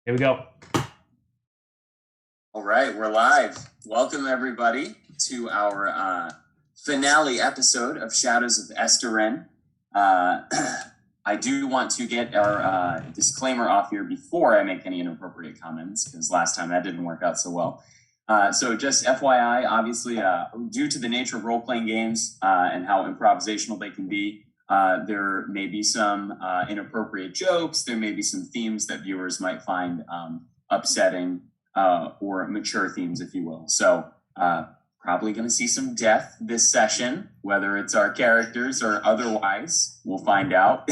Here we go. All right, we're live. Welcome everybody to our finale episode of Shadows of Esteren. I do want to get our disclaimer off here before I make any inappropriate comments, because last time that didn't work out so well. So just FYI, obviously, due to the nature of role-playing games and how improvisational they can be, there may be some inappropriate jokes. There may be some themes that viewers might find upsetting or mature themes, if you will. So probably going to see some death this session, whether it's our characters or otherwise. We'll find out.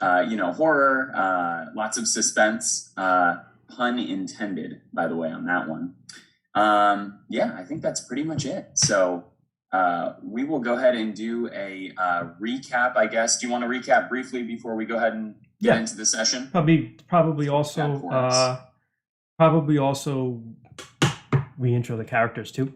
Horror, lots of suspense. Pun intended, by the way, on that one. I think that's pretty much it. So we will go ahead and do a recap, I guess. Do you want to recap briefly before we go ahead and get into the session? Probably also re-intro the characters too.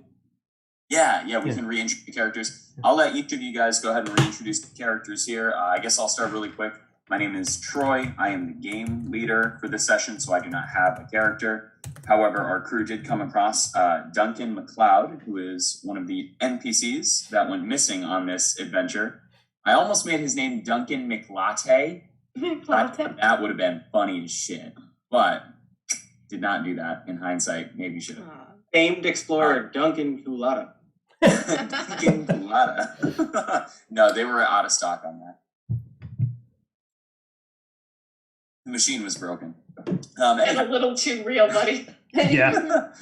Yeah, we can re-intro the characters. I'll let each of you guys go ahead and reintroduce the characters here. I guess I'll start really quick. My name is Troy. I am the game leader for this session, so I do not have a character. However, our crew did come across Duncan MacLeod, who is one of the NPCs that went missing on this adventure. I almost made his name Duncan McLatte. That would have been funny as shit, but did not do that. In hindsight, maybe should have. Famed explorer Duncan Culata. Duncan Culata. No, they were out of stock on that. The machine was broken. And a little too real, buddy. Yeah.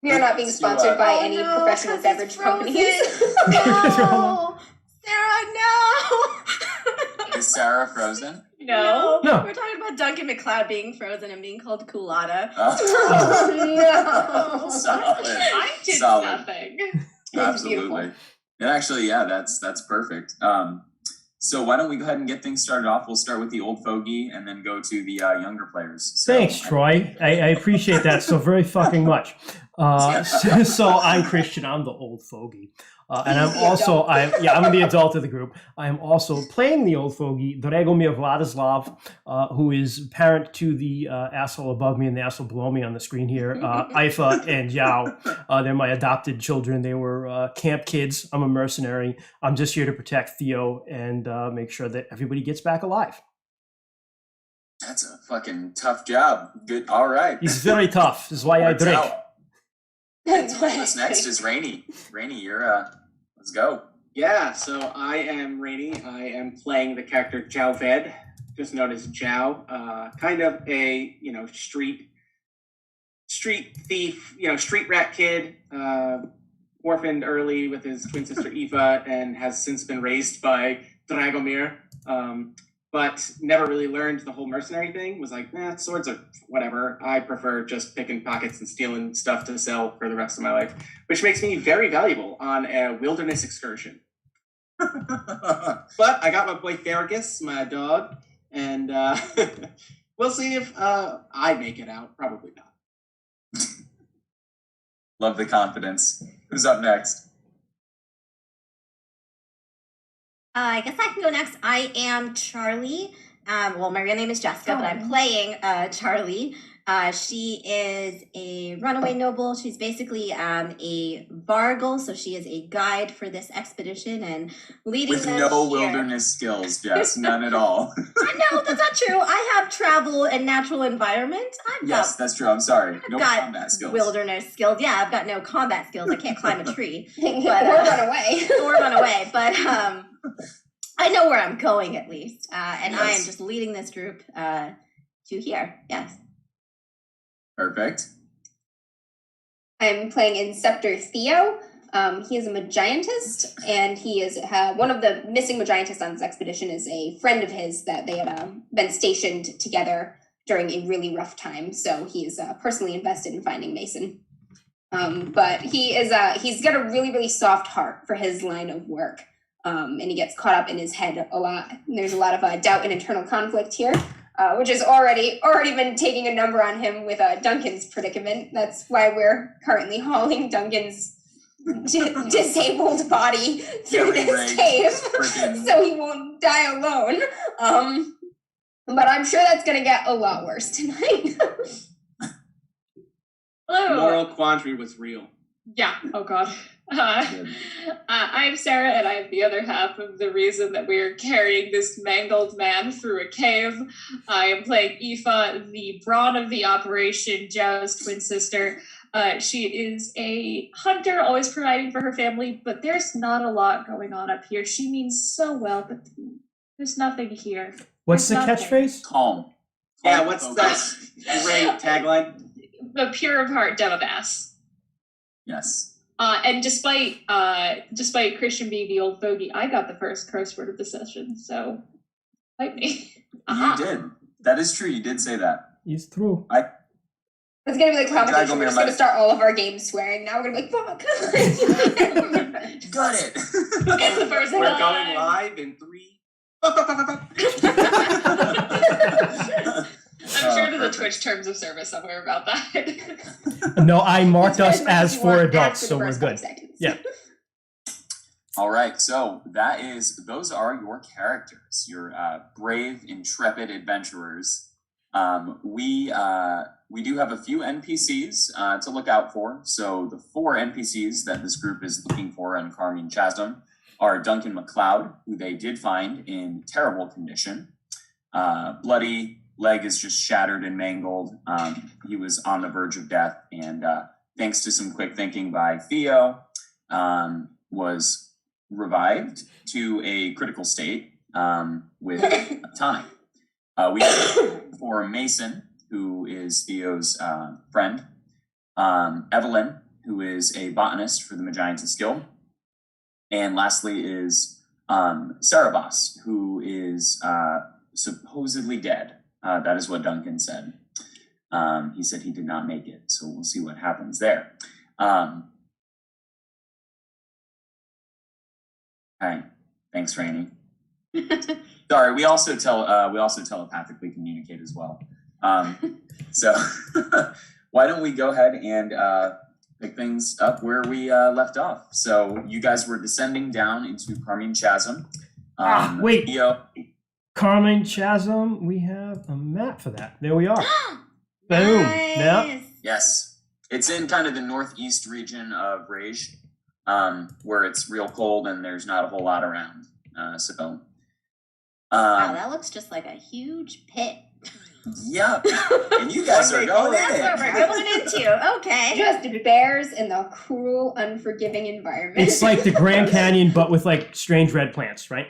We are not being sponsored by any professional beverage companies. No! Sarah, no! Is Sarah frozen? No. No. We're talking about Duncan MacLeod being frozen and being called Culata. No. Solid. I did Solid. nothing. Absolutely. And actually, yeah, that's perfect. So why don't we go ahead and get things started off? We'll start with the old fogey and then go to the younger players. So, Thanks, Troy. I appreciate that so very fucking much. So I'm Christian. I'm the old fogey. And I'm also, I'm the adult of the group. I'm also playing the old fogey, Dragomir Vladislav, who is parent to the asshole above me and the asshole below me on the screen here, Ifa and Yao. They're my adopted children. They were camp kids. I'm a mercenary. I'm just here to protect Theo and make sure that everybody gets back alive. That's a fucking tough job. Good. All right. He's very tough. This is why I drink. What's next is Rainy. Rainy, you're let's go. Yeah, so I am Rainy. I am playing the character Javed, just known as Jow. Kind of a street thief, street rat kid. Orphaned early with his twin sister Eva, and has since been raised by Dragomir. But never really learned the whole mercenary thing. Was like, swords are whatever. I prefer just picking pockets and stealing stuff to sell for the rest of my life, which makes me very valuable on a wilderness excursion. But I got my boy Farragus, my dog, and we'll see if I make it out. Probably not. Love the confidence. Who's up next? I guess I can go next. I am Charlie. My real name is Jessica, but I'm playing Charlie. She is a runaway noble. She's basically a Vargle, so she is a guide for this expedition and leading with them no here. wilderness skills, Jess, none at all. No, that's not true. I have travel and natural environment. That's true. I'm sorry. I've No got combat skills. wilderness skills. Yeah, I've got no combat skills. I can't climb a tree. Or run away. But I know where I'm going at least. And Yes. I am just leading this group to here. Yes. Perfect. I'm playing Inceptor Theo. He is a Magiantist, and he is one of the missing Magiantists on this expedition is a friend of his that they had been stationed together during a really rough time. So he is personally invested in finding Mason. But he's got a really, really soft heart for his line of work. And he gets caught up in his head a lot. And there's a lot of doubt and internal conflict here, which has already been taking a number on him with Duncan's predicament. That's why we're currently hauling Duncan's disabled body through this cave, so he won't die alone. But I'm sure that's gonna get a lot worse tonight. The moral quandary was real. Yeah. Oh God. I'm Sarah, and I'm the other half of the reason that we're carrying this mangled man through a cave. I am playing Aoife, the brawn of the operation, Zhao's twin sister. She is a hunter, always providing for her family, but there's not a lot going on up here. She means so well, but there's nothing here. What's There's the nothing. catchphase? Calm. Yeah, what's that great tagline? The pure of heart, dumb of ass. Yes. And despite Christian being the old fogey, I got the first curse word of the session, so fight me. You did. That is true. You did say that. It's true. It's gonna be like competition. We're just gonna start all of our games swearing. Now we're gonna be like, fuck. Got it. It's the first We're one. going live in 3. I'm sure there's a Twitch terms of service somewhere about that. No, I marked us It's as you for want adults, after so the we're first good. 5 seconds. Yeah. All right, so those are your characters, your brave, intrepid adventurers. We do have a few NPCs to look out for. So the 4 NPCs that this group is looking for on Carmine Chasm are Duncan MacLeod, who they did find in terrible condition. Bloody, leg is just shattered and mangled. He was on the verge of death, and thanks to some quick thinking by Theo, was revived to a critical state with time. We have for Mason, who is Theo's friend, Evelyn, who is a botanist for the Magiantus Guild, and lastly is Cerebos, who is supposedly dead. That is what Duncan said. He said he did not make it, so we'll see what happens there. Hi, thanks, Rainey. Sorry, we also telepathically communicate as well. So why don't we go ahead and pick things up where we left off? So you guys were descending down into Carmine Chasm. Wait. Theo, Carmine Chasm, we have a map for that. There we are. Boom. Yeah. Nice. yes, it's in kind of the northeast region of Rage, where it's real cold and there's not a whole lot around. Wow, that looks just like a huge pit. Yeah, and you guys are going in That's what we're going into. Okay. Just bears in the cruel, unforgiving environment. It's like the Grand Canyon, but with like strange red plants, right?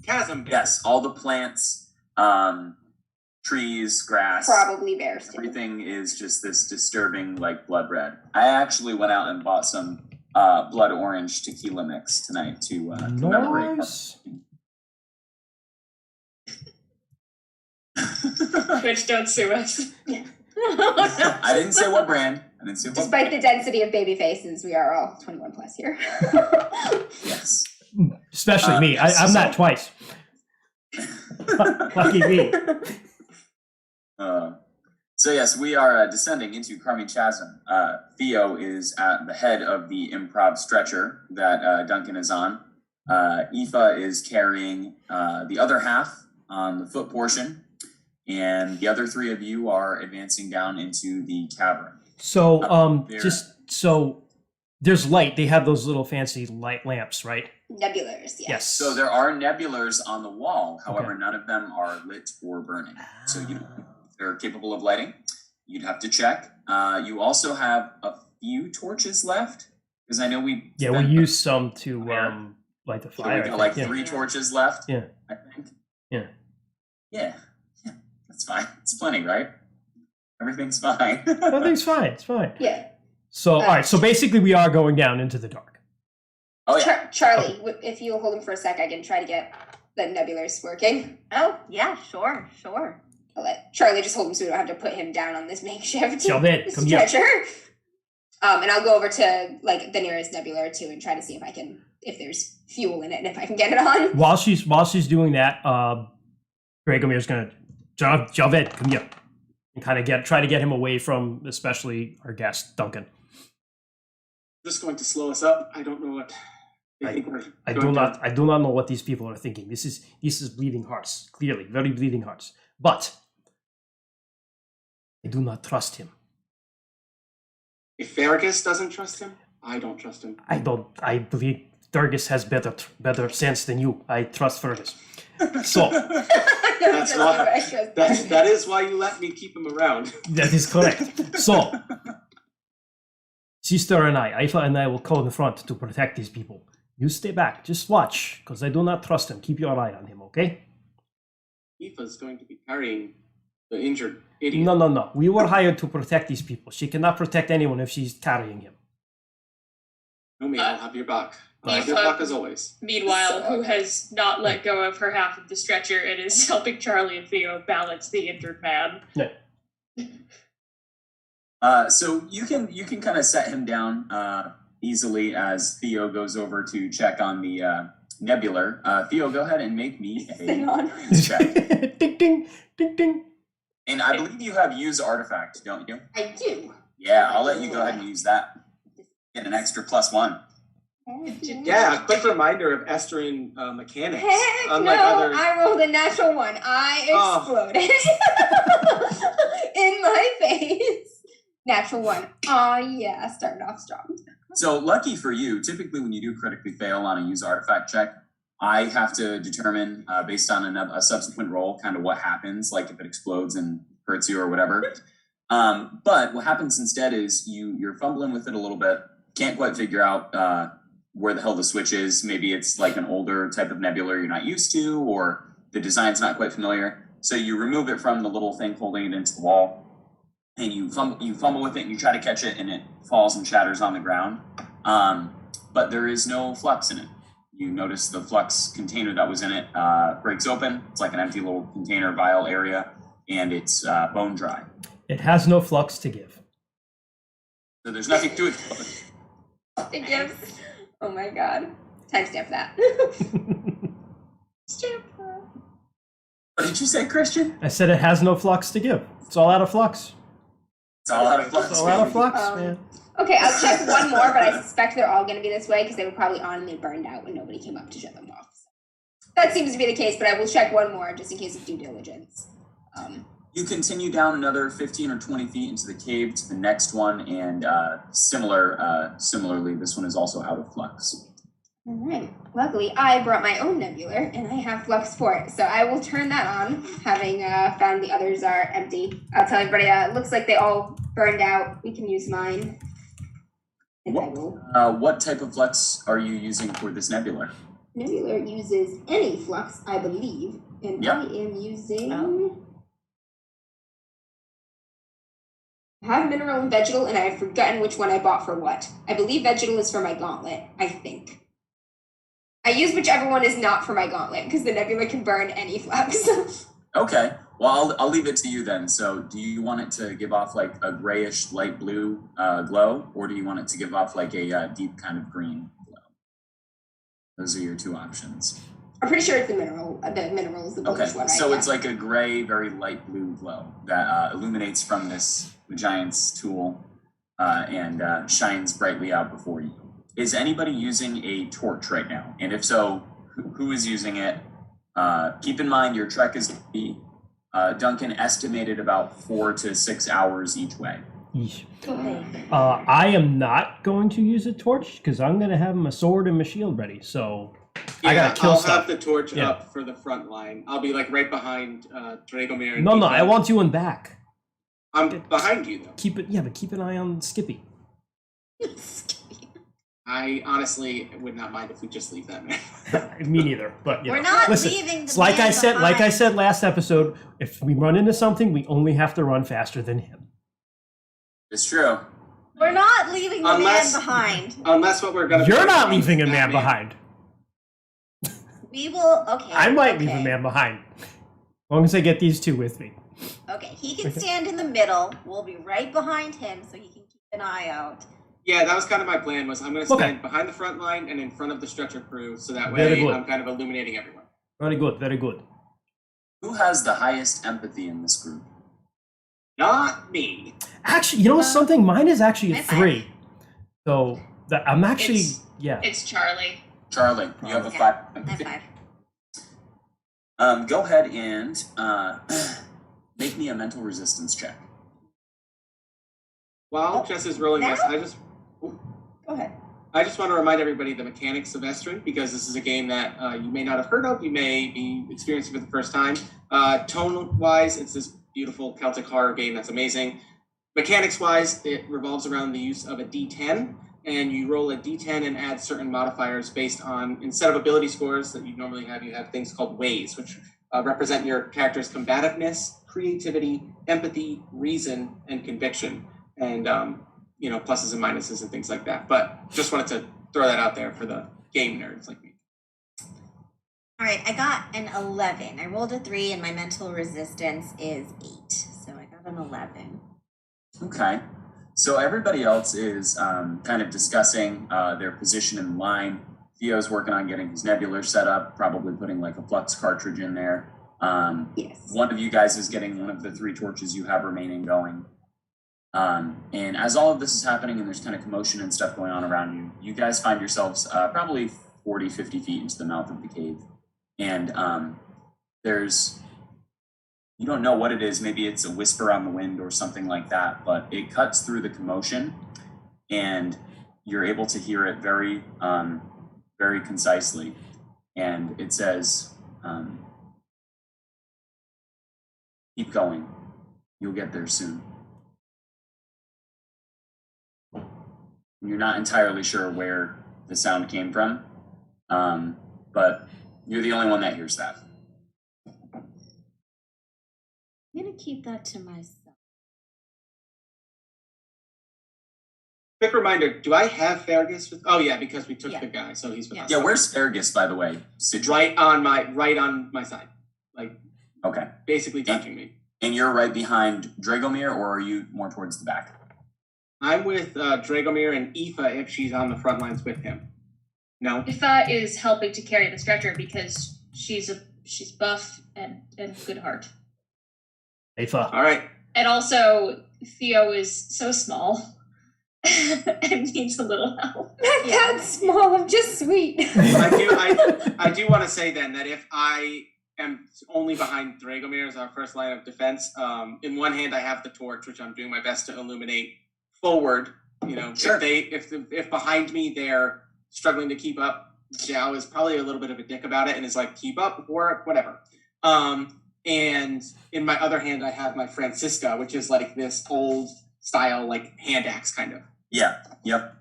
Chasm. Yes, all the plants, trees, grass. Probably bears too. Everything is just this disturbing, like, blood red. I actually went out and bought some blood orange tequila mix tonight to commemorate. Nice. Twitch, don't sue us. I didn't say what brand. Despite the density of baby faces, we are all 21 plus here. Yes. Especially me. yes, I'm so- not twice. Lucky me. So yes, we are descending into Carmine Chasm. Theo is at the head of the improv stretcher that Duncan is on. Aoife is carrying the other half on the foot portion, and the other 3 of you are advancing down into the cavern. So, there. so there's light. They have those little fancy light lamps, right? Nebulars, Yes. So there are nebulars on the wall. However, Okay. none of them are lit or burning. So they're capable of lighting. You'd have to check. You also have a few torches left, because I know we use some to light the so fire. we I got like think. 3 torches left. Yeah. I think. Yeah. Yeah. That's fine. It's plenty, right? Everything's fine. Everything's fine. It's fine. Yeah. So, all right. So basically, we are going down into the dark. Oh yeah. Charlie, if you'll hold him for a sec, I can try to get the nebulars working. Oh, yeah, sure. I'll let Charlie just hold him so we don't have to put him down on this makeshift Shove it. Come here. stretcher. And I'll go over to like the nearest nebular too and try to see if there's fuel in it and if I can get it on. While she's doing that, Dragomir's gonna shove it. Come here, and kind of try to get him away from, especially our guest Duncan. This is going to slow us up. I don't know what I do not know what these people are thinking. This is bleeding hearts, clearly, very bleeding hearts. But I do not trust him. If Fergus doesn't trust him, I don't trust him. I believe Fergus has better sense than you. I trust Fergus. So that is why you let me keep him around. that is correct. So Sister and Ifa and I will go in the front to protect these people. You stay back. Just watch, because I do not trust him. Keep your eye on him, okay? Aoife's going to be carrying the injured idiot. No. We were hired to protect these people. She cannot protect anyone if she's carrying him. No, me, I'll have your back. I'll have your back as always. Meanwhile, who has not let go of her half of the stretcher and is helping Charlie and Theo balance the injured man. Yeah. So you can kind of set him down easily as Theo goes over to check on the nebular. Theo, go ahead and make me a brains check. Ding, ding, ding, ding. And I believe you have use artifact, don't you? I do. Yeah, I'll let you go ahead and use that. Get an extra +1. Yeah, a quick reminder of Esteren mechanics. Heck Unlike no, other... I rolled a natural 1. I exploded in my face. Natural 1. Oh yeah, started off strong. So lucky for you, typically when you do critically fail on a use artifact check, I have to determine based on a subsequent roll kind of what happens, like if it explodes and hurts you or whatever. But what happens instead is you're fumbling with it a little bit, can't quite figure out where the hell the switch is. Maybe it's like an older type of nebula you're not used to, or the design's not quite familiar. So you remove it from the little thing holding it into the wall, and you fumble with it and you try to catch it, and it falls and shatters on the ground. But there is no flux in it. You notice the flux container that was in it breaks open. It's like an empty little container vial area, and it's bone dry. It has no flux to give. So there's nothing to it. It gives. Oh my god. Timestamp that. What did you say, Christian? I said it has no flux to give. It's all out of flux. It's all out of flux. It's all out of flux, man. Okay, I'll check one more, but I suspect they're all going to be this way because they were probably on and they burned out when nobody came up to shut them off. So that seems to be the case, but I will check one more just in case of due diligence. You continue down another 15 or 20 feet into the cave to the next one, and similarly, this one is also out of flux. All right. Luckily, I brought my own nebular, and I have flux for it, so I will turn that on, having found the others are empty. I'll tell everybody, it looks like they all burned out. We can use mine. And I will. What type of flux are you using for this nebular? Nebular uses any flux, I believe, and Yep. I am using... I have mineral and vegetal, and I have forgotten which one I bought for what. I believe vegetal is for my gauntlet, I think. I use whichever one is not for my gauntlet, because the nebula can burn any flux. Okay. Well, I'll leave it to you then. So do you want it to give off like a grayish light blue glow, or do you want it to give off like a deep kind of green glow? Those are your two options. I'm pretty sure it's the mineral. The mineral is the bluish Okay, one. so it's like a gray, very light blue glow that illuminates from this giant's tool and shines brightly out before you. Is anybody using a torch right now? And if so, who is using it? Keep in mind your trek is going to be, Duncan, estimated about 4 to 6 hours each way. Yeesh. I am not going to use a torch because I'm going to have my sword and my shield ready. So I gotta kill stuff. I'll have the torch up for the front line. I'll be like right behind Dragomir. And No, I want you in back. I'm behind you though. Keep an eye on Skippy. I honestly would not mind if we just leave that man. Me neither. But We're not leaving the like man I behind. said last episode, if we run into something, we only have to run faster than him. It's true. We're not leaving the man behind. Unless what we're gonna. You're not leaving a man behind. We will. Okay. I might leave a man behind, as long as I get these two with me. Okay, he can stand in the middle. We'll be right behind him, so he can keep an eye out. Yeah, that was kind of my plan. Was I'm going to stand behind the front line and in front of the stretcher crew, so that Very way good. I'm kind of illuminating everyone. Very good, very good. Who has the highest empathy in this group? Not me. Actually, you know something? Mine is actually a 3. So I'm actually It's Charlie. Charlie, you have a Yeah, 5. I have 5. Go ahead and make me a mental resistance check. While Jess is rolling this, Go ahead. I just want to remind everybody the mechanics of Esteren, because this is a game that you may not have heard of, you may be experiencing for the first time. Tone-wise, it's this beautiful Celtic horror game that's amazing. Mechanics-wise, it revolves around the use of a D10, and you roll a D10 and add certain modifiers based on, instead of ability scores that you normally have, you have things called ways, which represent your character's combativeness, creativity, empathy, reason, and conviction. And pluses and minuses and things like that. But just wanted to throw that out there for the game nerds like me. All right, I got an 11. I rolled a 3, and my mental resistance is 8. So I got an 11. Okay. So everybody else is kind of discussing their position in the line. Theo's working on getting his nebular set up, probably putting like a flux cartridge in there. Yes. One of you guys is getting one of the 3 torches you have remaining going. And as all of this is happening and there's kind of commotion and stuff going on around you, you guys find yourselves probably 40, 50 feet into the mouth of the cave. And you don't know what it is. Maybe it's a whisper on the wind or something like that, but it cuts through the commotion and you're able to hear it very, very concisely. And it says, keep going. You'll get there soon. You're not entirely sure where the sound came from, but you're the only one that hears that. I'm going to keep that to myself. Quick reminder, do I have Fergus? Oh yeah, because we took the guy, so he's with us. Yeah, where's Fergus, by the way? Right on my side. Like, okay. Basically touching me. And you're right behind Dragomir, or are you more towards the back? I'm with Dragomir and Aoife if she's on the front lines with him. No? Aoife is helping to carry the stretcher because she's buff and good heart. Aoife. All right. And also, Theo is so small and needs a little help. Not that small, I'm just sweet. I do want to say then that if I am only behind Dragomir as our first line of defense, in one hand I have the torch, which I'm doing my best to illuminate forward. Sure. If behind me they're struggling to keep up, Zhao is probably a little bit of a dick about it and is like, keep up or whatever. And in my other hand I have my Francisca, which is like this old style like hand axe kind of. Yeah. Yep.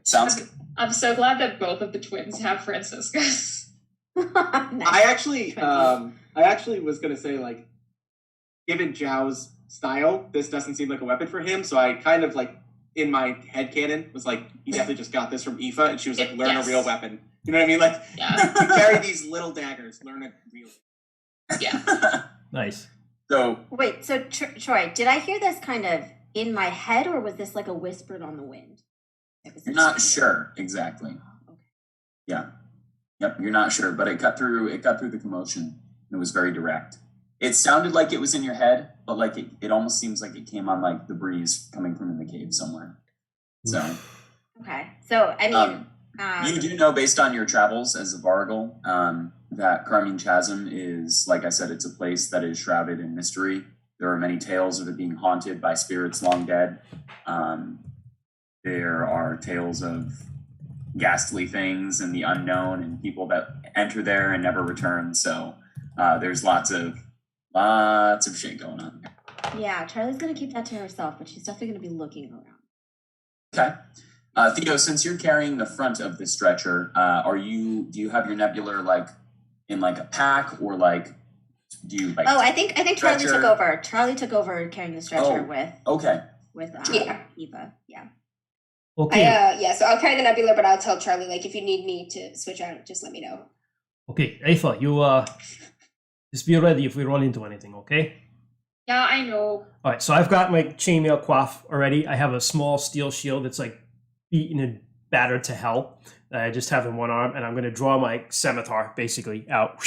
Sounds good. I'm so glad that both of the twins have Franciscas. Nice. I actually was gonna say, like, given Zhao's style, this doesn't seem like a weapon for him, so I kind of like in my head canon was like, he definitely just got this from Aoife, and she was like, learn a real weapon. You know what I mean? Like, you carry these little daggers, learn a real. Yeah. Nice. So wait, so Troy, did I hear this kind of in my head, or was this like a whispered on the wind? You're not sure exactly. Okay. Yeah. Yep, you're not sure, but it cut through the commotion. It was very direct. It sounded like it was in your head, but like it almost seems like it came on like the breeze coming from in the cave somewhere. So okay. So I mean you do know based on your travels as a Vargal, that Carmine Chasm is, like I said, it's a place that is shrouded in mystery. There are many tales of it being haunted by spirits long dead. There are tales of ghastly things and the unknown and people that enter there and never return. So there's lots of shit going on there. Yeah, Charlie's gonna keep that to herself, but she's definitely gonna be looking around. Okay. Theo, since you're carrying the front of the stretcher, do you have your nebular like in like a pack, or like do you like? Oh, I think Charlie took over. Charlie took over carrying the stretcher with Aoife. Yeah. Okay. So I'll carry the nebular, but I'll tell Charlie, like, if you need me to switch out, just let me know. Okay, Aoife, you just be ready if we run into anything, okay? Yeah, I know. All right, so I've got my chainmail coif already. I have a small steel shield that's like beaten and battered to hell. I just have in one arm, and I'm going to draw my scimitar basically out.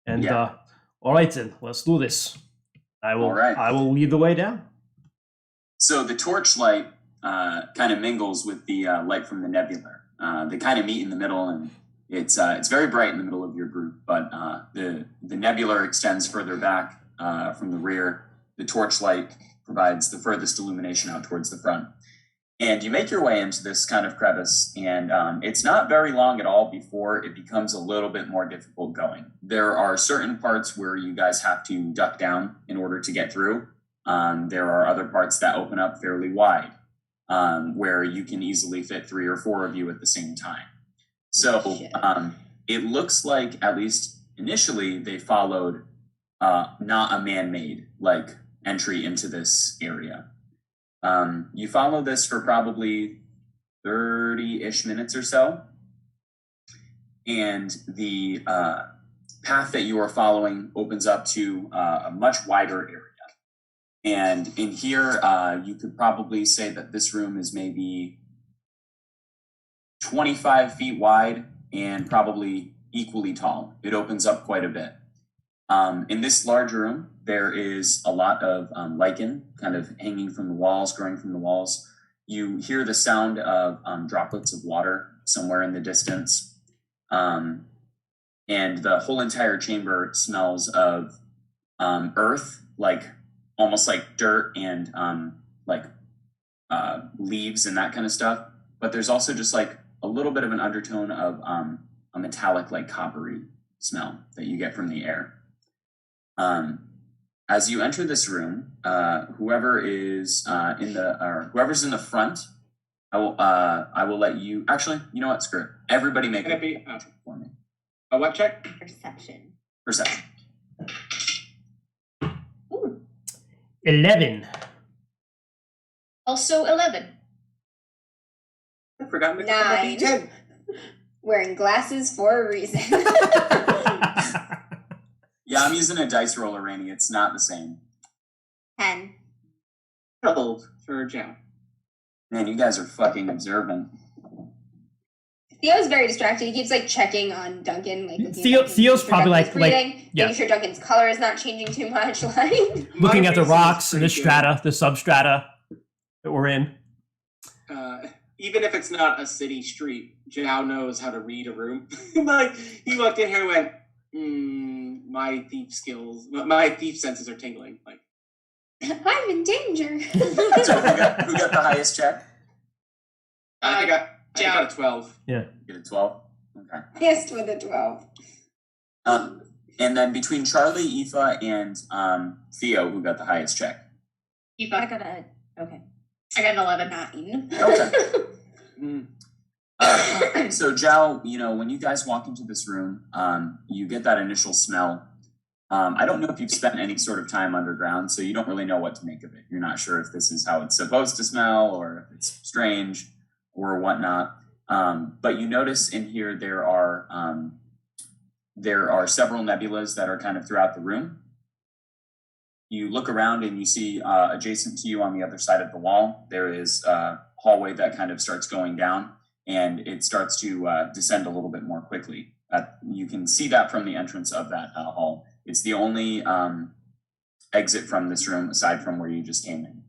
And all right, then let's do this. I will lead the way down. So the torchlight kind of mingles with the light from the nebular. They kind of meet in the middle, and It's very bright in the middle of your group, but the nebula extends further back from the rear. The torchlight provides the furthest illumination out towards the front. And you make your way into this kind of crevice, and it's not very long at all before it becomes a little bit more difficult going. There are certain parts where you guys have to duck down in order to get through. There are other parts that open up fairly wide, where you can easily fit 3 or 4 of you at the same time. So it looks like, at least initially, they followed not a man-made like entry into this area. You follow this for probably 30-ish minutes or so, and the path that you are following opens up to a much wider area. And in here, you could probably say that this room is maybe 25 feet wide and probably equally tall. It opens up quite a bit. In this large room, there is a lot of lichen kind of hanging from the walls, growing from the walls. You hear the sound of droplets of water somewhere in the distance. And the whole entire chamber smells of earth, like almost like dirt and leaves and that kind of stuff. But there's also just like a little bit of an undertone of a metallic, like coppery smell that you get from the air. As you enter this room, whoever's in the front, I will let you. Actually, you know what? Screw it. Everybody make a check for me. A what check? Perception. Perception. Ooh. 11. Also 11. I forgot to pick up my 9. D10. Wearing glasses for a reason. Yeah, I'm using a dice roller, Rainy. It's not the same. 10. 12 for Joe. Man, you guys are fucking observant. Theo's very distracted. He keeps like checking on Duncan. Like Theo's probably like making sure Duncan's color is not changing too much. Like looking at the rocks and the strata, the substrata that we're in. Even if it's not a city street, Jao knows how to read a room. Like he walked in here and went, my thief senses are tingling. Like I'm in danger. So who got the highest check? I got a 12. Yeah. You get a 12? Okay. Hissed with a 12. And then between Charlie, Aoife, and Theo, who got the highest check? Aoife. I got an 11. 9. Okay. So Zhao, when you guys walk into this room, you get that initial smell. I don't know if you've spent any sort of time underground, so you don't really know what to make of it. You're not sure if this is how it's supposed to smell or if it's strange or whatnot. But you notice in here there are several nebulas that are kind of throughout the room. You look around and you see adjacent to you on the other side of the wall, there is a hallway that kind of starts going down, and it starts to descend a little bit more quickly. You can see that from the entrance of that hall. It's the only exit from this room aside from where you just came in.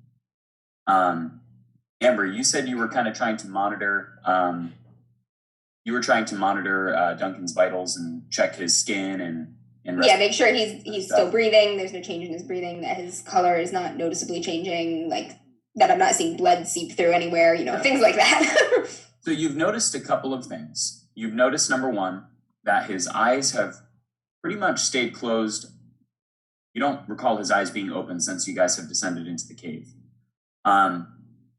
Amber, you said you were kind of trying to monitor. Duncan's vitals and check his skin and make sure he's still breathing. There's no change in his breathing. That his color is not noticeably changing. Like that, I'm not seeing blood seep through anywhere. Things like that. So you've noticed a couple of things. You've noticed, number one, that his eyes have pretty much stayed closed. You don't recall his eyes being open since you guys have descended into the cave.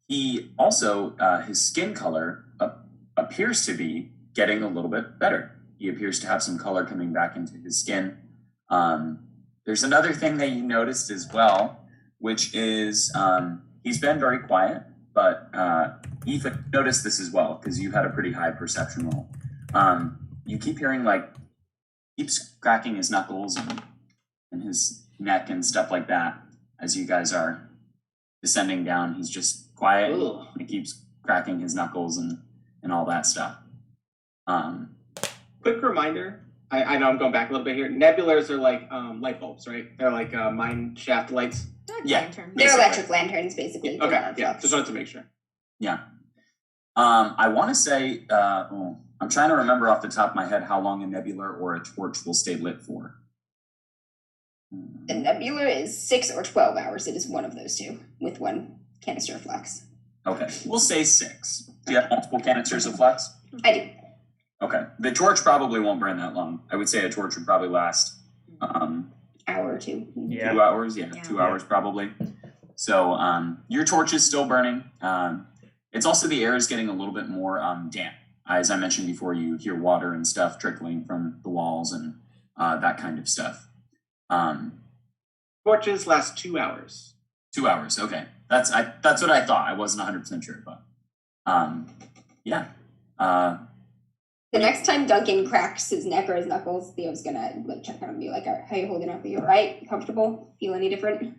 He also, his skin color appears to be getting a little bit better. He appears to have some color coming back into his skin. There's another thing that you noticed as well, which is he's been very quiet, but Aoife noticed this as well because you had a pretty high perception roll. You keep hearing keeps cracking his knuckles and his neck and stuff like that as you guys are descending down. He's just quiet. Ooh. He keeps cracking his knuckles and all that stuff. Quick reminder, I know I'm going back a little bit here. Nebulars are like light bulbs, right? They're like mine shaft lights. Yeah. Lantern. They're electric lanterns, basically. Okay, yeah. Just wanted to make sure. Yeah. I want to say, I'm trying to remember off the top of my head how long a nebula or a torch will stay lit for. The nebula is 6 or 12 hours. It is one of those two with one canister of flux. Okay, we'll say 6. Do you have multiple canisters of flux? I do. Okay, the torch probably won't burn that long. I would say a torch would probably last Hour or two. Yeah. 2 hours. Yeah, 2 hours probably. So your torch is still burning. It's also the air is getting a little bit more damp. As I mentioned before, you hear water and stuff trickling from the walls and that kind of stuff. Torches last 2 hours. 2 hours. Okay, that's what I thought. I wasn't 100% sure, but yeah. The next time Duncan cracks his neck or his knuckles, Theo's gonna like check on him and be like, "How you holding up? Are you alright? Comfortable? Feel any different?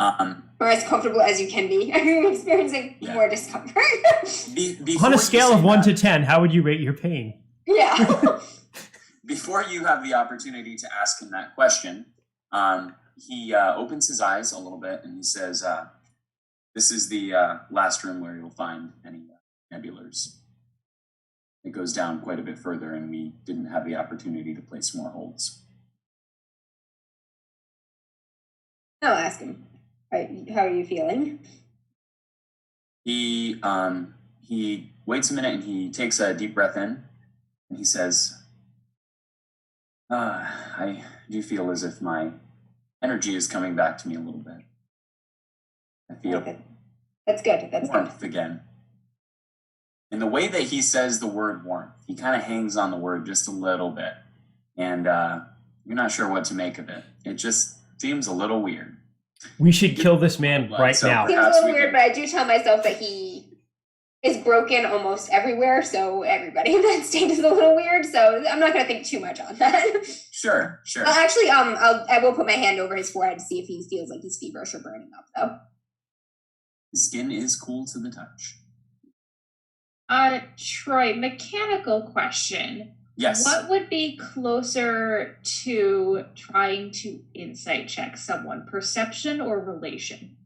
Or as comfortable as you can be? Are you experiencing more discomfort?" On a scale of 1 to 10, how would you rate your pain? Yeah. Before you have the opportunity to ask him that question, he opens his eyes a little bit and he says, "This is the last room where you'll find any nebulars. It goes down quite a bit further, and we didn't have the opportunity to place more holds." I'll ask him. How are you feeling? He waits a minute and he takes a deep breath in, and he says, "I do feel as if my energy is coming back to me a little bit. I feel Okay. That's good. That's good. warmth again." And the way that he says the word warmth, he kind of hangs on the word just a little bit. And you're not sure what to make of it. It just seems a little weird. We should kill this man right So now. Seems a perhaps little we weird, can- but I do tell myself that he is broken almost everywhere, so everybody in that state is a little weird. So I'm not gonna think too much on that. Sure. Actually, I will put my hand over his forehead to see if he feels like he's feverish or burning up, though. His skin is cool to the touch. Troy, mechanical question. Yes. What would be closer to trying to insight check someone, perception or relation?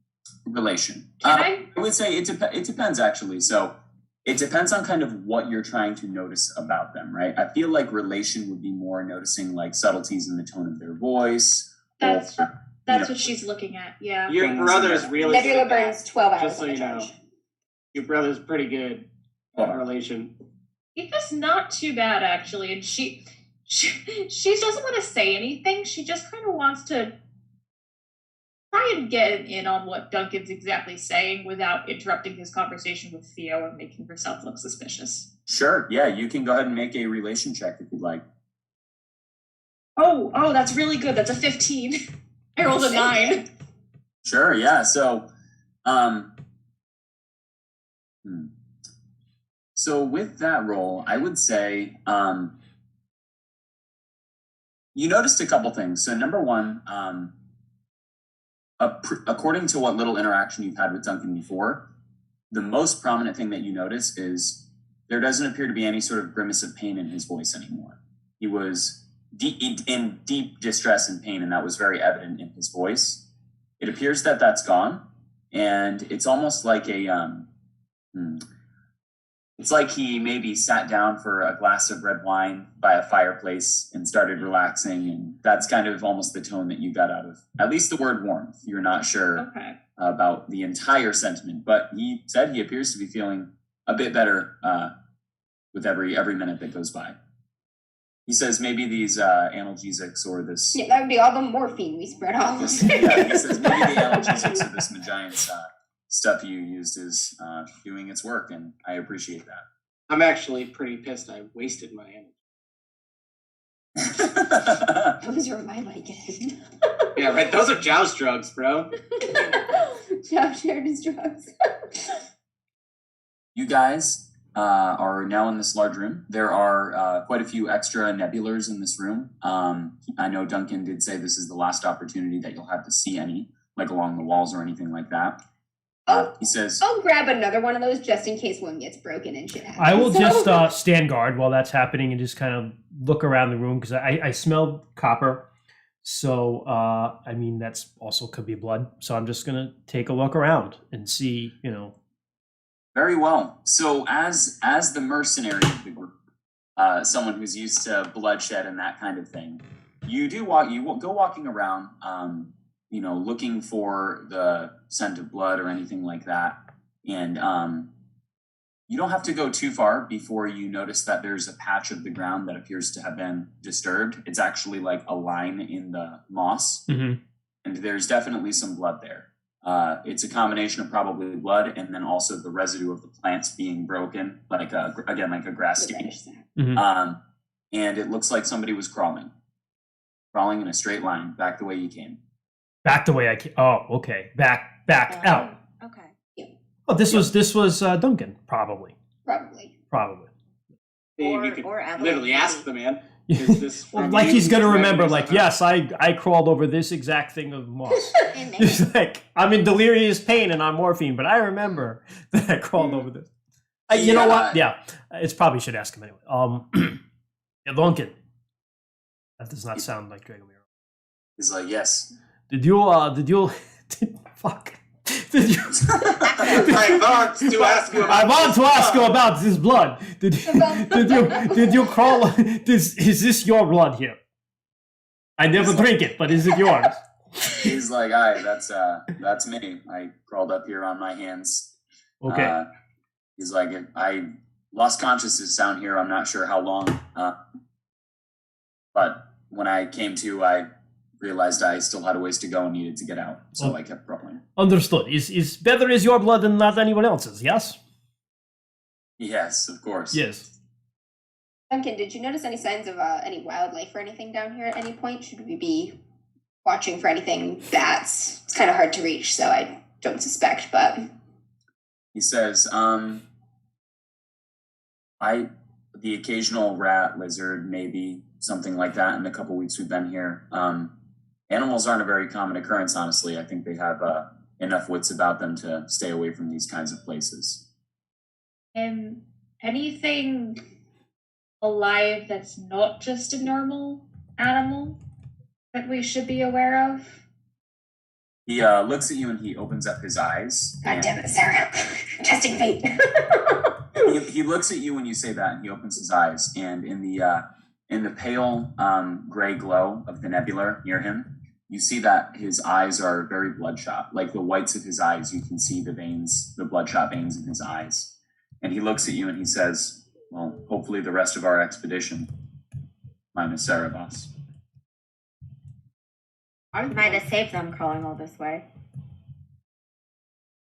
Relation. Can I would say it depends, actually. So it depends on kind of what you're trying to notice about them, right? I feel like relation would be more noticing like subtleties in the tone of their voice. That's or, what she's looking at, yeah. Your Things brother's that- really Nebula good at burns 12 that, hours just so on you the know. charge. Your brother's pretty good Hold at on. relation. Eva's not too bad, actually, and she doesn't want to say anything. She just kind of wants to try and get in on what Duncan's exactly saying without interrupting his conversation with Theo and making herself look suspicious. Sure. Yeah, you can go ahead and make a relation check if you'd like. Oh, that's really good. That's a 15. I rolled a 9. Sure. Yeah. So, So with that roll, I would say you noticed a couple things. So number one, according to what little interaction you've had with Duncan before, the most prominent thing that you notice is there doesn't appear to be any sort of grimace of pain in his voice anymore. He was in deep distress and pain, and that was very evident in his voice. It appears that that's gone, and it's almost like it's like he maybe sat down for a glass of red wine by a fireplace and started relaxing, and that's kind of almost the tone that you got out of at least the word warmth. You're not sure about the entire sentiment, but he said he appears to be feeling a bit better with every minute that goes by. He says maybe these analgesics or this... Yeah, that would be all the morphine we spread all over. he says maybe the analgesics or this Magiant's stuff you used is doing its work, and I appreciate that. I'm actually pretty pissed I wasted my energy. Those are my Vicodin. Yeah, right. Those are Joust drugs, bro. Joust shared his drugs. You guys are now in this large room. There are quite a few extra nebulars in this room. I know Duncan did say this is the last opportunity that you'll have to see any, like along the walls or anything like that. He says, I'll grab another one of those just in case one gets broken and shit happens. I will just stand guard while that's happening and just kind of look around the room because I smell copper. So, I mean, that's also could be blood. So I'm just going to take a look around and see, Very well. So as the mercenary of the group, someone who's used to bloodshed and that kind of thing, you go walking around, looking for the scent of blood or anything like that. And you don't have to go too far before you notice that there's a patch of the ground that appears to have been disturbed. It's actually like a line in the moss, and there's definitely some blood there. It's a combination of probably blood and then also the residue of the plants being broken, like a grass stain. And it looks like somebody was crawling in a straight line, back the way you came. Back the way I came. Oh, okay. Back out. Okay. Oh, this was Duncan, probably. Probably. Maybe we could or Adelaide, literally maybe. ask the man. Is this Well, from like you? he's gonna remember, Revenue like, somehow? yes, I crawled over this exact thing of moss. And He's like, I'm in delirious pain and on morphine, but I remember that I crawled over this. You know what? Yeah, it's probably should ask him anyway. Yeah, Duncan. That does not sound like Dragomir. He's like, yes. Did you fuck? Did you? I want to ask you about I want to ask you about this blood. Did you crawl? Is this your blood here? I never drink it, but is it yours? He's like, aye, that's me. I crawled up here on my hands. Okay. He's like, I lost consciousness down here. I'm not sure how long. But when I came to, I realized I still had a ways to go and needed to get out. So I kept crawling. Understood. Is better is your blood and not anyone else's, yes? Yes, of course. Yes. Duncan, did you notice any signs of any wildlife or anything down here at any point? Should we be watching for anything bats? It's kind of hard to reach, so I don't suspect, but... He says, the occasional rat, lizard, maybe something like that in the couple weeks we've been here. Animals aren't a very common occurrence, honestly. I think they have enough wits about them to stay away from these kinds of places. Anything alive that's not just a normal animal that we should be aware of? He looks at you and he opens up his eyes. God damn it, Sarah. Testing fate. He looks at you when you say that, and he opens his eyes, and in the pale gray glow of the nebula near him, you see that his eyes are very bloodshot. Like the whites of his eyes, you can see the veins, the bloodshot veins in his eyes. And he looks at you and he says, well, hopefully the rest of our expedition, minus Cerebos. I might have saved them crawling all this way.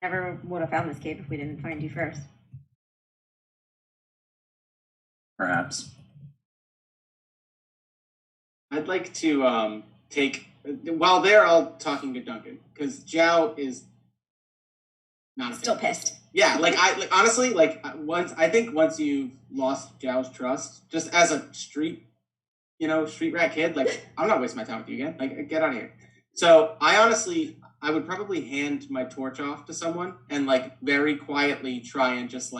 Never would have found this cave if we didn't find you first. Perhaps. I'd like to take, while they're all talking to Duncan, because Zhao is not Still pissed. Yeah, honestly, once you've lost Zhao's trust, just as a street rat kid, I'm not wasting my time with you again. Get out of here. So I would probably hand my torch off to someone and very quietly try and just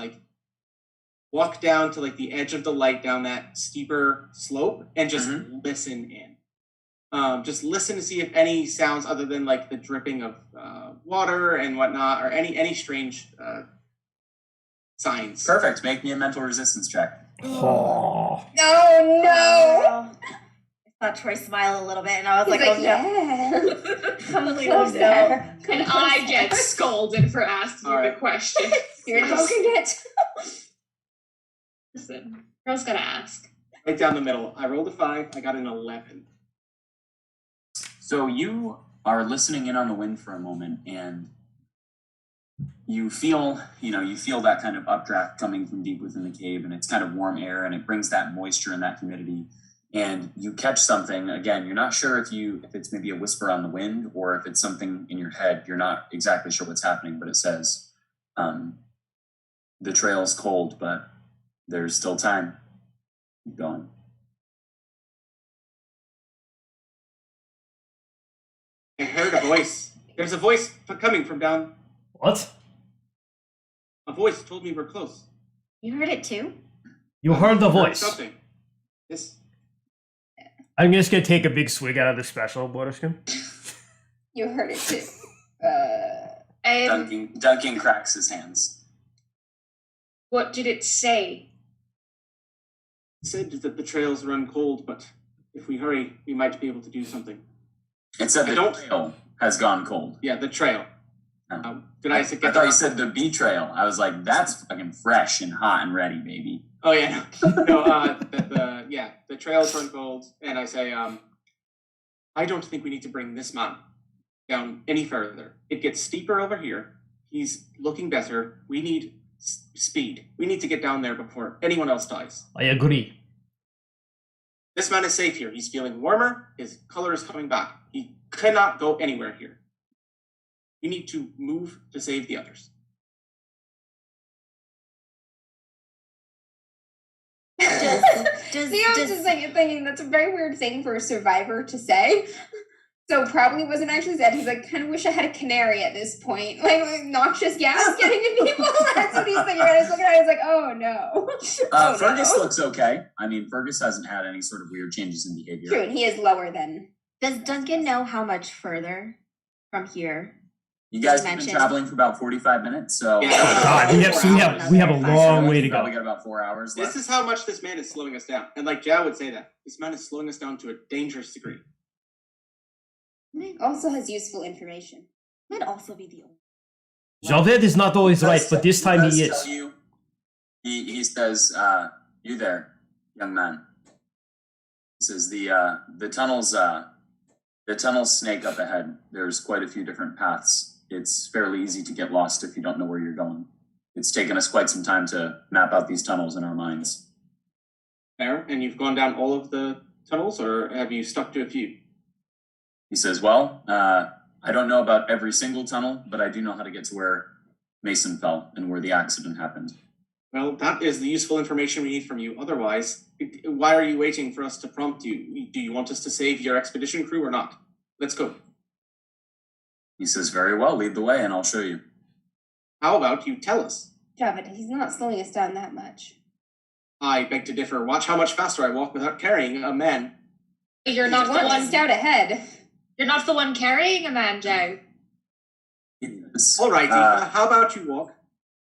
walk down to the edge of the light down that steeper slope and just listen in. Just listen to see if any sounds other than the dripping of water and whatnot, or any strange signs. Perfect. Make me a mental resistance check. Oh. No! I saw Troy smile a little bit, and I was He's like, oh yeah. no. Come Oh, closer. no. Come And I closer. get scolded for asking All the right. question. You're poking it. Listen, girl's gotta ask. Right down the middle. I rolled a 5. I got an 11. So you are listening in on the wind for a moment, and you feel that kind of updraft coming from deep within the cave, and it's kind of warm air, and it brings that moisture and that humidity. And you catch something. Again, you're not sure if it's maybe a whisper on the wind or if it's something in your head. You're not exactly sure what's happening, but it says, the trail's cold, but there's still time. Keep going. I heard a voice. There's a voice coming from down. What? A voice told me we're close. You heard it too? You heard the voice. Something. This. I'm just gonna take a big swig out of the special, Butterskin. You heard it too. Duncan cracks his hands. What did it say? It said that the trails run cold, but if we hurry, we might be able to do something. It said the trail has gone cold. Yeah, the trail. Oh. I thought you said the betrayal. I was like, that's fucking fresh and hot and ready, baby. Oh yeah, the trails run cold, and I say, I don't think we need to bring this man down any further. It gets steeper over here. He's looking better. We need speed. We need to get down there before anyone else dies. I agree. This man is safe here. He's feeling warmer. His color is coming back. He cannot go anywhere here. We need to move to save the others. Theo's just like thinking that's a very weird thing for a survivor to say. So probably wasn't actually said. He's like, kind of wish I had a canary at this point. Like noxious gas getting to people. That's what he's thinking. I was looking at it, I was like, oh no. Fergus looks okay. I mean, Fergus hasn't had any sort of weird changes in behavior. True, and he is lower than. Does Duncan know how much further from here? You guys have been traveling for about 45 minutes, so we have a long way to go. We got about 4 hours left. This is how much this man is slowing us down. And like Jao would say that. This man is slowing us down to a dangerous degree. Also has useful information. Might also be the only. Javed is not always right, but this time he is. He says, you there, young man. He says the tunnels snake up ahead. There's quite a few different paths. It's fairly easy to get lost if you don't know where you're going. It's taken us quite some time to map out these tunnels in our minds. Fair. And you've gone down all of the tunnels, or have you stuck to a few? He says, well, I don't know about every single tunnel, but I do know how to get to where Mason fell and where the accident happened. Well, that is the useful information we need from you. Otherwise, why are you waiting for us to prompt you? Do you want us to save your expedition crew or not? Let's go. He says, very well, lead the way and I'll show you. How about you tell us? Javid, he's not slowing us down that much. I beg to differ. Watch how much faster I walk without carrying a man. You're not the one stout ahead. You're not the one carrying a man, Joe. All right, Eva, how about you walk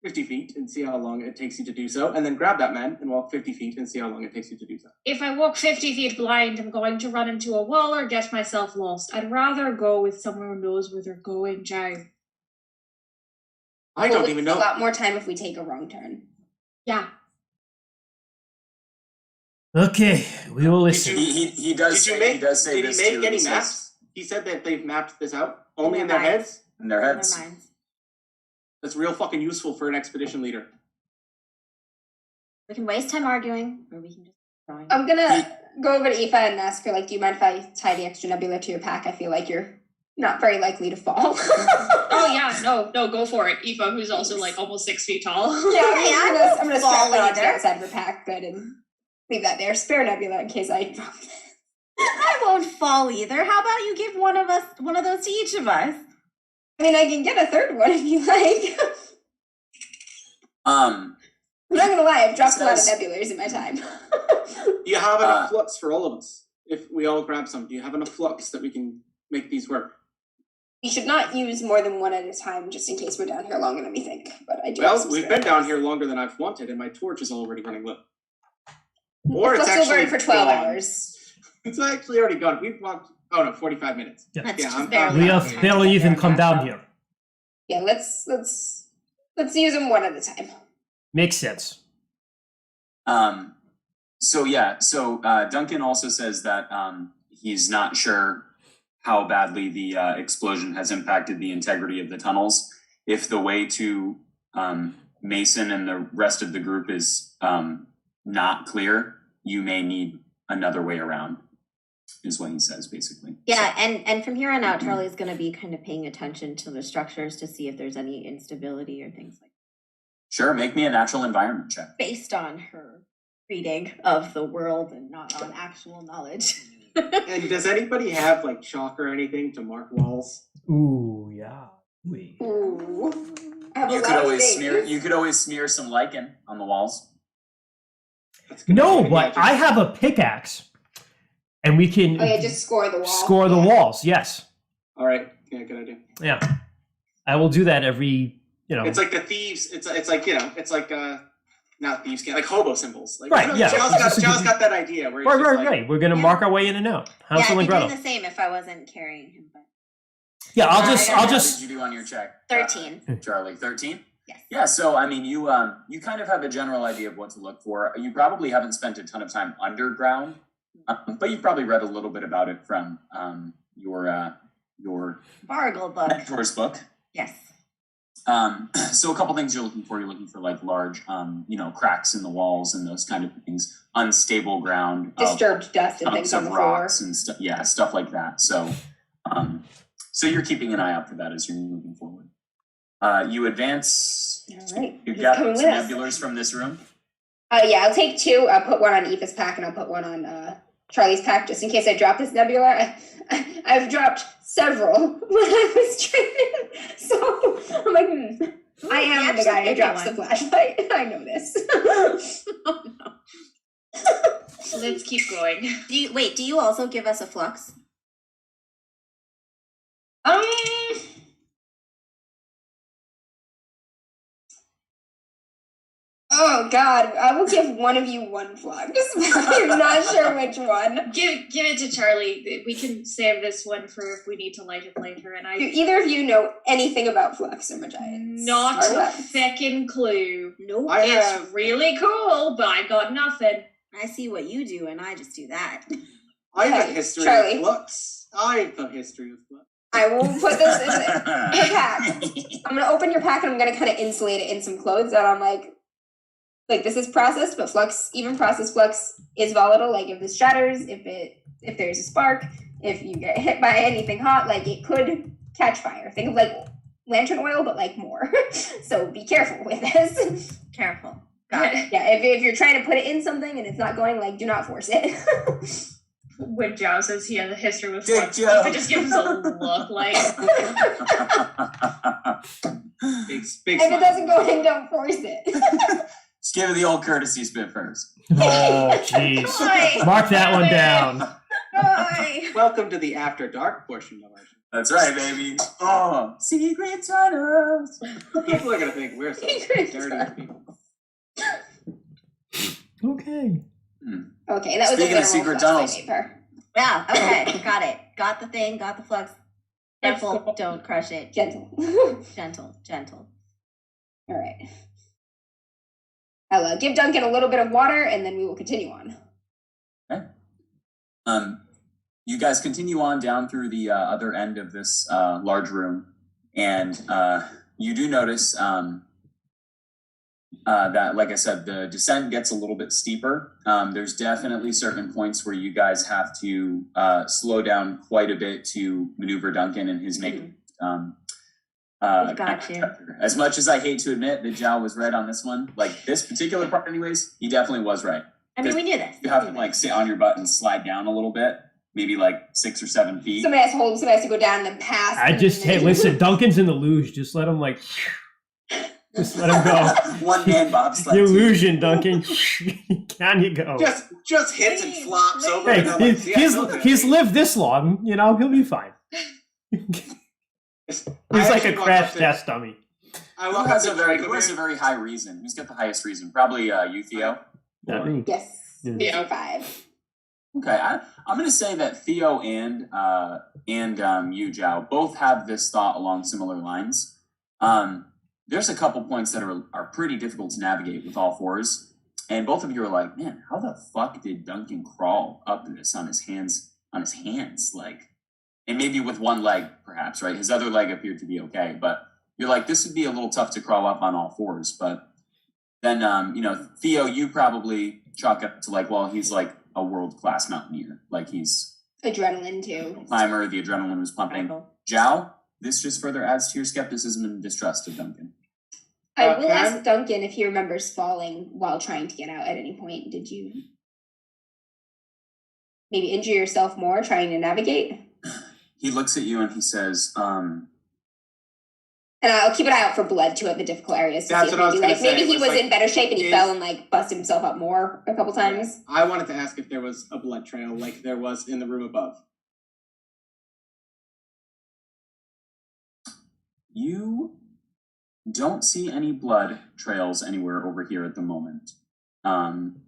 50 feet and see how long it takes you to do so, and then grab that man and walk 50 feet and see how long it takes you to do so. If I walk 50 feet blind, I'm going to run into a wall or get myself lost. I'd rather go with someone who knows where they're going, Joe. I don't even know. A lot more time if we take a wrong turn. Yeah. Okay, we will listen. He does say this too. Did he make any maps? He said that they've mapped this out only in their heads? In their heads. In their minds. That's real fucking useful for an expedition leader. We can waste time arguing, or we can just keep going. I'm gonna go over to Aoife and ask her, like, do you mind if I tie the extra nebula to your pack? I feel like you're not very likely to fall. Oh yeah, no, go for it. Aoife, who's also like almost 6 feet tall. Yeah, I'm gonna strap that onto the outside of her pack, good, and leave that there. Spare nebula in case I drop it. I won't fall either. How about you give one of those to each of us? I mean, I can get a third one if you like. I'm not gonna lie, I've dropped a lot of nebulas in my time. Do you have enough flux for all of us? If we all grab some, do you have enough flux that we can make these work? We should not use more than one at a time, just in case we're down here longer than we think. But I do. Well, we've been down here longer than I've wanted, and my torch is already running low. Or it's actually for 12 hours. It's actually already gone. We've walked. Oh no, 45 minutes. Yeah, barely we have barely even come down here. Yeah, let's use them one at a time. Makes sense. So Duncan also says that he's not sure how badly the explosion has impacted the integrity of the tunnels. If the way to Mason and the rest of the group is not clear, you may need another way around, is what he says, basically. Yeah, and from here on out, Charlie's going to be kind of paying attention to the structures to see if there's any instability or things like that. Sure, make me a natural environment check. Based on her reading of the world and not on actual knowledge. And does anybody have like chalk or anything to mark walls? Ooh, yeah. Ooh. You could always smear some lichen on the walls. No, but I have a pickaxe, and we can. Oh yeah, just score the wall. Score the walls. Yes. All right. Yeah, good idea. Yeah, I will do that every. It's like the thieves. It's like it's like not thieves' can't, like hobo symbols. Like, Right, yeah. Giles got that idea where he's just like, Right. We're gonna mark our way in and out. Yeah, Hansel I'd and be doing Gretel. the same if I wasn't carrying him. But Yeah, I'll What just. did you do on your check? 13. Charlie, 13? Yes. Yeah, so I mean, you kind of have a general idea of what to look for. You probably haven't spent a ton of time underground, but you've probably read a little bit about it from your Bargle book. mentor's book. Yes. So a couple things you're looking for. You're looking for like large, cracks in the walls and those kind of things. Unstable ground, Disturbed dust and things chunks on of the floor. rocks and stuff. Yeah, stuff like that. So, so you're keeping an eye out for that as you're moving forward. You advance. All right. You He's got coming some with us. nebulars from this room. Yeah, I'll take 2. I'll put one on Eva's pack and I'll put one on Charlie's pack just in case I drop this nebula. I've dropped several when I was training. So I'm like, I am the guy who drops the flashlight. I know this. Oh, no. Let's keep going. Do you also give us a flux? Oh God, I will give one of you one flux. I'm not sure which one. Give it to Charlie. We can save this one for if we need to light it later. And Do either of you know anything about flux or magians? not Or a what? feckin' clue. Nope. It's really cool, but I got nothing. I see what you do, and I just do that. I have Okay, a history Charlie. of flux. I have a history of flux. I will put this in the pack. I'm gonna open your pack and I'm gonna kind of insulate it in some clothes that I'm like this is processed, but flux, even processed flux, is volatile. Like if this shatters, if there's a spark, if you get hit by anything hot, like it could catch fire. Think of like lantern oil, but like more. So be careful with this. Careful. Got it. Yeah, if you're trying to put it in something and it's not going, like do not force it. When Joe says he has a history with Dick flux, Joe. he just gives a look like. Big If smile. it doesn't go in, don't force it. Just give it the old courtesy spit first. Oh, jeez. Why? Mark that one down. Why? Welcome to the after dark portion of our show. That's right, baby. Oh, secret tunnels. People are gonna think we're so Secret dirty people. Okay. Okay, that was Speaking a of secret flux I tunnels. gave her. Yeah, okay, got it. Got the thing, got the flux. Careful, That's- don't crush it. Gentle. Gentle. All right. I'll give Duncan a little bit of water, and then we will continue on. Okay. You guys continue on down through the other end of this large room, and you do notice that, like I said, the descent gets a little bit steeper. There's definitely certain points where you guys have to slow down quite a bit to maneuver Duncan and his make. Got you. As much as I hate to admit that Zhao was right on this one, like this particular part anyways, he definitely was right. I mean, we knew this. You have to like sit on your butt and slide down a little bit, maybe like 6 or 7 feet. Somebody has to hold, somebody has to go down and then pass. Hey, listen, Duncan's in the luge. Just let him just let him go. One man bobsled. The illusion, Duncan. Can you go? Just hits and flops over. Hey, and I'm like, he's lived this long. He'll be fine. He's like a crash test dummy. I Who walk has up a to very Draco who has a Bear. very high reason? Who's got the highest reason? Probably you, Theo. Not me. Yes. Yeah. 5. Okay, I'm going to say that Theo and you, Zhao, both have this thought along similar lines. There's a couple points that are pretty difficult to navigate with all fours, and both of you are like, man, how the fuck did Duncan crawl up this on his hands, like, and maybe with one leg, perhaps, right? His other leg appeared to be okay, but you're like, this would be a little tough to crawl up on all fours. But then, Theo, you probably chalk up to like, well, he's like a world-class mountaineer. Like he's Adrenaline too. climber, the adrenaline was pumping. Zhao, this just further adds to your skepticism and distrust of Duncan. I will can I- ask Duncan if he remembers falling while trying to get out at any point. Did you maybe injure yourself more trying to navigate? He looks at you and he says, And I'll keep an eye out for blood too at the difficult areas. To That's see if what I was maybe, gonna say, maybe he was was like, in better shape and he is- fell and like busted himself up more a couple times. I wanted to ask if there was a blood trail like there was in the room above. you don't see any blood trails anywhere over here at the moment. Duncan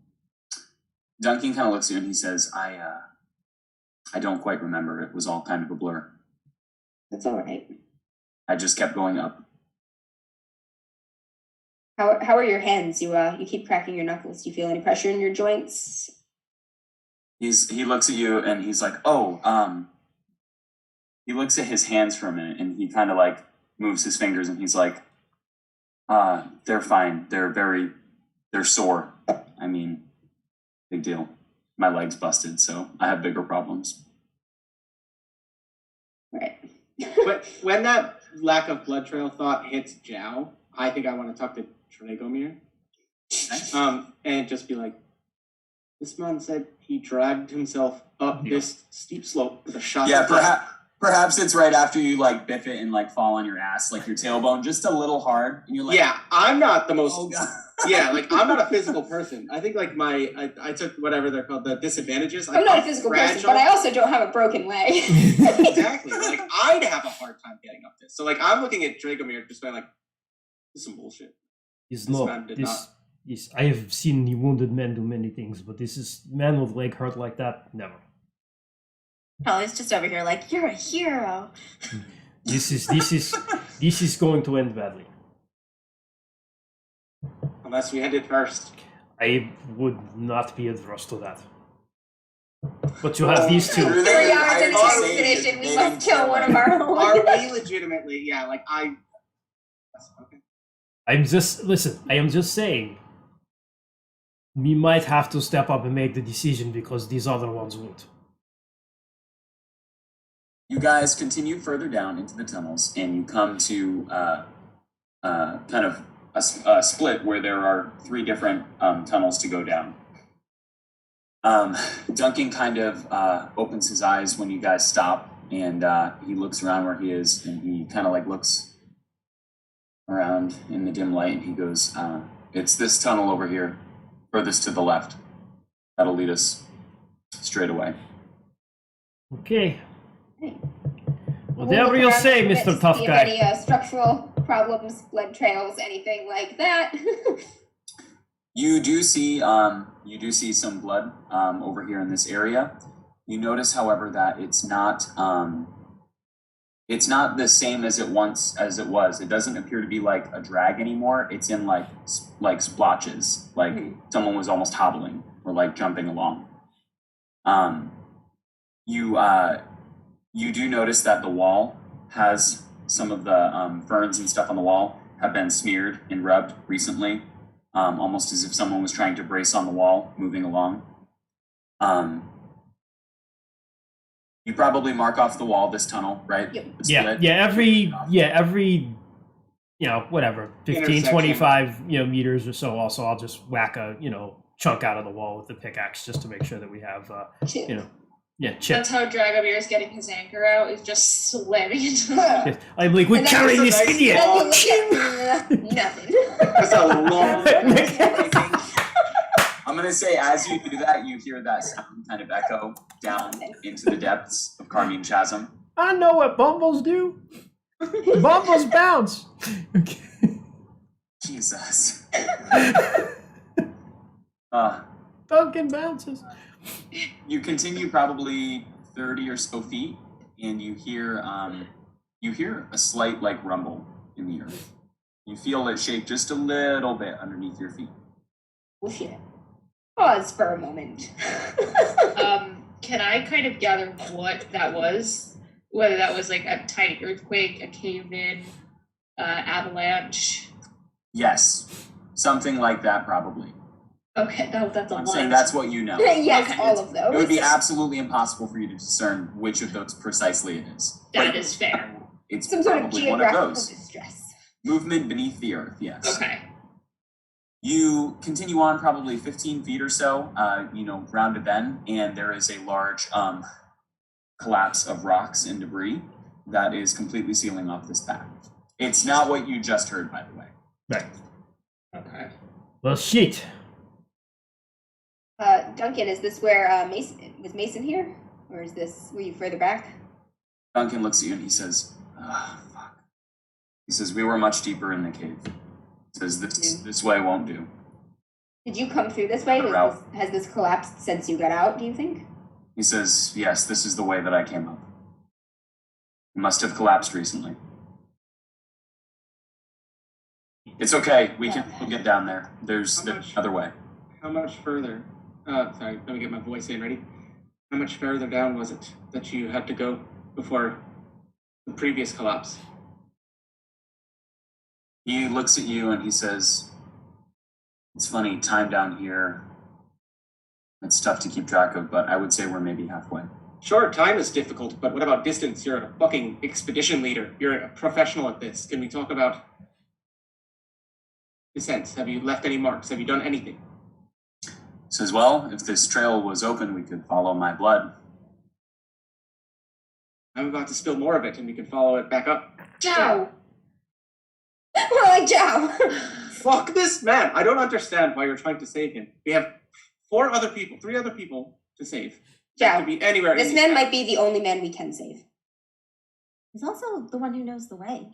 kind of looks at you and he says, I don't quite remember. It was all kind of a blur. That's all right. I just kept going up. How are your hands? You keep cracking your knuckles. Do you feel any pressure in your joints? He looks at you and he's like, he looks at his hands for a minute and he kind of like moves his fingers and he's like, they're fine. They're sore. I mean, big deal. My leg's busted, so I have bigger problems. Right. But when that lack of blood trail thought hits Zhao, I think I want to talk to Dragomir. And just be like, this man said he dragged himself up this steep slope with a shot. Yeah, perhaps it's right after you like biff it and like fall on your ass, like your tailbone, just a little hard, and you're like, yeah, I'm not the most. Oh god. Yeah, like I'm not a physical person. I think like I took whatever they're called, the disadvantages. I'm not a physical person, but I also don't have a broken leg. Exactly. Like I'd have a hard time getting up this. So like I'm looking at Dragomir just going like, this is some bullshit. It's not this. Yes, I have seen the wounded men do many things, but this is man with leg hurt like that. Never. Charlie's just over here like, you're a hero. This is going to end badly. Unless we end it first. I would not be adverse to that. But you have these two. 3 hours into the expedition, we must kill one of our own. Are we legitimately? Yeah, like I. Okay. I am just saying. We might have to step up and make the decision because these other ones won't. You guys continue further down into the tunnels, and you come to kind of a split where there are 3 different tunnels to go down. Duncan kind of opens his eyes when you guys stop, and he looks around where he is, and he kind of like looks around in the dim light, and he goes, it's this tunnel over here, furthest to the left. That'll lead us straight away. Okay. Whatever you say, Mr. Tough Guy. Any structural problems, blood trails, anything like that? You do see some blood over here in this area. You notice, however, that it's not the same as it was. It doesn't appear to be like a drag anymore. It's in like splotches, like someone was almost hobbling or like jumping along. You do notice that the wall has some of the ferns and stuff on the wall have been smeared and rubbed recently, almost as if someone was trying to brace on the wall, moving along. You probably mark off the wall, this tunnel, right? Yep. Every whatever, 15, 25, meters or so. Also, I'll just whack a, chunk out of the wall with the pickaxe just to make sure that we have, chip. That's how Dragomir is getting his anger out, is just slamming into the I'm like, we're carrying this idiot! Nothing. That's a long. I'm going to say, as you do that, you hear that sound kind of echo down into the depths of Carmine Chasm. I know what bumbles do. Bumbles bounce. Okay. Jesus. Duncan bounces. You continue probably 30 or so feet, and you hear a slight like rumble in the earth. You feel it shake just a little bit underneath your feet. Oh shit. Pause for a moment. Can I kind of gather what that was? Whether that was like a tiny earthquake, a cave-in, avalanche? Yes, something like that probably. Okay, that's a lot. I'm saying that's what you know. Yes, Okay. all of those. It would be absolutely impossible for you to discern which of those precisely it is. That is fair. It's Some sort of probably one of geographical those. distress. Movement beneath the earth, yes. Okay. You continue on probably 15 feet or so, round a bend, and there is a large collapse of rocks and debris that is completely sealing off this path. It's not what you just heard, by the way. Right. Okay. Well, shit. Duncan, is this where Mason here? Or were you further back? Duncan looks at you and he says, fuck. He says, we were much deeper in the cave. He says, this way won't do. Did you come through this way? Has this collapsed since you got out, do you think? He says, yes, this is the way that I came up. It must have collapsed recently. It's okay. We'll get down there. There's another way. How much further? Sorry, let me get my voice in. Ready? How much further down was it that you had to go before the previous collapse? He looks at you and he says, it's funny, time down here, it's tough to keep track of, but I would say we're maybe halfway. Sure, time is difficult, but what about distance? You're a fucking expedition leader. You're a professional at this. Can we talk about descents? Have you left any marks? Have you done anything? Says, well, if this trail was open, we could follow my blood. I'm about to spill more of it, and we could follow it back up. Jow! More like Jow. Fuck this man! I don't understand why you're trying to save him. We have 3 other people to save. Jow. Could be anywhere. This man might be the only man we can save. He's also the one who knows the way.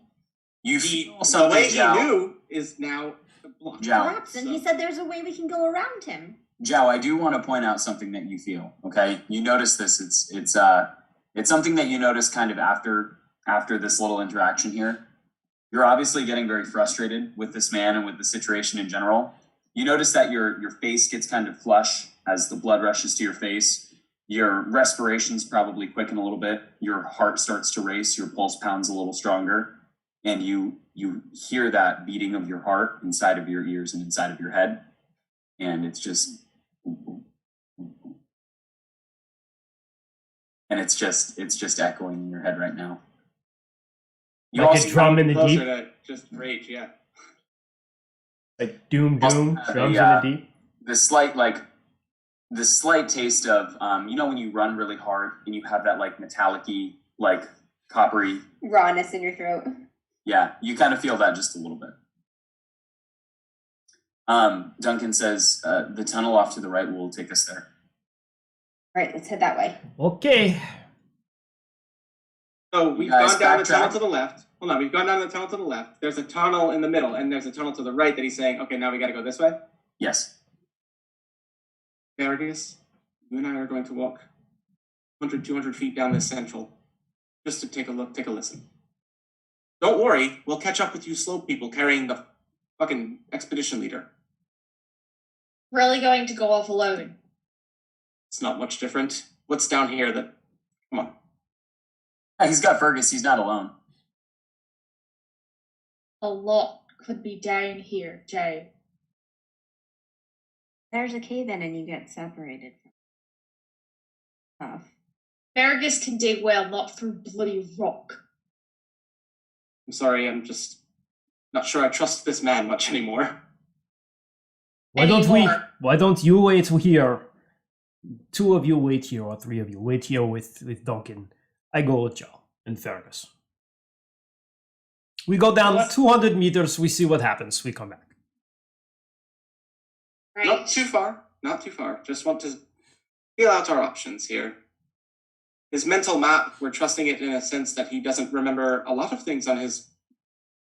You the way he knew is now blocked. Collapsed, and he said there's a way we can go around him. Jow, I do want to point out something that you feel, okay? You notice this. It's something that you notice kind of after this little interaction here. You're obviously getting very frustrated with this man and with the situation in general. You notice that your face gets kind of flush as the blood rushes to your face. Your respirations probably quicken a little bit. Your heart starts to race. Your pulse pounds a little stronger. And you hear that beating of your heart inside of your ears and inside of your head. And it's just... And it's just echoing in your head right now. You like a drum in the deep? Just rage, yeah. Like doom, drums in the deep? The slight taste of, when you run really hard and you have that like metallic-y, like coppery... rawness in your throat. Yeah, you kind of feel that just a little bit. Duncan says, the tunnel off to the right will take us there. All right, let's head that way. Okay. So we've gone down the tunnel to the left. Hold on, we've gone down the tunnel to the left. There's a tunnel in the middle, and there's a tunnel to the right that he's saying, okay, now we got to go this way? Yes. Vargas, you and I are going to walk 100, 200 feet down this central just to take a look, take a listen. Don't worry, we'll catch up with you slow people carrying the fucking expedition leader. Really going to go off alone? It's not much different. What's down here that... Come on. He's got Fergus, he's not alone. A lot could be down here, Jay. There's a cave in and you get separated from stuff. Fergus can dig well, not through bloody rock. I'm sorry, I'm just not sure I trust this man much anymore. Why don't you wait here? 2 of you wait here, or 3 of you wait here with Duncan. I go with Joe and Fergus. We go down 200 meters, we see what happens, we come back. Right. Not too far. Just want to feel out our options here. His mental map, we're trusting it in a sense that he doesn't remember a lot of things on his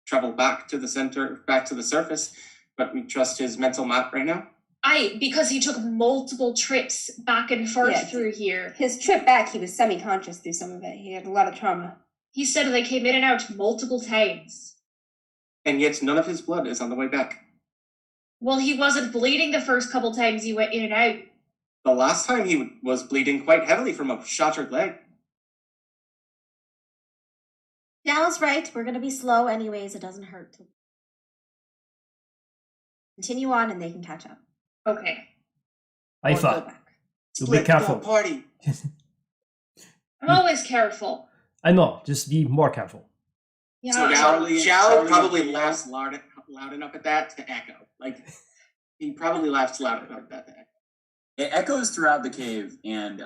travel back to the center, back to the surface, but we trust his mental map right now. Because he took multiple trips back and forth through here. His trip back, he was semi-conscious through some of it. He had a lot of trauma. He said they came in and out multiple times. And yet none of his blood is on the way back. Well, he wasn't bleeding the first couple times he went in and out. The last time he was bleeding quite heavily from a shattered leg. Dal's right. We're going to be slow anyways. It doesn't hurt to continue on and they can catch up. Okay. Aifa, so be careful. Party. I'm always careful. I know, just be more careful. Yeah. So Zhao probably laughs loud enough at that to echo. Like, he probably laughs loud enough at that to echo. It echoes throughout the cave, and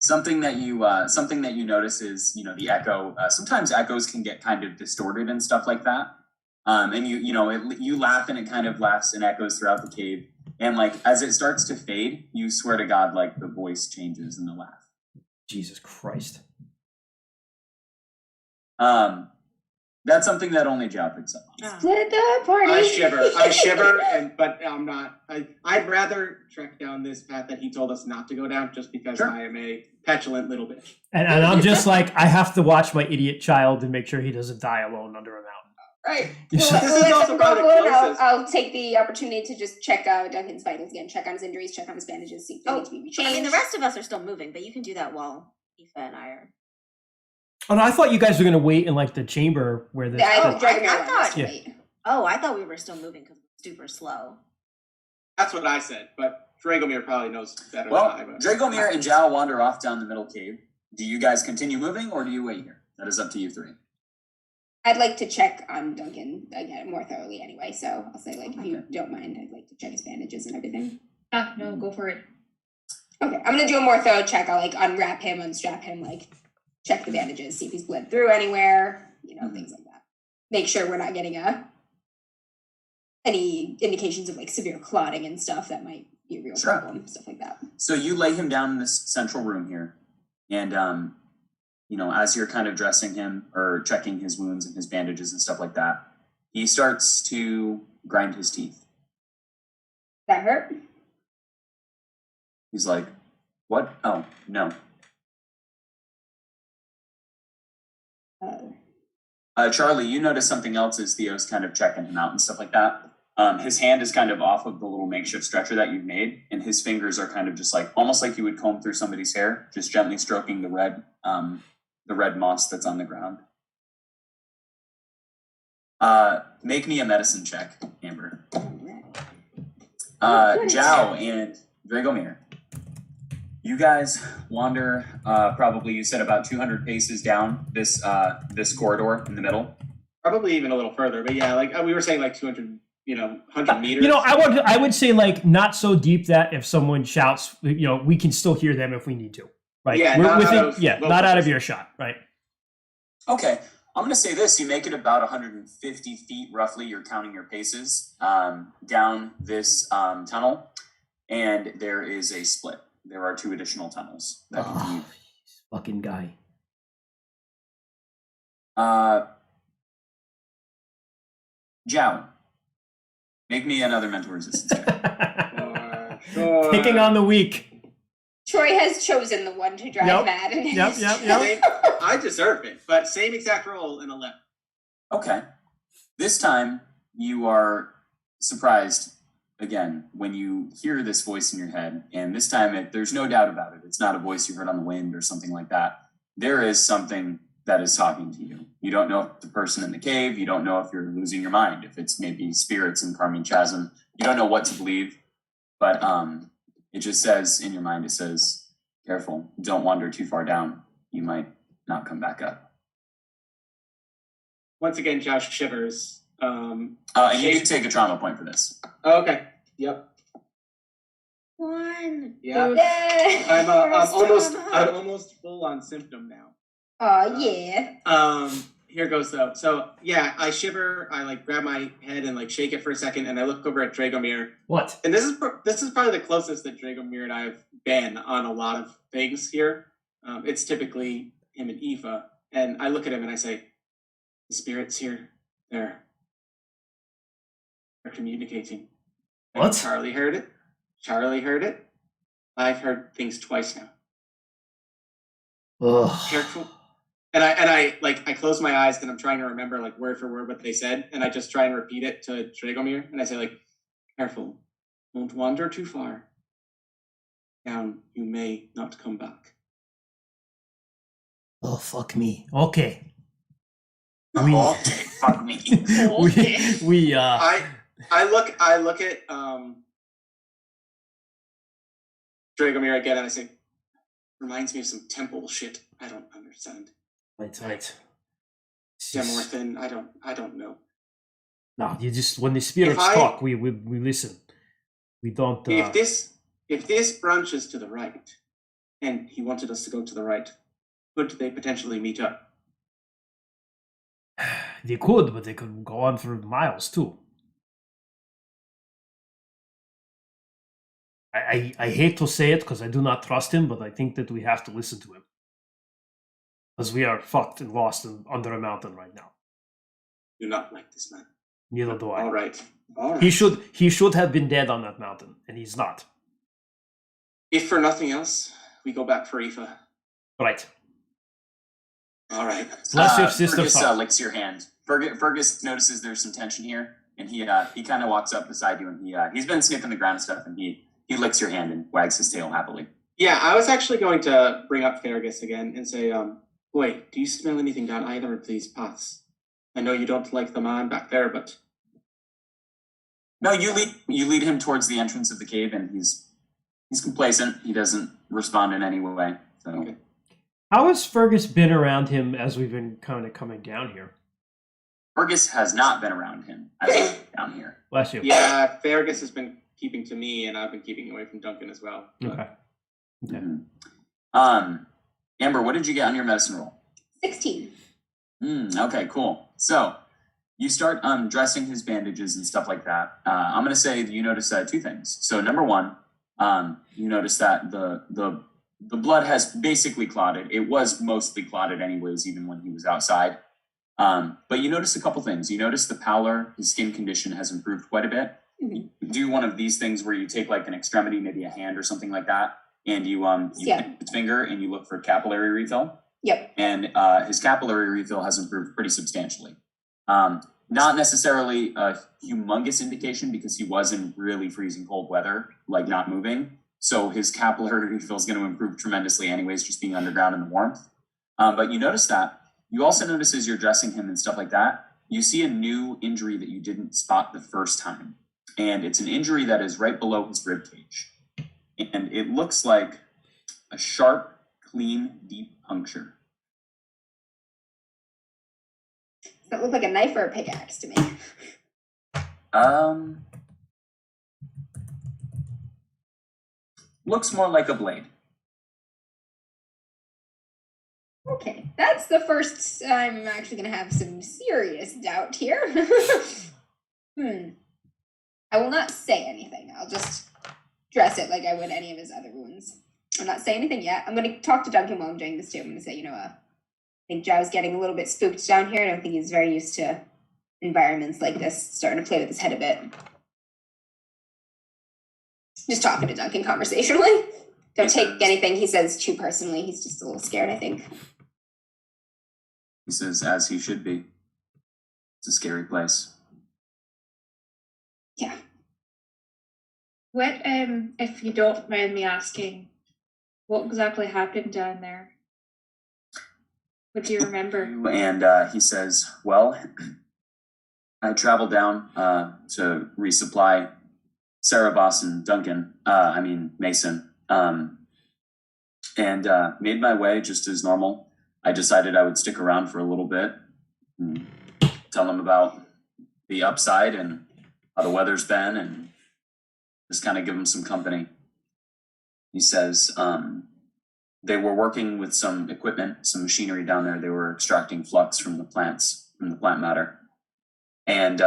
something that you notice is, the echo. Sometimes echoes can get kind of distorted and stuff like that. And you laugh, and it kind of laughs and echoes throughout the cave. And like as it starts to fade, you swear to God, like the voice changes in the laugh. Jesus Christ. That's something that only Jow picks up on. Split the party. I shiver, but I'm not. I'd rather trek down this path that he told us not to go down, just because I am a petulant little bitch. And I'm just like, I have to watch my idiot child and make sure he doesn't die alone under a mountain. Right. I'll take the opportunity to just check Duncan's vitals again, check on his injuries, check on his bandages, see if they need to be rechanged. I mean, the rest of us are still moving, but you can do that while Aoife and I are. Oh no, I thought you guys were gonna wait in like the chamber where the. I thought we were still moving because we're super slow. That's what I said, but Dragomir probably knows better than I. Dragomir and Jow wander off down the middle cave. Do you guys continue moving, or do you wait here? That is up to you three. I'd like to check on Duncan again more thoroughly anyway, so I'll say, like, if you don't mind, I'd like to check his bandages and everything. No, go for it. Okay, I'm gonna do a more thorough check. I'll, like, unwrap him, unstrap him, like, check the bandages, see if he's bled through anywhere, things like that. Make sure we're not getting any indications of, like, severe clotting and stuff that might be a real problem, stuff like that. So you lay him down in this central room here, and as you're kind of dressing him or checking his wounds and his bandages and stuff like that, he starts to grind his teeth. That hurt? He's like, what? Oh, no. Charlie, you notice something else as Theo's kind of checking him out and stuff like that. His hand is kind of off of the little makeshift stretcher that you've made, and his fingers are kind of just like, almost like you would comb through somebody's hair, just gently stroking the red moss that's on the ground. Make me a medicine check, Amber. Jow and Dragomir. You guys wander probably, you said, about 200 paces down this corridor in the middle. Probably even a little further, but yeah, like we were saying, like 200, 100 meters. I would say, like, not so deep that if someone shouts, we can still hear them if we need to. Right? Yeah, not out of earshot, right? Okay, I'm going to say this. You make it about 150 feet, roughly. You're counting your paces down this tunnel, and there is a split. There are 2 additional tunnels that continue. Fucking guy. Jow, make me another mental resistance check. Sure. Picking on the weak. Troy has chosen the one to drive mad. Yep. I deserve it, but same exact roll in 11. Okay. This time, you are surprised again when you hear this voice in your head, and this time there's no doubt about it. It's not a voice you heard on the wind or something like that. There is something that is talking to you. You don't know if the person in the cave, you don't know if you're losing your mind, if it's maybe spirits in Carmine Chasm. You don't know what to believe, but it just says in your mind, it says, careful, don't wander too far down. You might not come back up. Once again, Josh shivers. And you can take a trauma point for this. Oh, okay. Yep. 1. Yeah. I'm almost full on symptom now. Oh yeah. Here goes though. So yeah, I shiver. I grab my head and shake it for a second, and I look over at Dragomir. What? And this is probably the closest that Dragomir and I have been on a lot of things here. It's typically him and Aoife, and I look at him and I say, "The spirits here, they're communicating." What? Charlie heard it. I've heard things twice now. Ugh. Careful. And I close my eyes and I'm trying to remember word for word what they said, and I just try and repeat it to Dragomir, and I say careful, don't wander too far. Down, you may not come back. Oh, fuck me. Okay. Fuck me. I look at Dragomir again and I say, reminds me of some temple shit I don't understand. Right. Demorthin, I don't know. No, you just, when the spirits talk, we listen. We don't. If this branches to the right, and he wanted us to go to the right, could they potentially meet up? They could, but they could go on for miles too. I hate to say it because I do not trust him, but I think that we have to listen to him. Because we are fucked and lost under a mountain right now. do not like this man. Neither do I. All right. All right. He should have been dead on that mountain, and he's not. If for nothing else, we go back for Aoife. Right. All right. Bless your sister. Fergus licks your hand. Fergus notices there's some tension here, and he kind of walks up beside you, and he's been sniffing the ground and stuff, and he licks your hand and wags his tail happily. Yeah, I was actually going to bring up Fergus again and say, boy, do you smell anything down either of these paths? I know you don't like the man back there, but... No, you lead him towards the entrance of the cave, and he's complacent. He doesn't respond in any way. So. Okay. How has Fergus been around him as we've been kind of coming down here? Fergus has not been around him as we've been down here. Bless you. Yeah, Fergus has been keeping to me, and I've been keeping away from Duncan as well. Okay. Mm-hmm. Amber, what did you get on your medicine roll? 16. Okay, cool. So you start dressing his bandages and stuff like that. I'm going to say you notice two things. So number one, you notice that the blood has basically clotted. It was mostly clotted anyways, even when he was outside. But you notice a couple things. You notice the pallor, his skin condition has improved quite a bit. Mhm. You do one of these things where you take like an extremity, maybe a hand or something like that, and you pick his finger and you look for capillary refill. Yep. And his capillary refill has improved pretty substantially. Not necessarily a humongous indication because he was in really freezing cold weather, like not moving. So his capillary refill is going to improve tremendously anyways, just being underground in the warmth. But you notice that. You also notice as you're dressing him and stuff like that, you see a new injury that you didn't spot the first time. And it's an injury that is right below his rib cage. And it looks like a sharp, clean, deep puncture. Does that look like a knife or a pickaxe to me? Looks more like a blade. Okay, that's the first I'm actually going to have some serious doubt here. I will not say anything. I'll just dress it like I would any of his other wounds. I'm not saying anything yet. I'm going to talk to Duncan while I'm doing this too. I'm going to say, I think Zhao's getting a little bit spooked down here. I don't think he's very used to environments like this, starting to play with his head a bit. Just talking to Duncan conversationally. Don't take anything he says too personally. He's just a little scared, I think. He says, as he should be. It's a scary place. Yeah. What, if you don't mind me asking, what exactly happened down there? What do you remember? And he says, well, I traveled down to resupply Sarah, Boss, and Duncan, Mason, and made my way just as normal. I decided I would stick around for a little bit and tell them about the upside and how the weather's been and just kind of give them some company. He says they were working with some equipment, some machinery down there. They were extracting flux from the plants, from the plant matter. And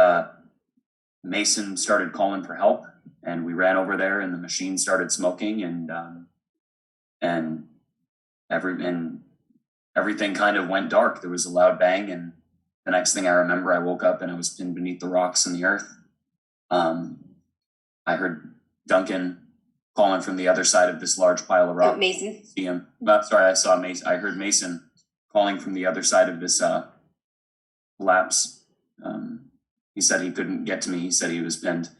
Mason started calling for help, and we ran over there, and the machine started smoking, and everything kind of went dark. There was a loud bang, and the next thing I remember, I woke up and I was pinned beneath the rocks in the earth. I heard Duncan calling from the other side of this large pile of rock. Mason. See him. I saw Mason. I heard Mason calling from the other side of this collapse. He said he couldn't get to me. He said he was pinned.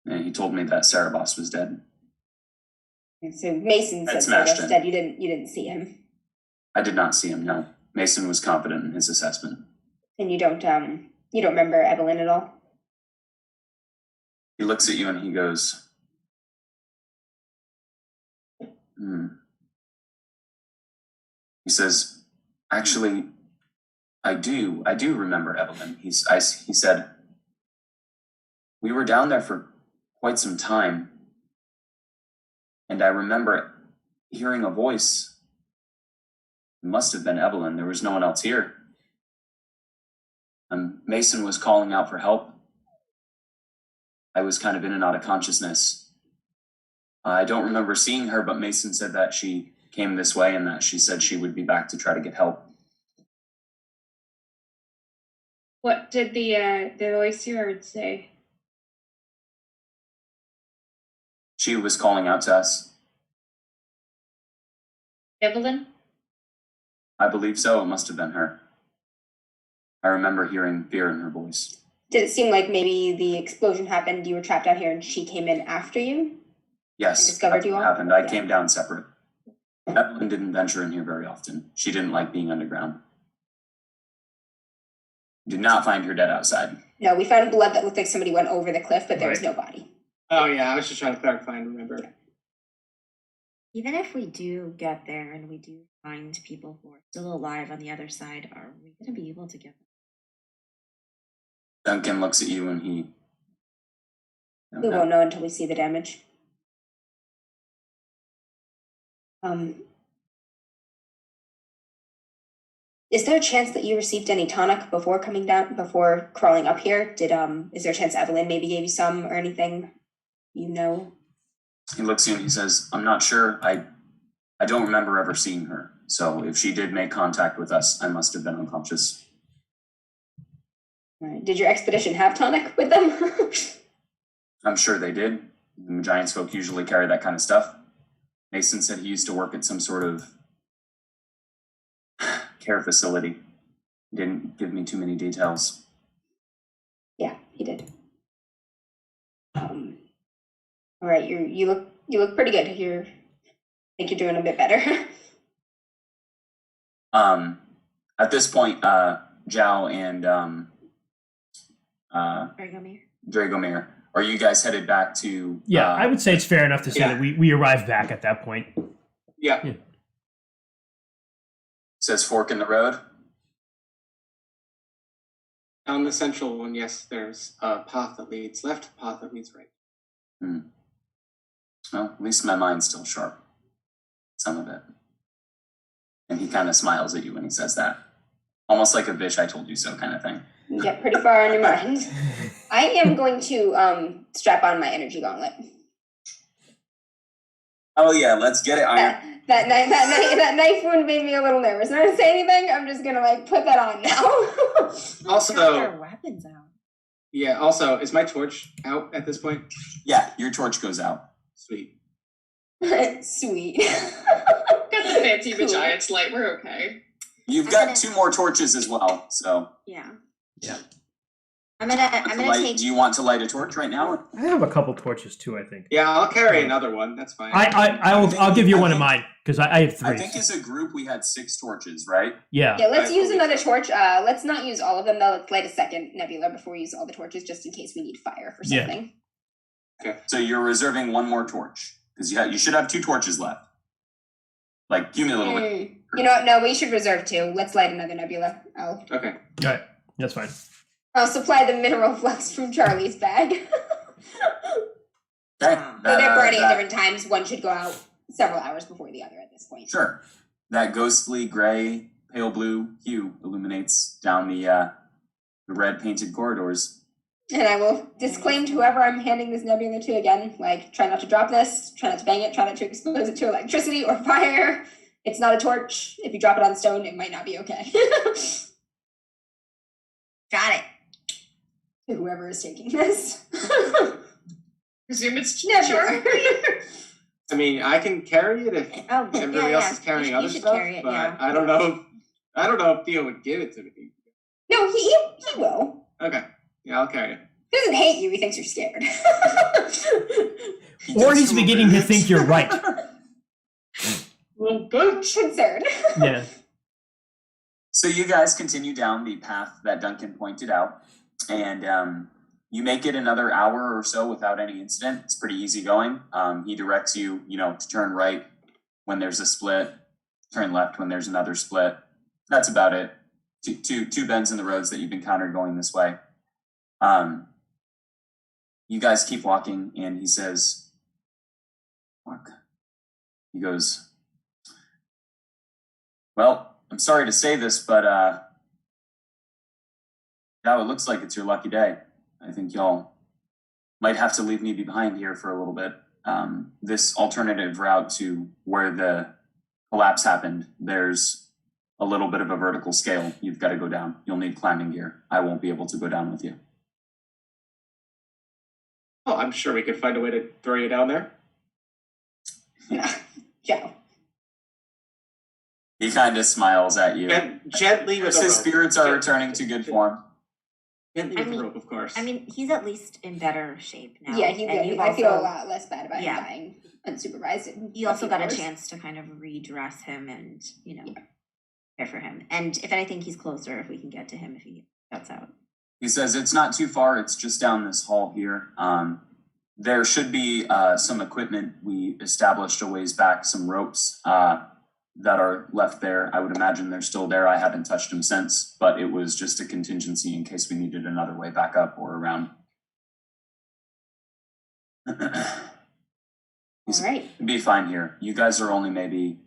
And he told me that Sarah Boss was dead. So Mason said Sarah was dead. You didn't see him. I did not see him, no. Mason was confident in his assessment. And you don't remember Adeliane at all? He looks at you and he goes, He says, actually, I do remember Evelyn. He said, we were down there for quite some time, and I remember hearing a voice. It must have been Evelyn. There was no one else here. Mason was calling out for help. I was kind of in and out of consciousness. I don't remember seeing her, but Mason said that she came this way and that she said she would be back to try to get help. What did the voice you heard say? She was calling out to us. Evelyn? I believe so. It must have been her. I remember hearing fear in her voice. Did it seem like maybe the explosion happened, you were trapped out here, and she came in after you? Yes, And discovered that's you what all? happened. I Yeah. came down separate. Evelyn didn't venture in here very often. She didn't like being underground. Did not find her dead outside. No, we found blood that looked like somebody went over the cliff, but there was no body. Oh yeah, I was just trying to clarify and remember. Even if we do get there and we do find people who are still alive on the other side, are we going to be able to get them? Duncan looks at you and he... We won't know until we see the damage. Is there a chance that you received any tonic before coming down, before crawling up here? Is there a chance Evelyn maybe gave you some or anything? You know? He looks at you and he says, I'm not sure. I don't remember ever seeing her. So if she did make contact with us, I must have been unconscious. All right. Did your expedition have tonic with them? I'm sure they did. The Giants folk usually carry that kind of stuff. Mason said he used to work at some sort of care facility. He didn't give me too many details. Yeah, he did. All right, you look pretty good. I think you're doing a bit better. At this point, Zhao and Dragomir, are you guys headed back to? Yeah, I would say it's fair enough to say that we arrived back at that point. Yeah. Says fork in the road. On the central one, yes, there's a path that leads left, a path that leads right. Well, at least my mind's still sharp. Some of it. And he kind of smiles at you when he says that. Almost like a bitch, I told you so kind of thing. You get pretty far on your mind. I am going to strap on my energy gauntlet. Oh yeah, let's get it. That knife wound made me a little nervous. Not to say anything, I'm just gonna put that on now. Also, our weapons out. Yeah. Also, is my torch out at this point? Yeah, your torch goes out. Sweet. Sweet. Got the fancy Giants light. We're okay. You've got 2 more torches as well, so. Yeah. Yeah. I'm gonna take. Do you want to light a torch right now? I have a couple torches too, I think. Yeah, I'll carry another one. That's fine. I'll give you one of mine because I have 3. I think as a group we had 6 torches, right? Yeah. Yeah, let's use another torch. Let's not use all of them though. Let's light a second nebula before we use all the torches, just in case we need fire for something. Okay. So you're reserving 1 more torch because you should have 2 torches left. Like, give me a little bit. You know what? No, we should reserve 2. Let's light another nebula. Okay. All right. That's fine. I'll supply the mineral flux from Charlie's bag. Okay. So they're burning at different times. One should go out several hours before the other at this point. Sure. That ghostly gray, pale blue hue illuminates down the red painted corridors. And I will disclaim to whoever I'm handing this nebula to again, try not to drop this, try not to bang it, try not to expose it to electricity or fire. It's not a torch. If you drop it on stone, it might not be okay. Got it. To whoever is taking this. Presume it's Never. I mean, I can carry it if everybody else is carrying other stuff, but yeah. I don't know if Theo would give it to me. No, he will. Okay. Yeah, I'll carry it. He doesn't hate you, he thinks you're scared. Or he's beginning to think you're right. Well, good. Concerned. Yeah. So you guys continue down the path that Duncan pointed out, and you make it another hour or so without any incident. It's pretty easy going. He directs you, to turn right when there's a split, turn left when there's another split. That's about it. Two bends in the roads that you've encountered going this way. You guys keep walking, and he says, "Fuck." He goes, "Well, I'm sorry to say this, but now it looks like it's your lucky day. I think y'all might have to leave me behind here for a little bit. This alternative route to where the collapse happened, there's a little bit of a vertical scale. You've got to go down. You'll need climbing gear. I won't be able to go down with you. Oh, I'm sure we could find a way to throw you down there. Joe. He kind of smiles at you. Gently with His spirits are returning to good form. Gently with the rope, of course. I mean, he's at least in better shape now. Yeah, he and did. you've I feel a also- lot less bad about him dying unsupervised. You also got a chance to kind of redress him and, care for him. And if anything, he's closer if we can get to him if he gets out. He says, it's not too far. It's just down this hall here. There should be some equipment. We established a ways back, some ropes that are left there. I would imagine they're still there. I haven't touched them since, but it was just a contingency in case we needed another way back up or around. All right. It'd be fine here. You guys are only maybe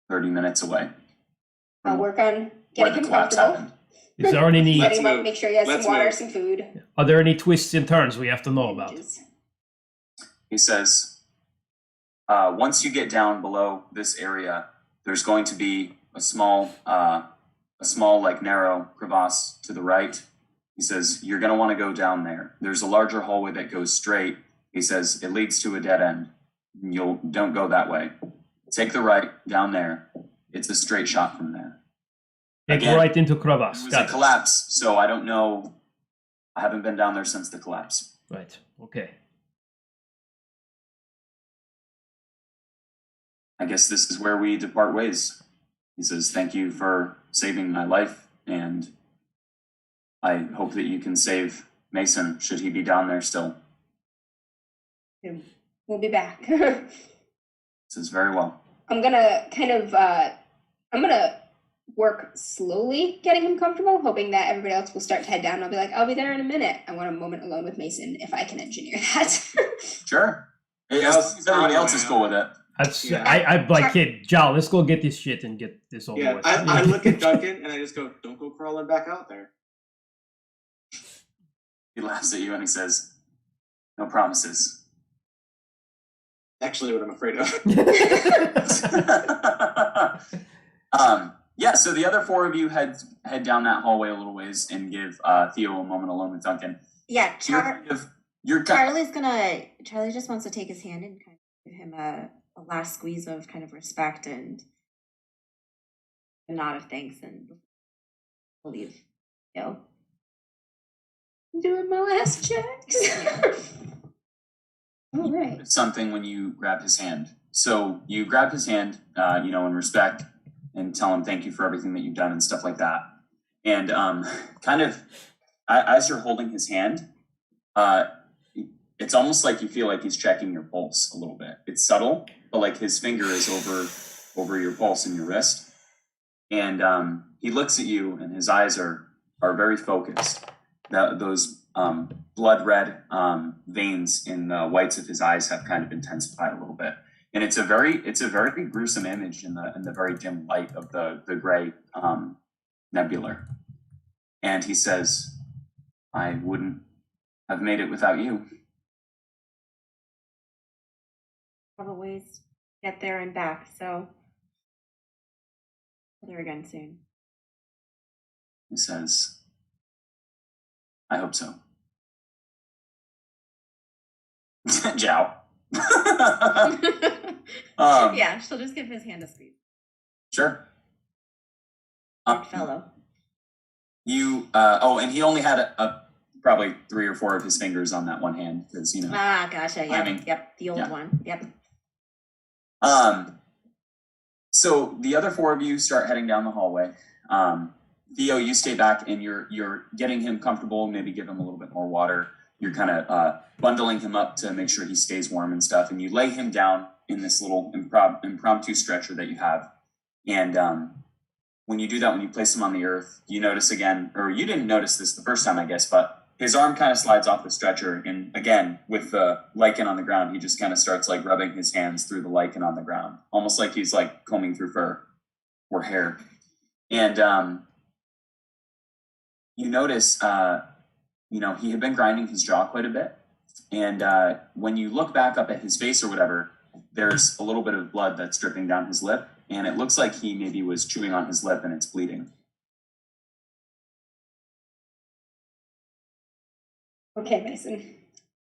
30 minutes away. I'll work on Where getting the him collapse comfortable. happened. Is there any? Getting him up, move. make sure he has Let's some water, move. some food. Are there any twists and turns we have to know about? He says, once you get down below this area, there's going to be a small like narrow crevasse to the right. He says, you're going to want to go down there. There's a larger hallway that goes straight. He says, it leads to a dead end. Don't go that way. Take the right down there. It's a straight shot from there. Take Again, right into crevasse. It was Got a it. collapse, so I don't know. I haven't been down there since the collapse. Right. Okay. I guess this is where we depart ways. He says, thank you for saving my life, and I hope that you can save Mason, should he be down there still. We'll be back. Says, very well. I'm gonna I'm gonna work slowly getting him comfortable, hoping that everybody else will start to head down. I'll be like, I'll be there in a minute. I want a moment alone with Mason if I can engineer that. Sure. As long as everybody else is cool with it. I'm like, kid, Jal, let's go get this shit and get this over with. I look at Duncan and I just go, don't go crawling back out there. He laughs at you and he says, no promises. Actually, what I'm afraid of. Yeah, so the other four of you head down that hallway a little ways and give Theo a moment alone with Duncan. Yeah, You're Charlie just wants to take his hand and kind of give him a last squeeze of kind of respect and a nod of thanks and leave. Doing my last checks. All right. Something when you grab his hand. So you grab his hand, in respect, and tell him thank you for everything that you've done and stuff like that. And kind of as you're holding his hand, it's almost like you feel like he's checking your pulse a little bit. It's subtle, but like his finger is over your pulse and your wrist. And he looks at you and his eyes are very focused. Those blood red veins in the whites of his eyes have kind of intensified a little bit. And it's a very gruesome image in the very dim light of the gray nebular. And he says, I wouldn't have made it without you. Have a ways to get there and back, so there again soon. He says, I hope so. Jow. Yeah, she'll just give his hand a squeeze. Sure. Good fellow. And he only had probably 3 or 4 of his fingers on that one hand because Gotcha. Yep. timing. Yep. The old one. Yep. So the other 4 of you start heading down the hallway. Theo, you stay back and you're getting him comfortable. Maybe give him a little bit more water. You're kind of bundling him up to make sure he stays warm and stuff. And you lay him down in this little impromptu stretcher that you have. And when you do that, when you place him on the earth, you notice again, or you didn't notice this the first time, I guess, but his arm kind of slides off the stretcher. And again, with the lichen on the ground, he just kind of starts like rubbing his hands through the lichen on the ground, almost like he's like combing through fur or hair. And you notice, he had been grinding his jaw quite a bit. And when you look back up at his face or whatever, there's a little bit of blood that's dripping down his lip. and it looks like he maybe was chewing on his lip and it's bleeding. Okay, Mason.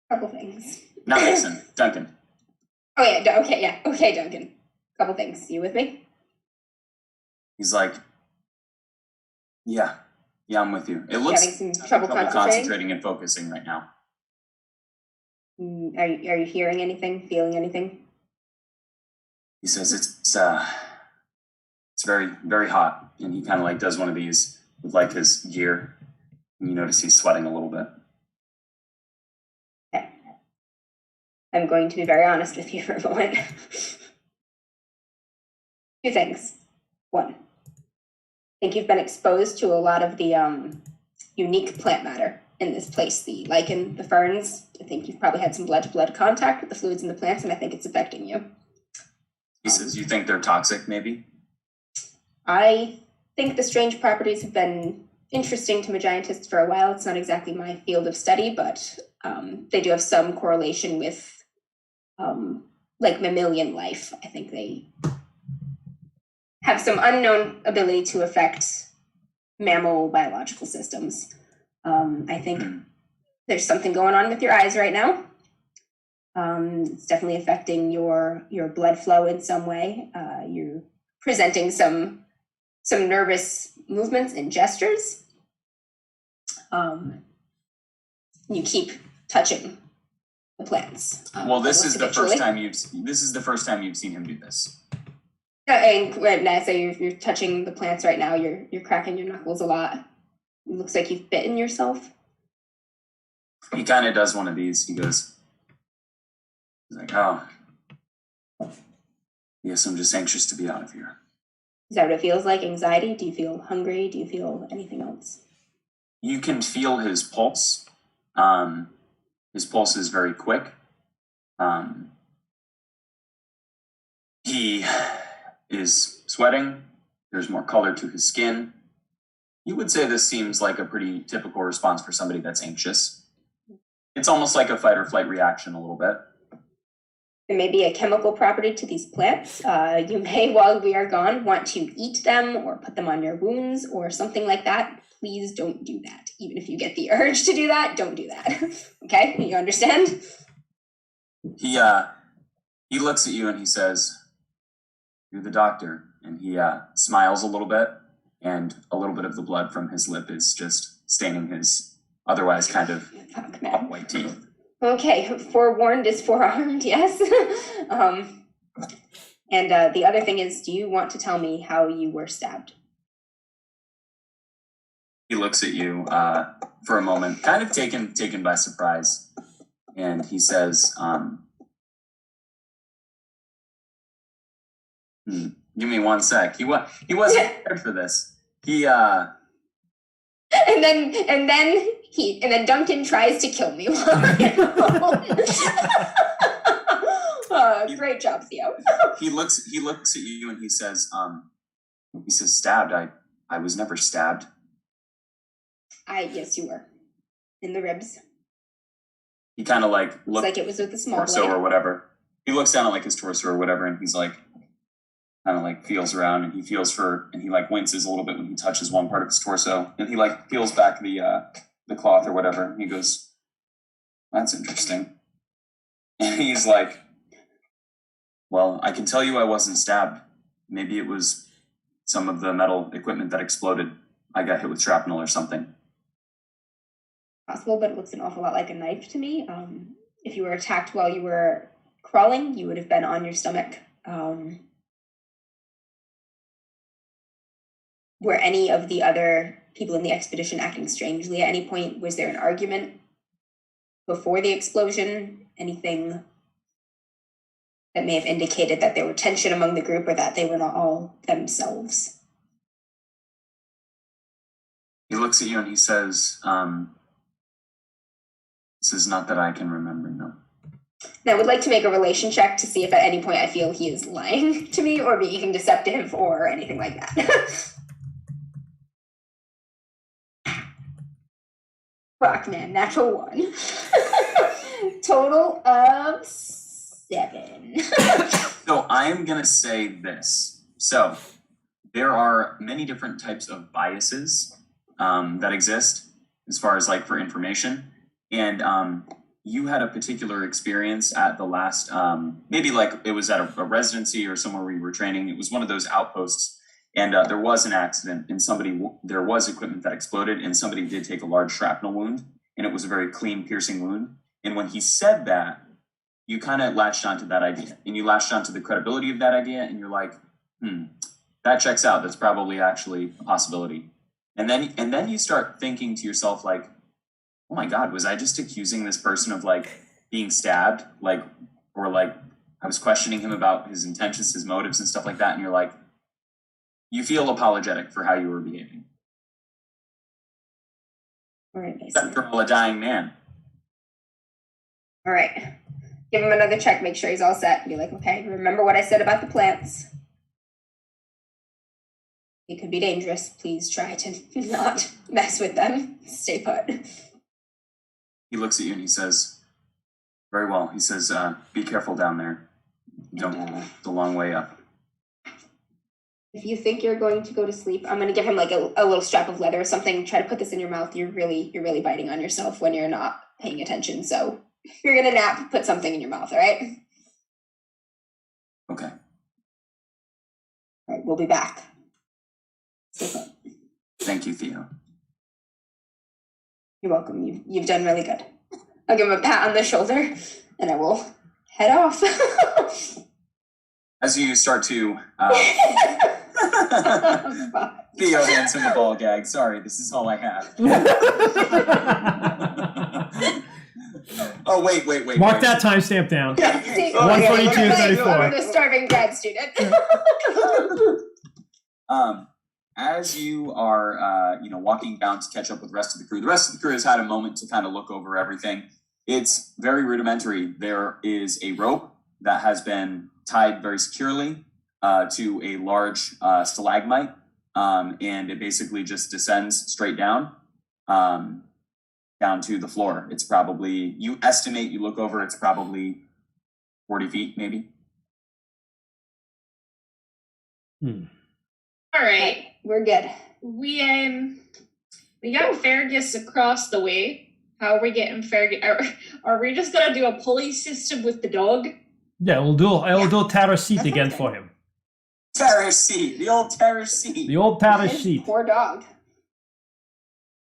Couple things. Not Mason, Duncan. Oh yeah, okay, Duncan. Couple things. You with me? He's like, yeah, I'm with you. It You looks having some trouble concentrating and focusing right now. Are you hearing anything? Feeling anything? He says it's very, very hot, and he kind of like does one of these with like his gear, and you notice he's sweating a little bit. Okay. I'm going to be very honest with you for a moment. Two things. One, I think you've been exposed to a lot of the unique plant matter in this place, the lichen, the ferns. I think you've probably had some blood-to-blood contact with the fluids in the plants, and I think it's affecting you. He says, you think they're toxic, maybe? I think the strange properties have been interesting to Magiantists for a while. It's not exactly my field of study, but they do have some correlation with like mammalian life. I think they have some unknown ability to affect mammal biological systems. I think there's something going on with your eyes right now. It's definitely affecting your blood flow in some way. You're presenting some nervous movements and gestures. You keep touching the plants. Well, this is the first time you've seen him do this. And when I say you're touching the plants right now, you're cracking your knuckles a lot. It looks like you've bitten yourself. He kind of does one of these. He's like, oh, yes, I'm just anxious to be out of here. Is that what it feels like? Anxiety? Do you feel hungry? Do you feel anything else? You can feel his pulse. His pulse is very quick. He is sweating. There's more color to his skin. You would say this seems like a pretty typical response for somebody that's anxious. It's almost like a fight or flight reaction a little bit. There may be a chemical property to these plants. You may, while we are gone, want to eat them or put them on your wounds or something like that. Please don't do that. Even if you get the urge to do that, don't do that. Okay? You understand? He looks at you and he says, "You're the doctor." And he smiles a little bit, and a little bit of the blood from his lip is just staining his otherwise kind of white teeth. Okay, forewarned is forearmed, yes. And the other thing is, do you want to tell me how you were stabbed? He looks at you for a moment, kind of taken by surprise, and he says, "Give me 1 sec." He wasn't prepared for this. And then Duncan tries to kill me. Great job, Theo. He looks at you and he says, "Stabbed. I was never stabbed." Yes, you were. In the ribs. He kind of like looks like it was with a small torso blade. or whatever. He looks down at like his torso or whatever, and he's like, kind of like feels around, and he feels and he like winces a little bit when he touches one part of his torso, and he like peels back the cloth or whatever, and he goes, "That's interesting." And he's like, "Well, I can tell you I wasn't stabbed. Maybe it was some of the metal equipment that exploded. I got hit with shrapnel or something." Possible, but it looks an awful lot like a knife to me. If you were attacked while you were crawling, you would have been on your stomach. Were any of the other people in the expedition acting strangely at any point? Was there an argument before the explosion? Anything that may have indicated that there were tension among the group or that they were not all themselves? He looks at you and he says, "This is not that I can remember, no." Now, I would like to make a relation check to see if at any point I feel he is lying to me or being deceptive or anything like that. Fuck, man, natural 1. Total of 7. So I am going to say this. So there are many different types of biases that exist as far as like for information. And you had a particular experience at the last, maybe like it was at a residency or somewhere where you were training. It was one of those outposts. And there was an accident and there was equipment that exploded and somebody did take a large shrapnel wound. And it was a very clean, piercing wound. And when he said that, you kind of latched onto that idea. And you latched onto the credibility of that idea. And you're like, that checks out. That's probably actually a possibility. And then you start thinking to yourself, like, oh my God, was I just accusing this person of like being stabbed? Like, or like I was questioning him about his intentions, his motives and stuff like that. And you're like, you feel apologetic for how you were behaving. All right, After all, a dying man. All right. Give him another check, make sure he's all set. Be like, okay, remember what I said about the plants. It could be dangerous. Please try to not mess with them. Stay put. He looks at you and he says, very well. He says, be careful down there. It's a long way up. If you think you're going to go to sleep, I'm going to give him like a little strap of leather or something. Try to put this in your mouth. You're really biting on yourself when you're not paying attention. So if you're going to nap, put something in your mouth, all right? Okay. All right, we'll be back. Stay put. Thank you, Theo. You're welcome. You've done really good. I'll give him a pat on the shoulder, and I will head off. As you start to, Theo hands him a ball gag. Sorry, this is all I have. Oh, wait. Mark that timestamp down. Yeah, see, 122:34. I'm the starving grad student. As you are, walking down to catch up with the rest of the crew has had a moment to kind of look over everything. It's very rudimentary. There is a rope that has been tied very securely to a large stalagmite, and it basically just descends straight down to the floor. It's probably, you look over, it's probably 40 feet, maybe. All right. We're good. We got Fergus across the way. How are we getting Fergus? Are we just gonna do a pulley system with the dog? Yeah, I will do terror seat again for him. Terror seat, the old terror seat. The old terror seat. Poor dog.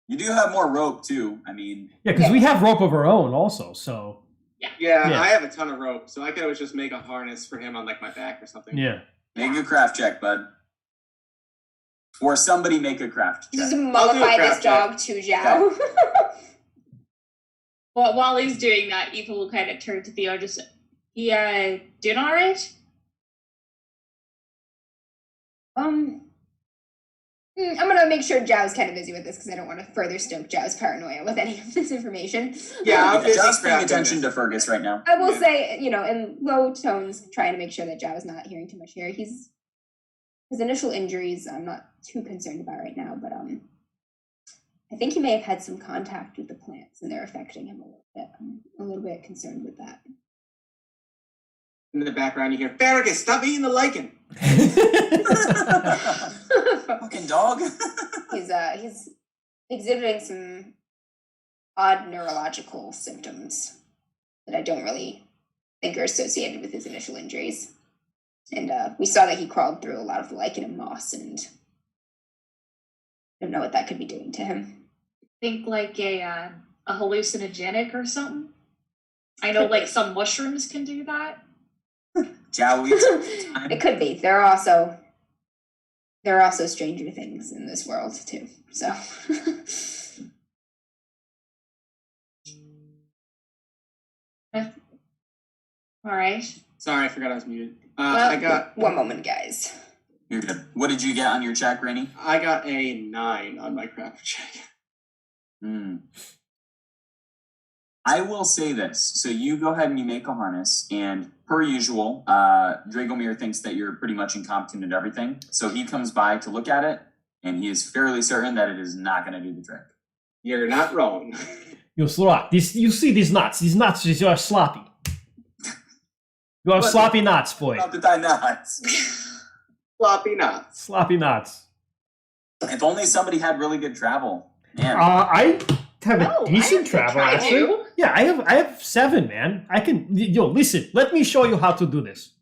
You do have more rope too. I mean, Yeah, because we have rope of our own also. So Yeah, I have a ton of rope, so I could always just make a harness for him on like my back or something. yeah. make a craft check, bud. Or somebody make a craft check. Just mollify this dog to Zhao. Well, while he's doing that, Eva will kind of turn to Theo and just, doing all right? I'm gonna make sure Zhao's kind of busy with this because I don't want to further stoke Zhao's paranoia with any of this information. Yeah, just paying attention to Fergus right now. I will say, in low tones, trying to make sure that Zhao's not hearing too much here. His initial injuries, I'm not too concerned about right now, but I think he may have had some contact with the plants and they're affecting him a little bit. I'm a little bit concerned with that. In the background, you hear, Fergus, stop eating the lichen. Fucking dog. He's exhibiting some odd neurological symptoms that I don't really think are associated with his initial injuries. And we saw that he crawled through a lot of the lichen and moss, and I don't know what that could be doing to him. Think like a hallucinogenic or something? I know like some mushrooms can do that. It could be. There are also stranger things in this world too. So All right. Sorry, I forgot I was muted. well, I got one moment, guys. You're good. What did you get on your check, Rainey? I got a 9 on my craft check. I will say this. So you go ahead and you make a harness, and per usual, Dragomir thinks that you're pretty much incompetent at everything. So he comes by to look at it, and he is fairly certain that it is not going to do the trick. You're not wrong. You see these nuts. These nuts are sloppy. You have sloppy nuts, boy. Not the nuts. Floppy knots. Sloppy knots. If only somebody had really good travel. Man. I have a decent I travel, have actually. you. Yeah, I have 7, man. I can. Yo, listen. Let me show you how to do this.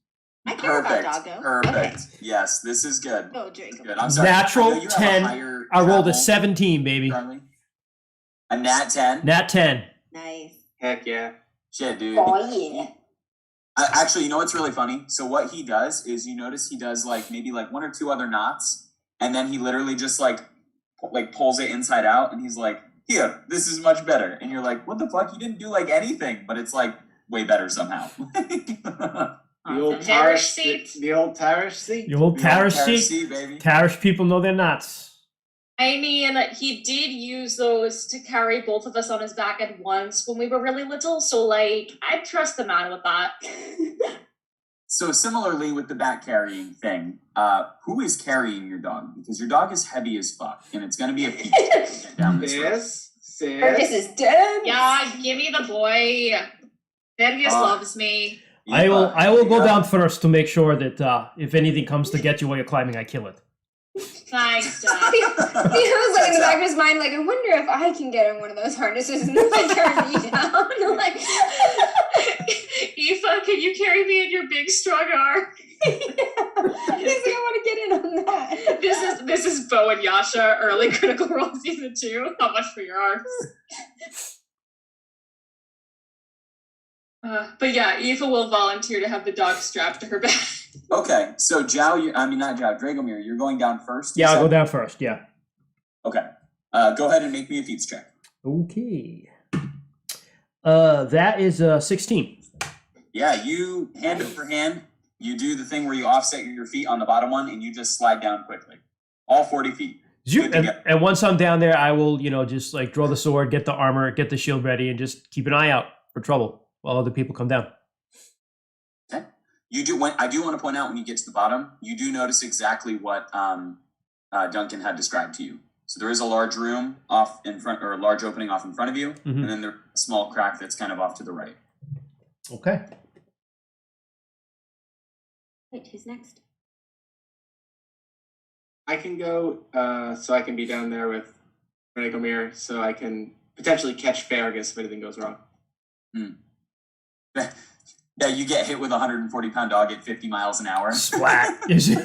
I care about Perfect. Doggo. Perfect. Okay. Yes, this is good. Go, Draco. Good. I'm sorry. Natural I know you have a 10. higher I rolled a travel, 17, baby. Charlie. A nat 10. Nat 10. Nice. Heck yeah. Shit, dude. Oh yeah. Actually, you know what's really funny? So what he does is, you notice he does like maybe like 1 or 2 other knots, and then he literally just like pulls it inside out, and he's like, "Here, this is much better." And you're like, "What the fuck? You didn't do like anything," but it's like way better somehow. The old Tarish Tarish seat. The old Tarish seat. The old Tarish seat. seat, baby. Tarish people know their knots. I mean, he did use those to carry both of us on his back at once when we were really little, so, like, I trust the man with that. So similarly with the back carrying thing, who is carrying your dog? Because your dog is heavy as fuck, and it's going to be a feat to get down this road. Fergus is dead. Yeah, give me the boy. Fergus loves me. I will go down first to make sure that if anything comes to get you while you're climbing, I kill it. Thanks, He was like in the back of his mind, like, I wonder if I can get in one of those harnesses and like carry me down. Like, Aoife, can you carry me in your big strong arm? he's like, I want to get in on that. This is Bo and Yasha early Critical Role season 2. How much for your arms? But yeah, Aoife will volunteer to have the dog strapped to her back. Okay, so not Jow, Dragomir, you're going down first? Yeah, I'll go down first, yeah. Okay. Go ahead and make me a feats check. Okay. That is 16. Yeah, you, hand over hand, you do the thing where you offset your feet on the bottom one, and you just slide down quickly. All 40 feet. Zoop, and once I'm down there, I will, just like draw the sword, get the armor, get the shield ready, and just keep an eye out for trouble while other people come down. Okay. I do want to point out, when you get to the bottom, you do notice exactly what Duncan had described to you. So there is a large room off in front, or a large opening off in front of you, and then there's a small crack that's kind of off to the right. Okay. Wait, who's next? I can go, so I can be down there with Dragomir, so I can potentially catch Fergus if anything goes wrong. Yeah, you get hit with a 140-pound dog at 50 miles an hour. Splat. There's no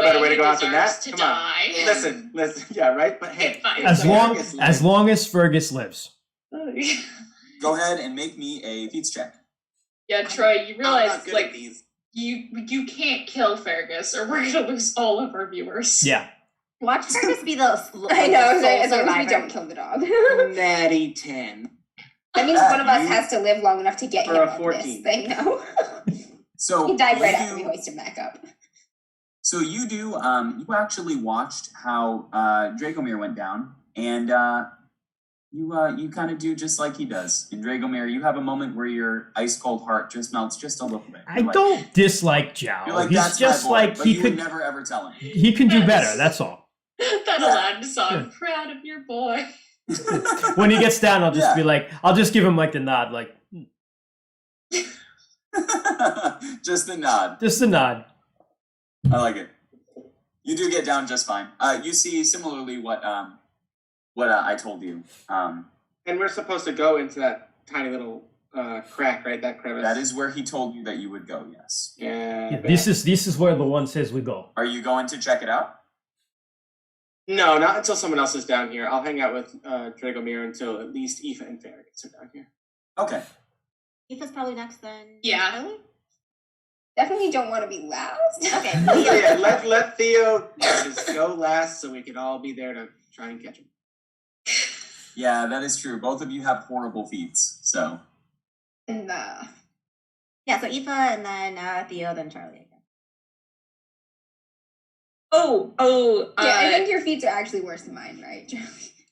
better way to go out than that. To Come die. on. Listen. Yeah, right? But hey, as long as Fergus lives. Go ahead and make me a feats check. Yeah, Troy, you realize, good like, at these. you can't kill Fergus, or we're gonna lose all of our viewers. Yeah. Watch Fergus be the I know, as long as we survivor. don't kill the dog. Natty 10. That means one of us has to live long enough to get For him a on 14. this thing now. So He died right after we hoisted him back up. So you do, you actually watched how Dragomir went down, and you kind of do just like he does. In Dragomir, you have a moment where your ice-cold heart just melts just a little bit. I don't dislike Jow. You're like, He's that's just my boy, like but he you could would never ever tell him. he can do better, that's all. That Aladdin song, proud of your boy. When he gets down, I'll just Yeah. be like, I'll just give him like the nod, like Just the nod. just the nod. I like it. You do get down just fine. You see similarly what I told you. And we're supposed to go into that tiny little crack, right? That crevice. That is where he told you that you would go. Yes. Yeah. Yeah, this is where the one says we go. Are you going to check it out? No, not until someone else is down here. I'll hang out with Dragomir until at least Aoife and Fergus are down here. Okay. Aoife's probably next then. Yeah. Charlie? Definitely don't want to be last. Okay. So yeah, let Theo just go last so we can all be there to try and catch him. Yeah, that is true. Both of you have horrible feats, so. And Yeah, so Aoife and then Theo, then Charlie again. yeah, I think your feats are actually worse than mine, right?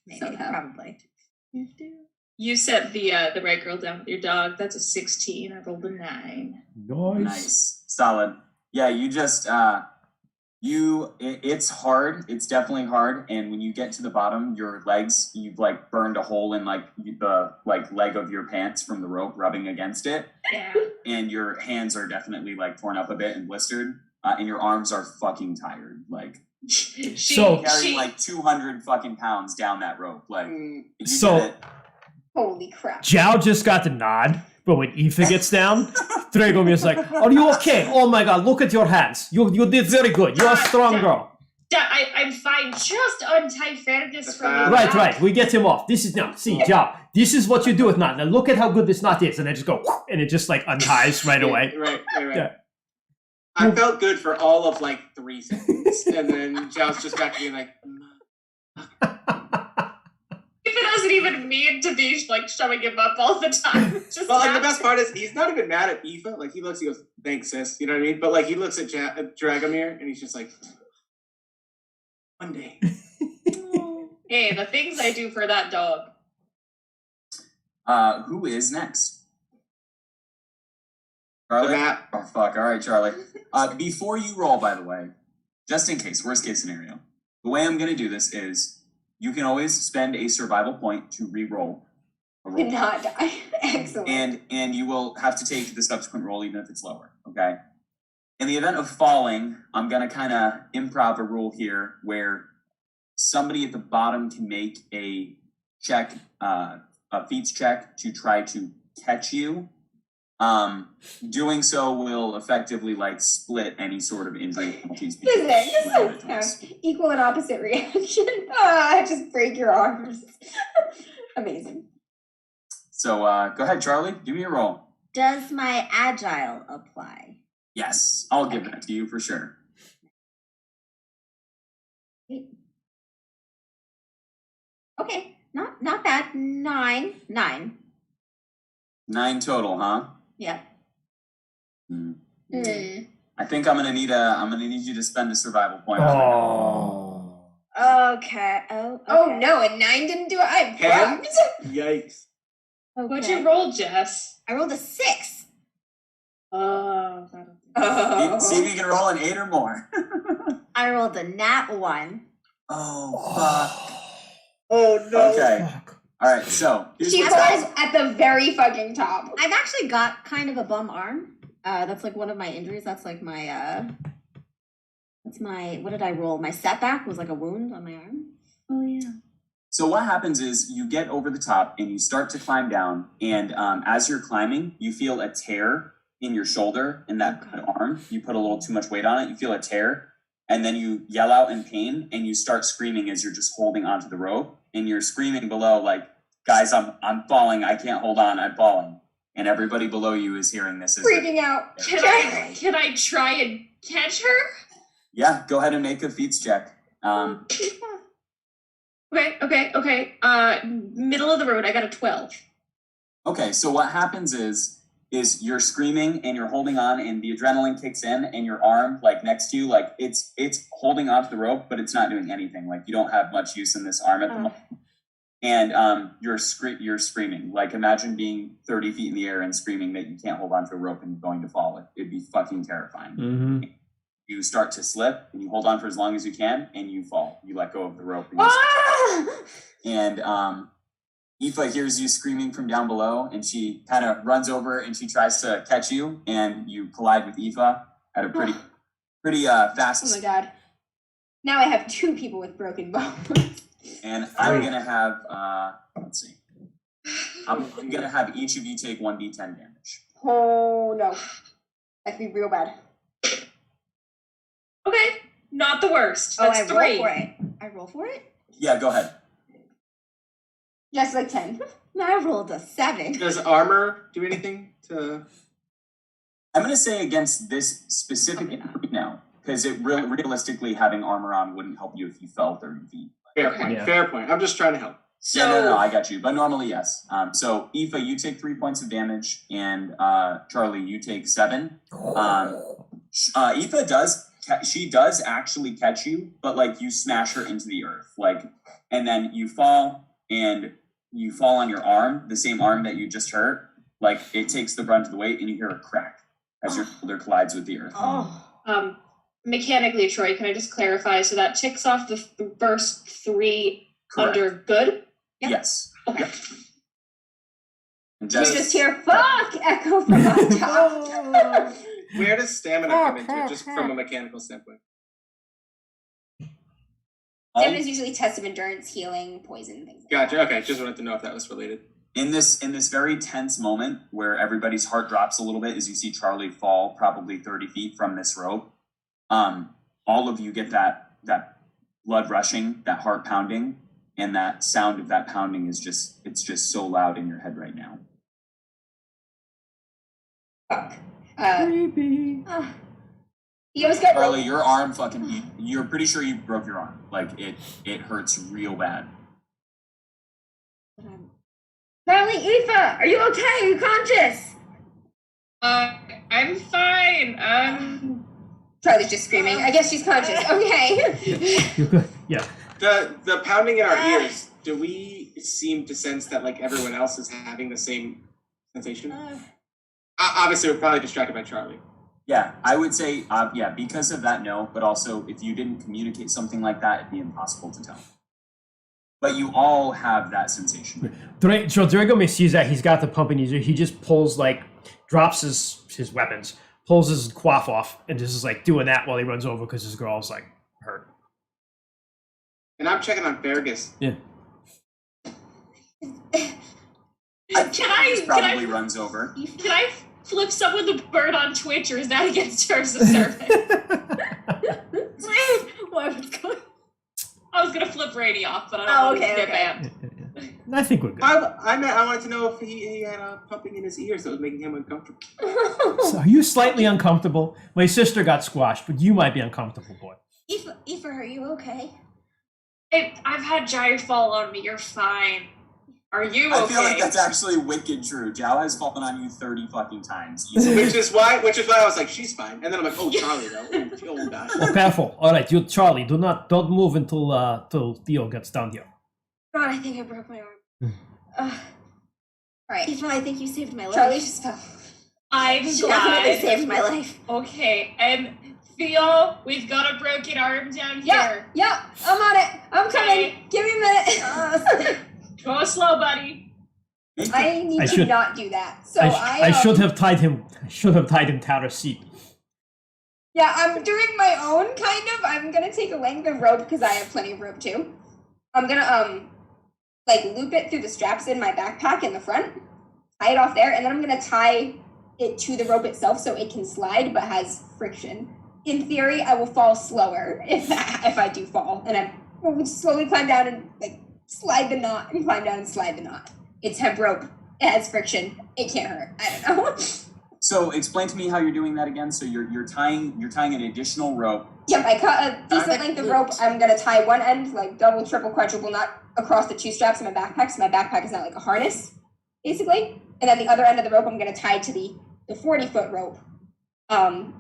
Maybe, Somehow. probably. You set the right girl down with your dog. That's a 16. I rolled a 9. Nice. Solid. Yeah, you just it's hard. It's definitely hard. And when you get to the bottom, your legs, you've like burned a hole in like the leg of your pants from the rope rubbing against it. Yeah. And your hands are definitely like torn up a bit and blistered. and your arms are fucking tired. Like, So- carrying like 200 fucking pounds down that rope. Like, if you So- did it, Holy crap. Zhao just got the nod, but when Aoife gets down, Dragomir's like, "Are you okay? Oh my god, look at your hands. You did very good. You're a strong girl." I'm fine. Just untie Fergus from the Right, back. right. We get him off. This is now. See, Zhao. This is what you do with knot. Now look at how good this knot is, and then just go, and it just like unties right away. Right. Yeah. I felt good for all of like 3 seconds, and then Zhao's just back to being like, It doesn't even mean to be like showing him up all the time. It's just well, like the not- best part is he's not even mad at Aoife. Like he looks, he goes, "Thanks, sis." You know what I mean? But like he looks at Dragomir, and he's just like, "One day." Hey, the things I do for that dog. who is next? Charlie? Matt. Oh, fuck. All right, Charlie. Before you roll, by the way, just in case, worst case scenario, the way I'm going to do this is you can always spend a survival point to re-roll a roll. Did not die. Excellent. And you will have to take the subsequent roll even if it's lower, okay? In the event of falling, I'm going to kind of improv a rule here where somebody at the bottom can make a check, a feats check to try to catch you. Doing so will effectively like split any sort of injury penalties. between This is two individuals. equal and opposite reaction. Just break your arms. Amazing. So go ahead, Charlie. Give me a roll. Does my agile apply? Yes, I'll give that to you for sure. Okay, not bad. 9. 9 total, huh? Yeah. Hmm. Hmm. I think I'm gonna need you to spend a survival point. Oh. Okay. Oh. Oh no, and 9 didn't do it. I'm Cam? fucked. Yikes! What'd you roll, Jess? I rolled a 6. Oh, See if you can roll an 8 or more. I rolled a nat 1. Oh fuck. Oh no! Okay. Fuck. All right. So here's She what's falls happening. at the very fucking top. I've actually got kind of a bum arm. That's like one of my injuries. That's like my that's my, what did I roll? My setback was like a wound on my arm. Oh yeah. So what happens is you get over the top and you start to climb down, and as you're climbing, you feel a tear in your shoulder in that arm. You put a little too much weight on it. You feel a tear, and then you yell out in pain, and you start screaming as you're just holding onto the rope, and you're screaming below like, "Guys, I'm falling. I can't hold on. I'm falling." And everybody below you is hearing this. Freaking out. Can I try and catch her? Yeah, go ahead and make a feats check. Okay. Middle of the road. I got a 12. Okay, so what happens is you're screaming and you're holding on, and the adrenaline kicks in, and your arm, like next to you, like it's holding onto the rope, but it's not doing anything. Like you don't have much use in this arm at the moment. And you're screaming. Like imagine being 30 feet in the air and screaming that you can't hold onto a rope and you're going to fall. It'd be fucking terrifying. Mm-hmm. You start to slip, and you hold on for as long as you can, and you fall. You let go of the rope, and you and Aoife hears you screaming from down below, and she kind of runs over and she tries to catch you, and you collide with Aoife at a pretty fast. Oh my god. Now I have 2 people with broken bones. And I'm gonna have let's see. I'm gonna have each of you take 1d10 damage. Oh no. That could be real bad. Okay, not the worst. Oh, That's I 3. roll for it. I roll for it? Yeah, go ahead. Just like 10. No, I rolled a 7. Does armor do anything to? I'm gonna say against this specific injury now, because it realistically having armor on wouldn't help you if you fell 30 feet. Fair Okay. point. Yeah. Fair point. I'm just trying to help. So No, I got you. But normally, yes. So Aoife, you take 3 points of damage, and Charlie, you take 7. Aoife does actually catch you, but like you smash her into the earth, like, and then you fall on your arm, the same arm that you just hurt. Like it takes the brunt of the weight, and you hear a crack as your shoulder collides with the earth. Oh. mechanically, Troy, can I just clarify? So that ticks off the first 3 Correct. under good? Yep. Yes. Okay. And You just hear fuck echo from on top. Where does stamina come into it, just from a mechanical standpoint? Stamina is usually test of endurance, healing, poison, things like Gotcha. that. Okay, just wanted to know if that was related. In this very tense moment where everybody's heart drops a little bit as you see Charlie fall probably 30 feet from this rope, all of you get that blood rushing, that heart pounding, and that sound of that pounding is just so loud in your head right now. Fuck. Creepy. Theo's got Charlie, your arm you're pretty sure you broke your arm. Like it hurts real bad. Charlie, Aoife, are you okay? Are you conscious? I'm fine. Charlie's just screaming. I guess she's conscious. Okay. You're good. Yeah. The pounding in our ears, do we seem to sense that like everyone else is having the same sensation? Obviously, we're probably distracted by Charlie. Yeah, I would say, because of that, no. But also, if you didn't communicate something like that, it'd be impossible to tell. But you all have that sensation. So Dragomir sees that he's got the pump in his ear. He just pulls drops his weapons, pulls his quaff off, and just is doing that while he runs over because his girl's hurt. And I'm checking on Fergus. Yeah. Probably runs over. Can I flip someone the bird on Twitch, or is that against terms of service? What was going? I was gonna flip Brady off, but I don't want to get banned. I think we're good. I wanted to know if he had a pumping in his ears that was making him uncomfortable. So are you slightly uncomfortable? My sister got squashed, but you might be uncomfortable, boy. Aoife, are you okay? I've had Gyre fall on me. You're fine. Are you okay? I feel like that's actually wicked true. Jao has fallen on you 30 fucking times. which is why I was like, she's fine. And then I'm like, oh, Charlie though. Oh, God. Oh, careful. All right, you Charlie, don't move until Theo gets down here. God, I think I broke my arm. All right. Aoife, I think you saved my life. Charlie just fell. I'm She glad. definitely saved my life. Okay, and Theo, we've got a broken arm down here. Yeah, I'm on it. I'm coming. Okay. Give me a minute. Go slow, buddy. I need to not do that. So I should have tied him. I should have tied him to a seat. Yeah, I'm doing my own kind of. I'm gonna take a length of rope because I have plenty of rope too. I'm gonna loop it through the straps in my backpack in the front, tie it off there, and then I'm gonna tie it to the rope itself so it can slide but has friction. In theory, I will fall slower if I do fall, and I will slowly climb down and slide the knot and climb down and slide the knot. It's hemp rope. It has friction. It can't hurt. I don't know. So explain to me how you're doing that again. So you're tying an additional rope. Yep, I cut a decent length of rope. I'm gonna tie one end, double, triple, quadruple knot across the two straps in my backpack, so my backpack is not like a harness, basically. And then the other end of the rope I'm gonna tie to the 40-foot rope.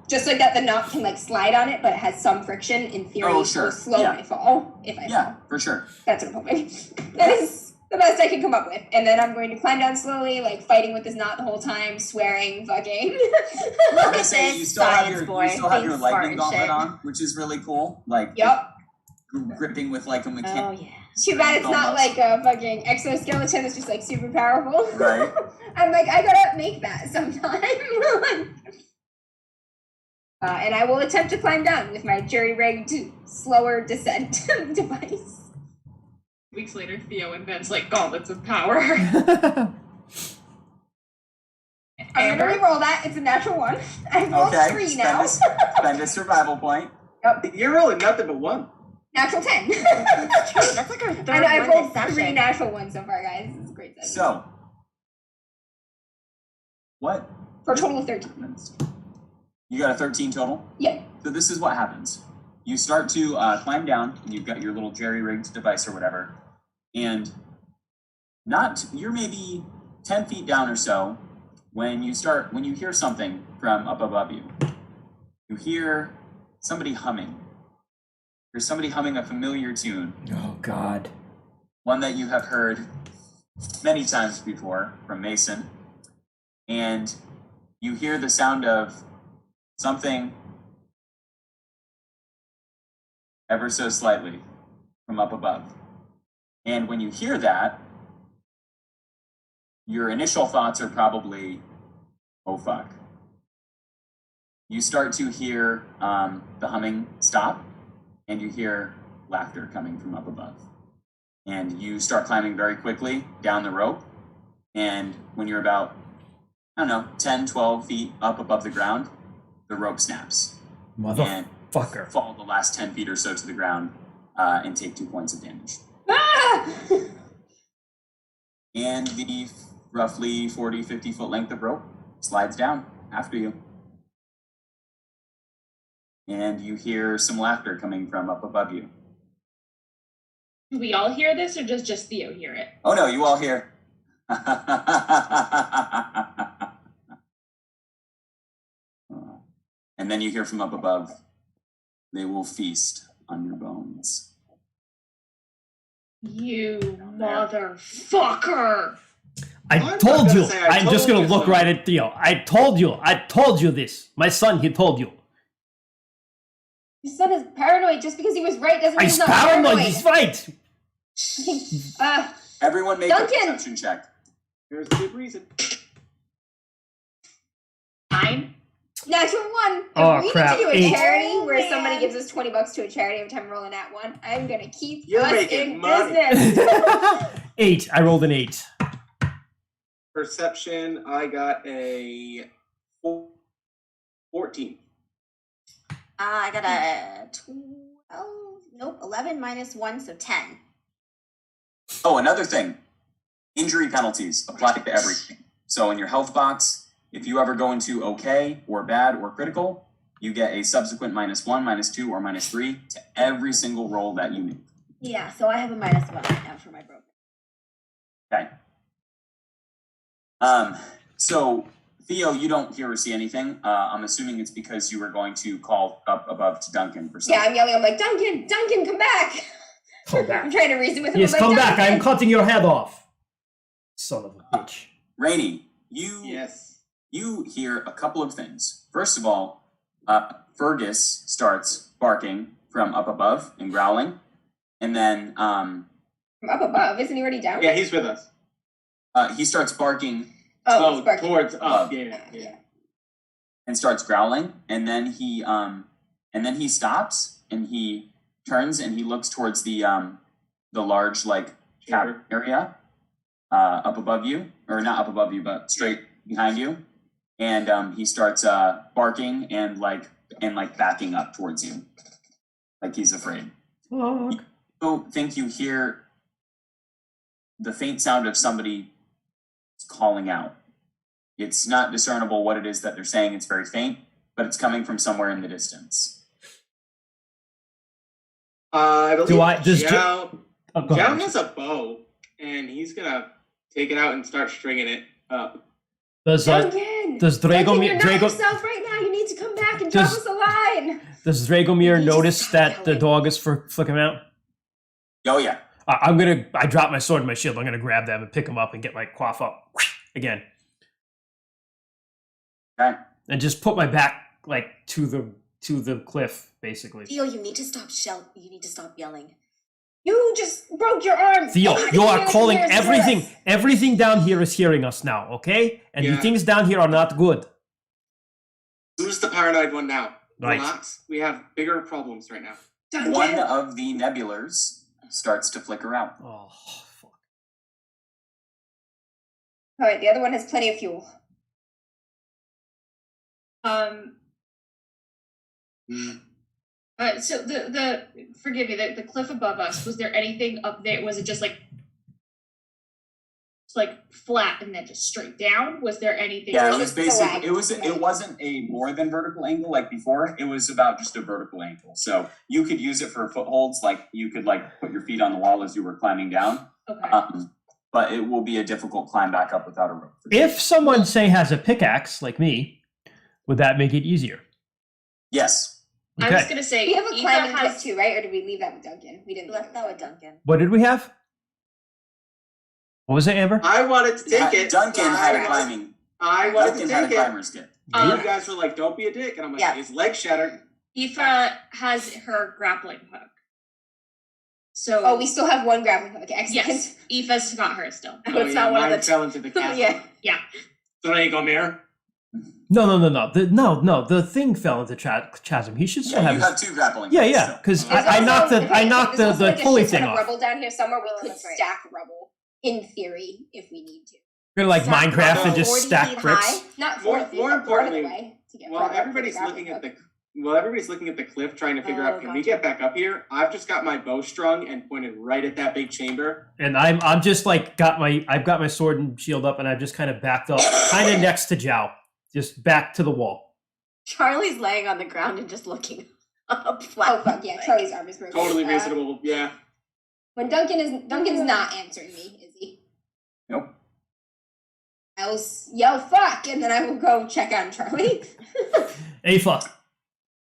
Just like that the knot can slide on it, but it has some friction. In theory, Oh, sure. will slow my fall if I fall. Yeah, for sure. That's what I'm hoping. That is the best I can come up with. And then I'm going to climb down slowly, fighting with this knot the whole time, swearing, fucking. I'm gonna say you still have your Being lightning smart gauntlet shit. on, which is really cool. Yep. Gripping with a mechanic. Oh yeah. Too bad it's not Almost. a fucking exoskeleton that's just super powerful. Right. I'm I gotta make that sometime. And I will attempt to climb down with my jury-rigged slower descent device. Weeks later, Theo invents gauntlets of power. I'm gonna re-roll that. It's a natural one. I've rolled 3 now. Spend a survival point. Yep. You're rolling nothing but 1. Natural 10. That's our third And I've one rolled this 3 session. natural ones so far, guys. This is a great session. So, what? For a total of 13. You got a 13 total? Yep. So this is what happens. You start to climb down, and you've got your little jerry-rigged device or whatever, and you're maybe 10 feet down or so when you hear something from up above you. You hear somebody humming. There's somebody humming a familiar tune. Oh, God. One that you have heard many times before from Mason. And you hear the sound of something ever so slightly from up above. And when you hear that, your initial thoughts are probably, oh fuck. you start to hear the humming stop, and you hear laughter coming from up above. And you start climbing very quickly down the rope, and when you're about, 10, 12 feet up above the ground, the rope snaps. Motherfucker. And fall the last 10 feet or so to the ground and take 2 points of damage. Ah! And the roughly 40, 50 foot length of rope slides down after you. And you hear some laughter coming from up above you. Do we all hear this, or does just Theo hear it? Oh no, you all hear. And then you hear from up above, they will feast on your bones. You motherfucker! I told you. I'm just gonna look right at Theo. I told you this. My son, he told you. Your son is paranoid. Just because he was right doesn't mean he's He's not paranoid. He's right. Everyone make Duncan! a perception check. There's a good reason. 9. Natural one. Oh, If we crap. need to do a 8. charity where Oh, somebody man. gives us $20 to a charity every time we roll a nat one, I'm gonna keep You're us making in money. business. 8. I rolled an 8. Perception, I got a 14. I got a 11 minus 1, so 10. Oh, another thing. Injury penalties apply to everything. So in your health box, if you ever go into okay or bad or critical, you get a subsequent -1, -2, or -3 to every single roll that you make. Yeah, so I have a minus 1 right now for my broken. Okay. So Theo, you don't hear or see anything. I'm assuming it's because you were going to call up above to Duncan for something. Yeah, I'm yelling. I'm like, Duncan, come back. Come I'm back. trying to reason with him. Yes, I'm come like, back. I am Duncan. cutting your head off. Son of a bitch. Rainey, Yes. you hear a couple of things. First of all, Fergus starts barking from up above and growling. And then From up above, isn't he already down? Yeah, he's with us. he starts barking Oh, he's barking. towards up. Up. Yeah. and starts growling. And then he stops and he turns and he looks towards the large cavern area up above you, or not up above you, but straight behind you. And he starts barking and backing up towards you, like he's afraid. Fuck. You don't think you hear the faint sound of somebody calling out. It's not discernible what it is that they're saying. It's very faint, but it's coming from somewhere in the distance. I believe does Zhao Oh, go ahead. has a bow, and he's gonna take it out and start stringing it up. Does Duncan, does Duncan, you're not Drago yourself right now. You need to come back and drop Does- us a line. does Dragomir You just notice stop that the yelling. dog is flicking out? Oh yeah. I drop my sword and my shield. I'm gonna grab them and pick them up and get my quaff up again, Okay. and just put my back to the cliff, basically. Theo, you need to stop yelling. You just broke your arm. Theo, Everything you are here calling is everything. worse. Everything down here is hearing us now, okay? And the Yeah. things down here are not good. Who's the paranoid one now? Right. Relax. We have bigger problems right now. Duncan. One of the nebulars starts to flicker out. Oh, fuck. All right, the other one has plenty of fuel. So the forgive me, the cliff above us, was there anything up there? Was it just flat and then just straight down? Was there anything? Yeah, it was was just basically diagonal, it wasn't a more than vertical angle like before. It was about just a vertical angle. So you could use it for footholds, like you could put your feet on the wall as you were climbing down. Okay. But it will be a difficult climb back up without a rope. for sure. If someone, say, has a pickaxe like me, would that make it easier? Yes. I was Okay. gonna say We have a Eva climbing has kit too, right? Or did we leave that with Duncan? We didn't. Left that with Duncan. What did we have? What was it, Amber? I wanted to take it. Duncan had a I- climbing. I wanted Duncan to had a take it. climber's kit. You guys were like, "Don't be a dick," and I'm like, Yeah. "His leg shattered." Eva has her grappling hook. So Oh, we still have one grappling hook. Excellent. yes, Eva's got hers still. Oh, it's not one of mine the fell into the chasm. Yeah. Yeah. Dragomir. No. The thing fell into chasm. He should still Yeah, have. you his... have 2 grappling. Yeah. Because I knocked the pulley thing off. Rubble down here somewhere. We could that's right. stack rubble in theory if we need to. We're like Stack Minecraft and rubble just 40 stack feet bricks. high? Not More 4 feet, more but part of the importantly, way to get while rubble everybody's for the looking at grappling everybody's looking at the cliff trying to figure out, can we gotcha. get back up here? I've just got my bow strung and pointed right at that big chamber. And I'm just like I've got my sword and shield up, and I've just kind of backed up, kind of next to Zhao, just back to the wall. Charlie's laying on the ground and just looking up hook. flat. Oh fuck yeah, Charlie's arm is broken. Totally reasonable, yeah. When Duncan's not answering me, is he? Nope. I will yell fuck, and then I will go check on Charlie. Afa,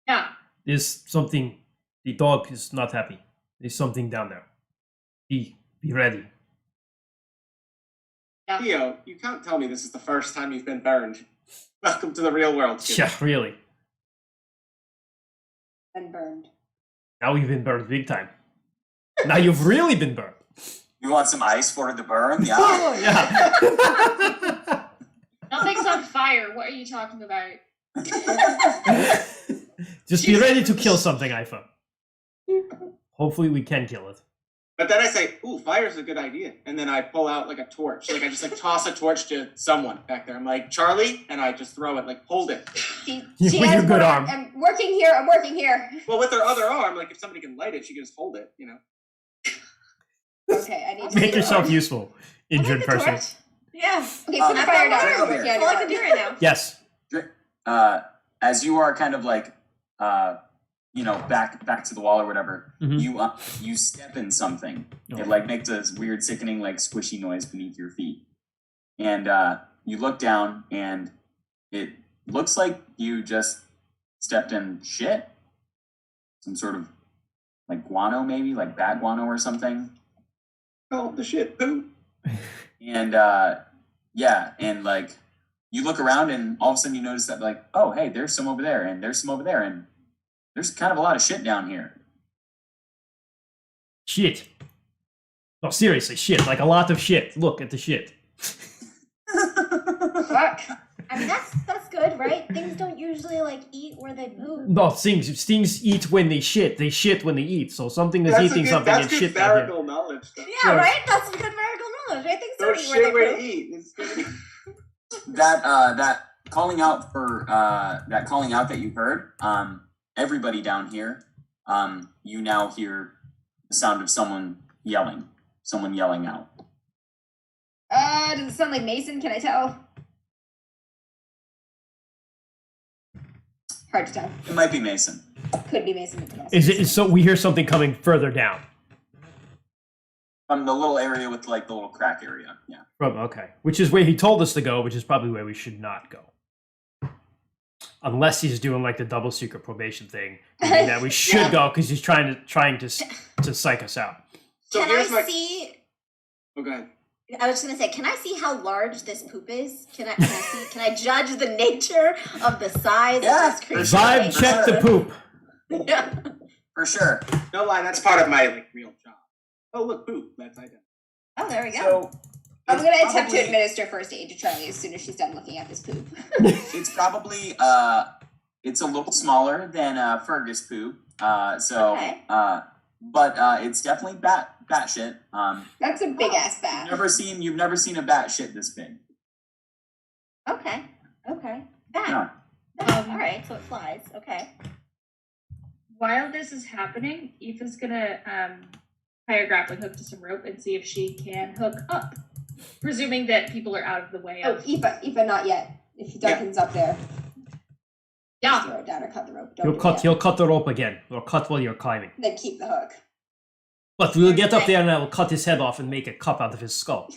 Yeah. there's something. The dog is not happy. There's something down there. Be ready. Theo, you can't tell me this is the first time you've been burned. Welcome to the real world, kid. Yeah, really. And burned. Now we've been burned big time. Now you've really been burned. You want some ice for the burn? Yeah. Oh, yeah. Nothing's on fire. What are you talking about? Just be ready to kill something, Ifa. Hopefully we can kill it. But then I say, ooh, fire's a good idea. And then I pull out like a torch. Like I just like toss a torch to someone back there. I'm like, Charlie, and I just throw it, like hold it. She With has your good one arm. I'm working here. Well, with her other arm, like if somebody can light it, she can just hold it, you know. Okay, I need to Make see yourself the useful, injured the person. torch. Yeah. Okay, put the I've fire got down. one. Working on That's your all I can arm. do right now. Yes. As you are kind of like, back to the wall or whatever, Mhm. you step in something. Oh. It like makes this weird, sickening, like squishy noise beneath your feet, and you look down, and it looks like you just stepped in shit, some sort of like guano, maybe like bat guano or something. Oh, the shit, poo. And and like you look around, and all of a sudden you notice that like, oh hey, there's some over there, and there's some over there, and there's kind of a lot of shit down here. Shit. No, seriously, shit. Like a lot of shit. Look at the shit. Fuck. I mean, that's good, right? Things don't usually like eat where they move. No, things eat when they shit. They shit when they eat. So something is eating something and That's shit good down here. miracle knowledge. Yeah, right? That's some good miracle knowledge, right? Things don't Don't eat shit where where they to move. eat. It's good. That calling out that you heard, everybody down here, you now hear the sound of someone yelling out. Does it sound like Mason? Can I tell? Hard to tell. It might be Mason. Could be Mason. Is it? So we hear something coming further down. From the little area with like the little crack area. Yeah. Okay, which is where he told us to go, which is probably where we should not go. Unless he's doing like the double secret probation thing, meaning that we should go because he's trying to psych us out. So Can here's I see? Oh, go ahead. I was just gonna say, can I see how large this poop is? Can I judge the nature of the size Yeah, of this creature? Vibe check the poop. Yeah. For sure. No lie, that's part of my like real job. Oh look, poop. That's identical. Oh, there we go. So I'm it's gonna attempt to probably- administer first aid to Charlie as soon as she's done looking at this poop. It's probably it's a little smaller than Fergus poop. Okay. But it's definitely bat shit. That's a big ass bat. You've never seen a bat shit this big. Okay. That. Yeah. All right. So it flies. Okay. While this is happening, Aoife's gonna tie a grappling hook to some rope and see if she can hook up. Presuming that people are out of the way Oh, of. Aoife, not yet. If Duncan's up there, just throw it down or cut the rope. Don't do it yet. He'll cut the rope again, or cut while you're climbing. Then keep the hook. But we'll get up there and I will cut his head off and make a cup out of his skull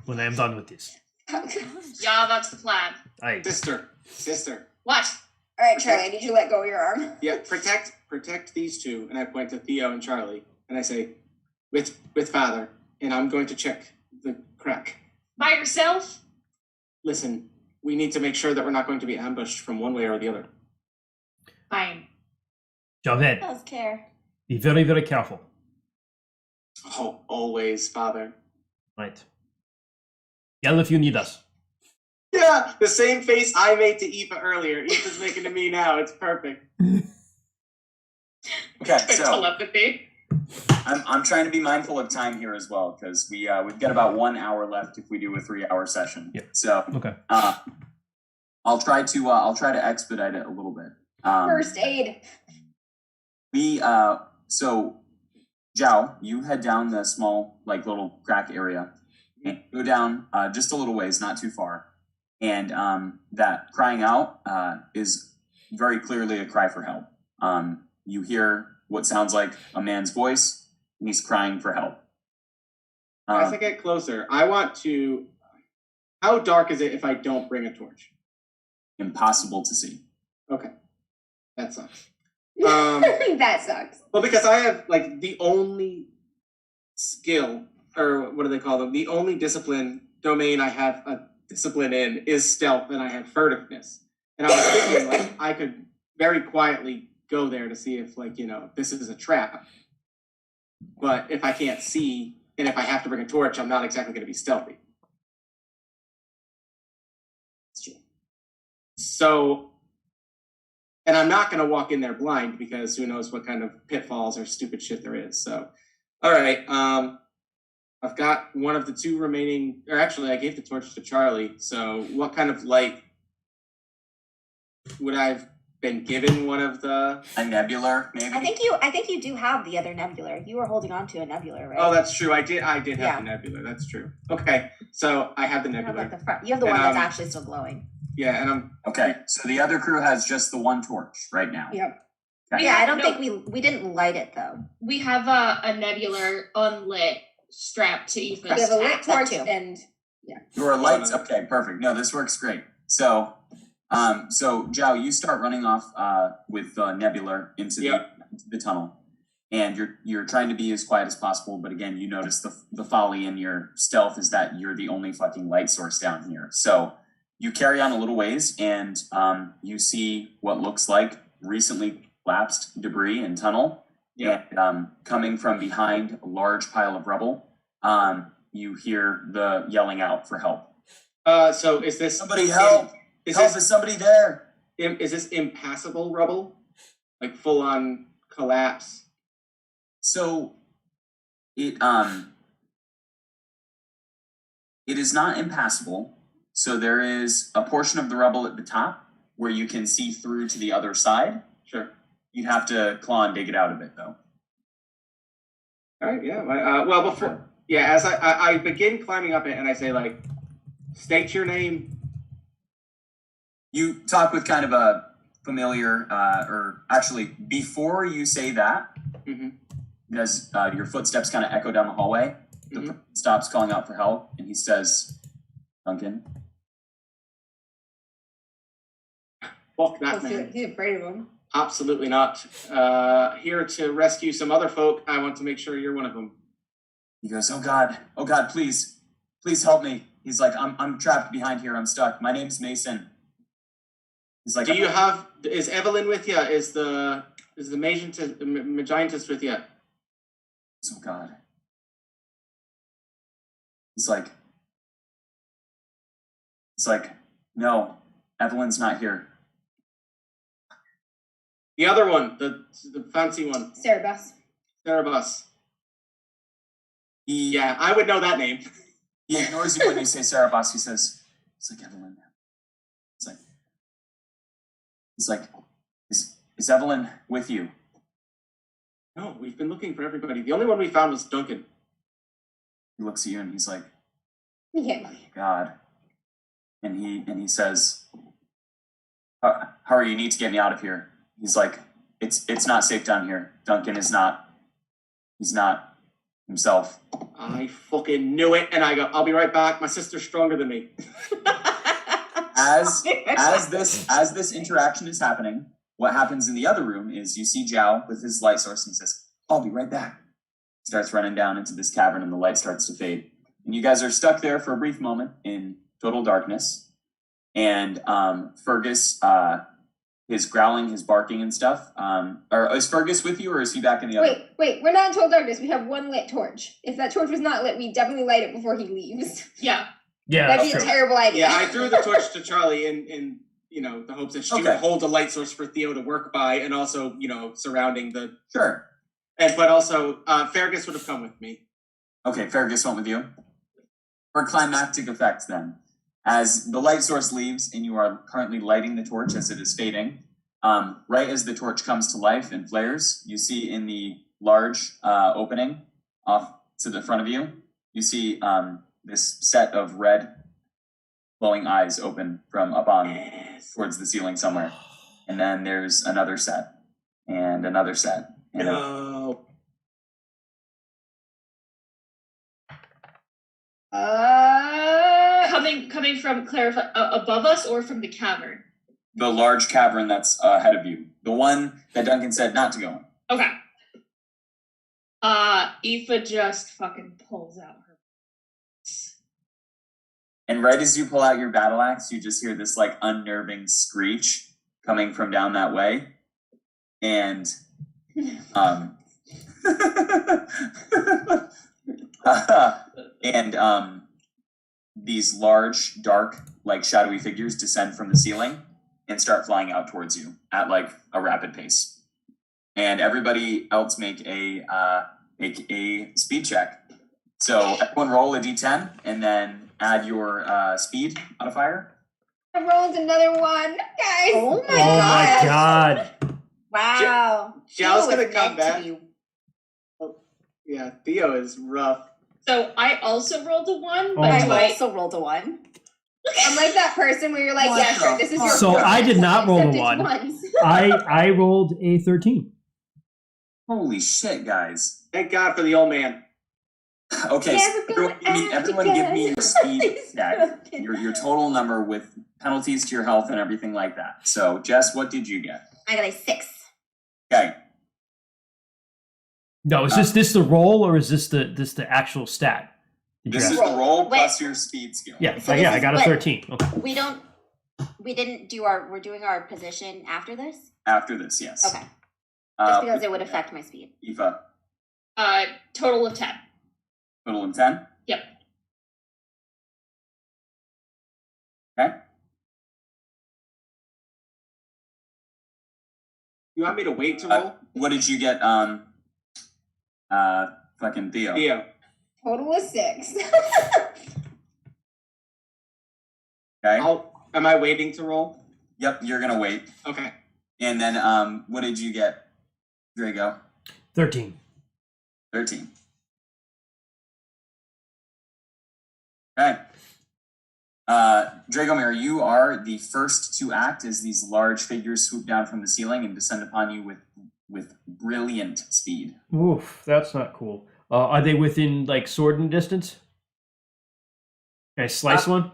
when I am done with this. Yeah, that's the plan. Aye. Sister. What? All right, Charlie, I need you to let go of your arm. Yeah, protect these two, and I point to Theo and Charlie, and I say, with father, and I'm going to check the crack. By yourself? Listen, we need to make sure that we're not going to be ambushed from one way or the other. Fine. Javed, Does care. be very, very careful. Oh, always, father. Right. Yell if you need us. Yeah, the same face I made to Aoife earlier. Aoife's making to me now. It's perfect. Okay, so Telepathy. I'm trying to be mindful of time here as well because we've got about 1 hour left if we do a 3-hour session. Yep. So Okay. I'll try to expedite it a little bit. First aid. So Zhao, you head down the small little crack area and go down just a little ways, not too far. And that crying out is very clearly a cry for help. You hear what sounds like a man's voice, and he's crying for help. As I get closer, I want to... How dark is it if I don't bring a torch? Impossible to see. Okay. That sucks. That sucks. Well, because I have, the only skill, or what do they call them? The only discipline domain I have a discipline in is stealth, and I have furtiveness. And I was thinking, I could very quietly go there to see if, this is a trap. But if I can't see, and if I have to bring a torch, I'm not exactly going to be stealthy. So, and I'm not going to walk in there blind because who knows what kind of pitfalls or stupid shit there is. So, all right. I've got one of the two remaining, or actually I gave the torch to Charlie. So what kind of light would I have been given? One of the... A nebular, maybe? I think you do have the other nebular. You were holding on to a nebular, right? Oh, that's true. I did have the nebular. That's true. Okay. So I have the nebular. You have the one that's actually still glowing. Yeah, and I'm... Okay, so the other crew has just the one torch right now. Yep. Okay. Yeah, I don't think we didn't light it, though. We have a nebular unlit strapped to Aoife's. We have a lit That torch too. and Your lights, okay, perfect. No, this works great. So, Zhao, you start running off with nebular into the tunnel, and you're trying to be as quiet as possible. But again, you notice the folly in your stealth is that you're the only fucking light source down here. So you carry on a little ways, and you see what looks like recently collapsed debris and tunnel. Yeah. And coming from behind a large pile of rubble, you hear the yelling out for help. So is this... Somebody help! Is somebody there? Is this impassable rubble? Like full-on collapse? So, it is not impassable. So there is a portion of the rubble at the top where you can see through to the other side. Sure. You'd have to claw and dig it out a bit, though. All right, yeah. Well, before... Yeah, as I begin climbing up it, and I say, state your name. You talk with kind of a familiar, or actually, before you say that, because your footsteps kind of echo down the hallway, the person stops calling out for help, and he says, Duncan. Fuck that man. he's afraid of him. Absolutely not. Here to rescue some other folk. I want to make sure you're one of them. He goes, oh God, please help me. He's like, I'm trapped behind here. I'm stuck. My name's Mason. He's like, is Evelyn with you? Is the Magiantist with you? Oh God. He's like, no, Evelyn's not here. The other one, the fancy one. Cerebus. Yeah, I would know that name. He ignores you when you say Cerebus. He says, it's like Evelyn. He's like, is Evelyn with you? No, we've been looking for everybody. The only one we found was Duncan. He looks at you and he's like, Yeah. oh, God. And he says, hurry, you need to get me out of here. He's like, it's not safe down here. Duncan is not. He's not himself. I fucking knew it. And I go, I'll be right back. My sister's stronger than me. As this interaction is happening, what happens in the other room is you see Zhao with his light source and he says, I'll be right back. He starts running down into this cavern and the light starts to fade. And you guys are stuck there for a brief moment in total darkness. And Fergus is growling, his barking and stuff. Or is Fergus with you or is he back in the other? Wait, we're not in total darkness. We have one lit torch. If that torch was not lit, we'd definitely light it before he leaves. Yeah. Yeah, That'd that's be a true. terrible idea. Yeah, I threw the torch to Charlie in the hopes that she would hold the light source for Theo to work by, and also surrounding the. Sure. But also Fergus would have come with me. Okay, Fergus went with you. For climactic effects, then, as the light source leaves and you are currently lighting the torch as it is fading, right as the torch comes to life and flares, you see in the large opening off to the front of you, you see this set of red glowing eyes open from up on towards the ceiling somewhere. And then there's another set and another set. And No. Coming from clarify above us or from the cavern? the large cavern that's ahead of you. The one that Duncan said not to go in. Okay. Aoife just fucking pulls out her. And right as you pull out your battle axe, you just hear this like unnerving screech coming from down that way. And these large, dark, like shadowy figures descend from the ceiling and start flying out towards you at like a rapid pace. And everybody else make a speed check. So everyone roll a d10 and then add your speed modifier. I rolled another one, guys. Oh my my god. Wow. Jal's Theo gonna is come meant to back. be- Yeah, Theo is rough. So I also rolled a 1, but Oh I my- also rolled a 1. I'm like that person where you're like, yeah, sure, this is your So fault. I did not roll a Except it's 1. ones. I rolled a 13. Holy shit, guys. Thank God for the old man. Okay, Never so gonna everyone act give me your again. speed check, your total number with penalties to your health and everything like that. So, Jess, what did you get? I got a 6. Okay, No, is this the roll or is this the actual stat? Did you this ask? is the roll Wait. plus your speed skill. Yeah, So yeah, this I is got a what- 13. Okay. We didn't do we're doing our position after this? After this, yes. Okay. Just because it would affect my speed. Aoife, total of 10. total of 10? Yep. Okay. You want me to wait to roll? What did you get, fucking Theo? Theo. Total is 6. Okay. Am I waiting to roll? Yep, you're gonna wait. Okay. And then, what did you get, Drago? 13. 13. Okay. Dragomir, you are the first to act as these large figures swoop down from the ceiling and descend upon you with brilliant speed. Oof, that's not cool. Are they within like sword distance? Can I slice one?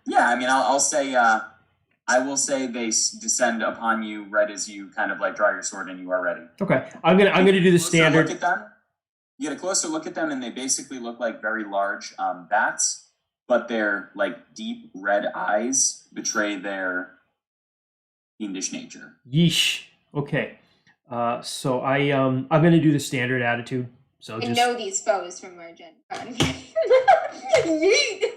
Yeah. I mean, I'll say, I will say they descend upon you right as you kind of like draw your sword and you are ready. Okay, I'm gonna do the standard. Look at them. You get a closer look at them, and they basically look like very large bats, but their like deep red eyes betray their fiendish nature. Yeesh. Okay. So I'm gonna do the standard attitude. So I just know these foes from our Gen Con. Yeet.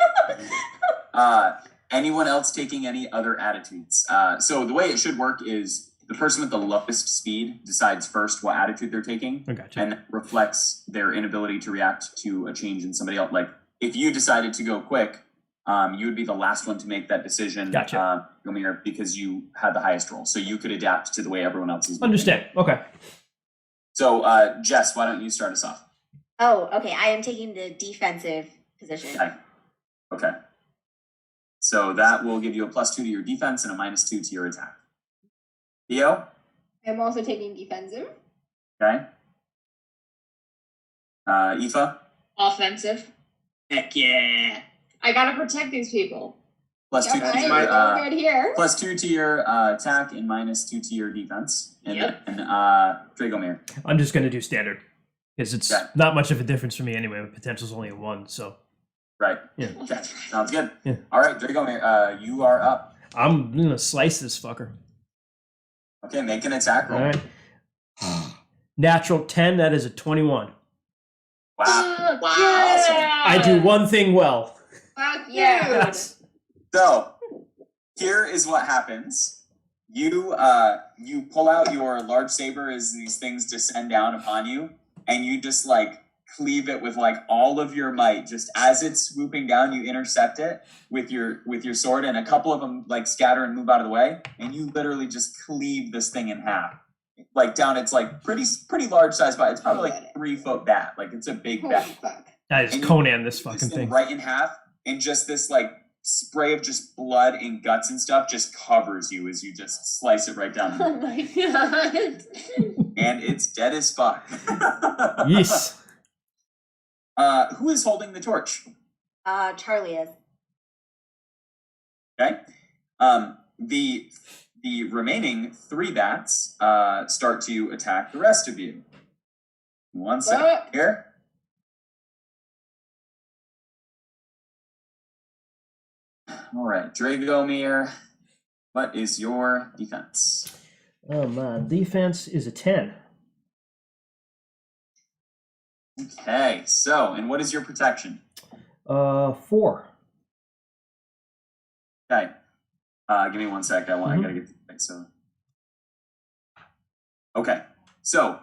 Anyone else taking any other attitudes? So the way it should work is the person with the lowest speed decides first what attitude they're taking, I gotcha. and that reflects their inability to react to a change in somebody else. Like if you decided to go quick, you would be the last one to make that decision. Gotcha. Gomir, because you had the highest roll, so you could adapt to the way everyone else is moving. Understand. Okay. So, Jess, why don't you start us off? Oh, okay. I am taking the defensive position. Okay. So that will give you a +2 to your defense and a -2 to your attack. Theo? I'm also taking defensive. Okay. Aoife? Offensive. Heck yeah. I gotta protect these people. +2 Yep, to right, your, we're good here. +2 to your attack and -2 to your defense. And Yep. then Dragomir. I'm just gonna do standard because it's Okay. not much of a difference for me anyway. My potential's only a 1, so Right. yeah. Okay. Sounds good. Yeah. All right, Dragomir, you are up. I'm gonna slice this fucker. Okay, make an attack roll. All right. Natural 10. That is a 21. Wow. Wow. Yeah. I do one thing well. Fuck yeah. Yes. So, here is what happens. You pull out your large saber as these things descend down upon you, and you just like cleave it with like all of your might. Just as it's swooping down, you intercept it with your sword, and a couple of them like scatter and move out of the way, and you literally just cleave this thing in half. Like down, it's like pretty large size, but it's probably like 3 foot bat. Like it's a big Holy bat. fuck. That is And you Conan, this cleave fucking thing. right in half, and just this like spray of just blood and guts and stuff just covers you as you just slice it right down. Oh my god. And it's dead as fuck. Yes. Who is holding the torch? Charlie is. Okay. The remaining 3 bats start to attack the rest of you. One second here. All right, Dragomir, what is your defense? My defense is a 10. Okay, so, and what is your protection? 4. Okay, give me one sec. I gotta get right. So, okay, so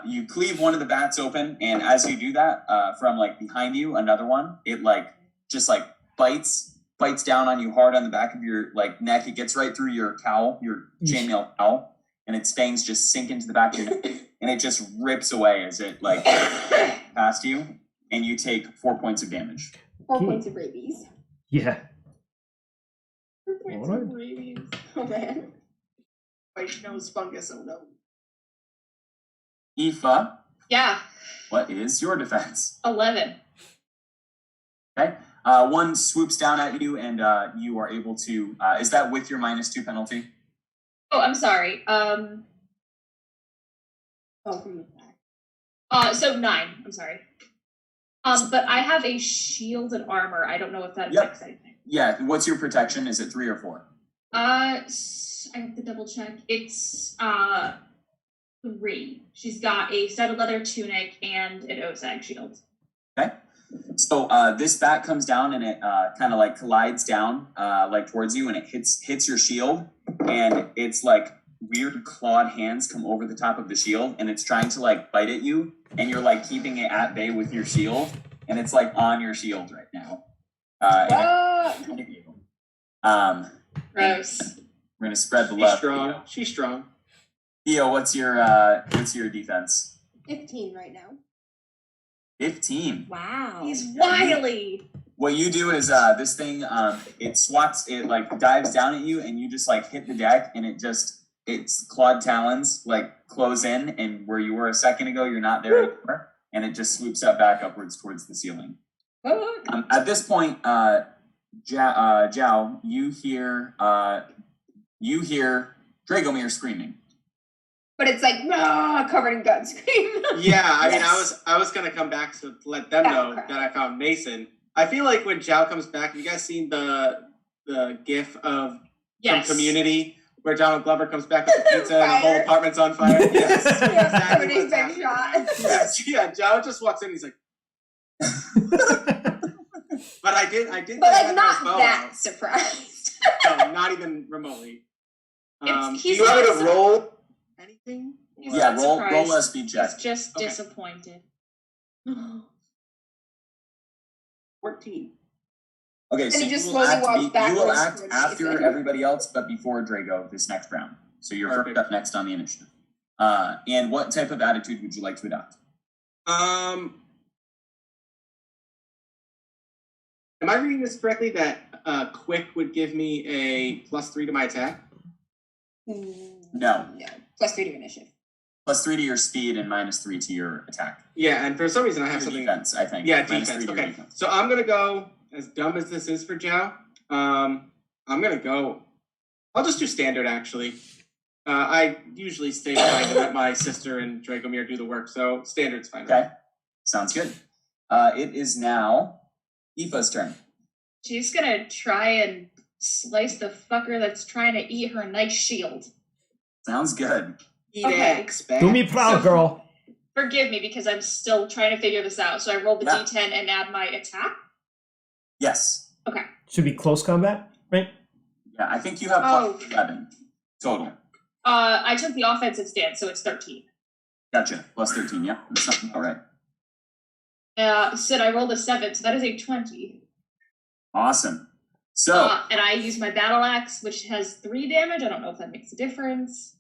you cleave one of the bats open, and as you do that, from like behind you, another one, it like just like bites down on you hard on the back of your like neck. It gets right through your cowl, your chainmail cowl, and its fangs just sink into the back of your neck, and it just rips away as it like past you, and you take 4 points of damage. 4 points of rabies. Yeah. 4 points Alright. of rabies. Oh man. White nose fungus, oh no. Aoife, Yeah, what is your defense? 11. Okay. One swoops down at you, and you are able to. Is that with your -2 penalty? Oh, I'm sorry. Oh, from the back. So 9. I'm sorry. But I have a shield and armor. I don't know if that Yep. affects anything. Yeah. What's your protection? Is it 3 or 4? I have to double check. It's 3. She's got a studded leather tunic and an Osag shield. Okay. So this bat comes down, and it kind of like collides down like towards you, and it hits your shield, and it's like weird clawed hands come over the top of the shield, and it's trying to like bite at you, and you're like keeping it at bay with your shield, and it's like on your shield right now. Gross. We're gonna spread the She's love. strong. She's strong. Theo, what's your defense? 15 right now. 15. Wow. He's wily. What you do is this thing it like dives down at you, and you just like hit the deck, and its clawed talons like close in, and where you were a second ago, you're not there anymore, and it just swoops up back upwards towards the ceiling. At this point, Zhao, you hear Dragomir screaming. But it's like, covered in guts. Yeah, I mean, Yes. I was gonna come back to let them know Crap. that I found Mason. I feel like when Zhao comes back, have you guys seen the gif of Yes. from Community where Donald Glover comes back with the pizza and the whole Fire. apartment's on fire? Yes, Yeah, exactly covered in what's big happening. shots. Yes, yeah, Zhao just walks in. He's like, but I did. But get like that not bow that out. surprised. No, not even remotely. Do He's you want me not to roll anything? He's Yeah, not roll surprised. a speed check. He's just Okay. disappointed. 14. Okay, so he just you will slowly act, walks you will backwards act towards after Jason. everybody else, but before Drago this next round. So you're first Perfect. up next on the initiative. And what type of attitude would you like to adopt? Am I reading this correctly that quick would give me a +3 to my attack? No. No. +3 to initiative. +3 to your speed and -3 to your attack. Yeah, and for some reason I have Your something. defense, I think. Yeah, -3 defense. to your Okay, defense. so I'm gonna go. As dumb as this is for Zhao, I'm gonna go. I'll just do standard actually. I usually stay behind and let my sister and Dragomir do the work, so standard's fine. Okay, sounds good. It is now Aoife's turn. She's gonna try and slice the fucker that's trying to eat her nice shield. Sounds good. Eat Okay. eggs, babe. Do me proud, girl. Forgive me because I'm still trying to figure this out. So I rolled the Yeah. d10 and add my attack. Yes. Okay. Should be close combat, right? Yeah, I think you have plus 11 total. I took the offensive stance, so it's 13. Gotcha. Plus 13, yeah. That's something all right. Sid, I rolled a 7, so that is a 20. Awesome. So and I use my battle axe, which has 3 damage. I don't know if that makes a difference.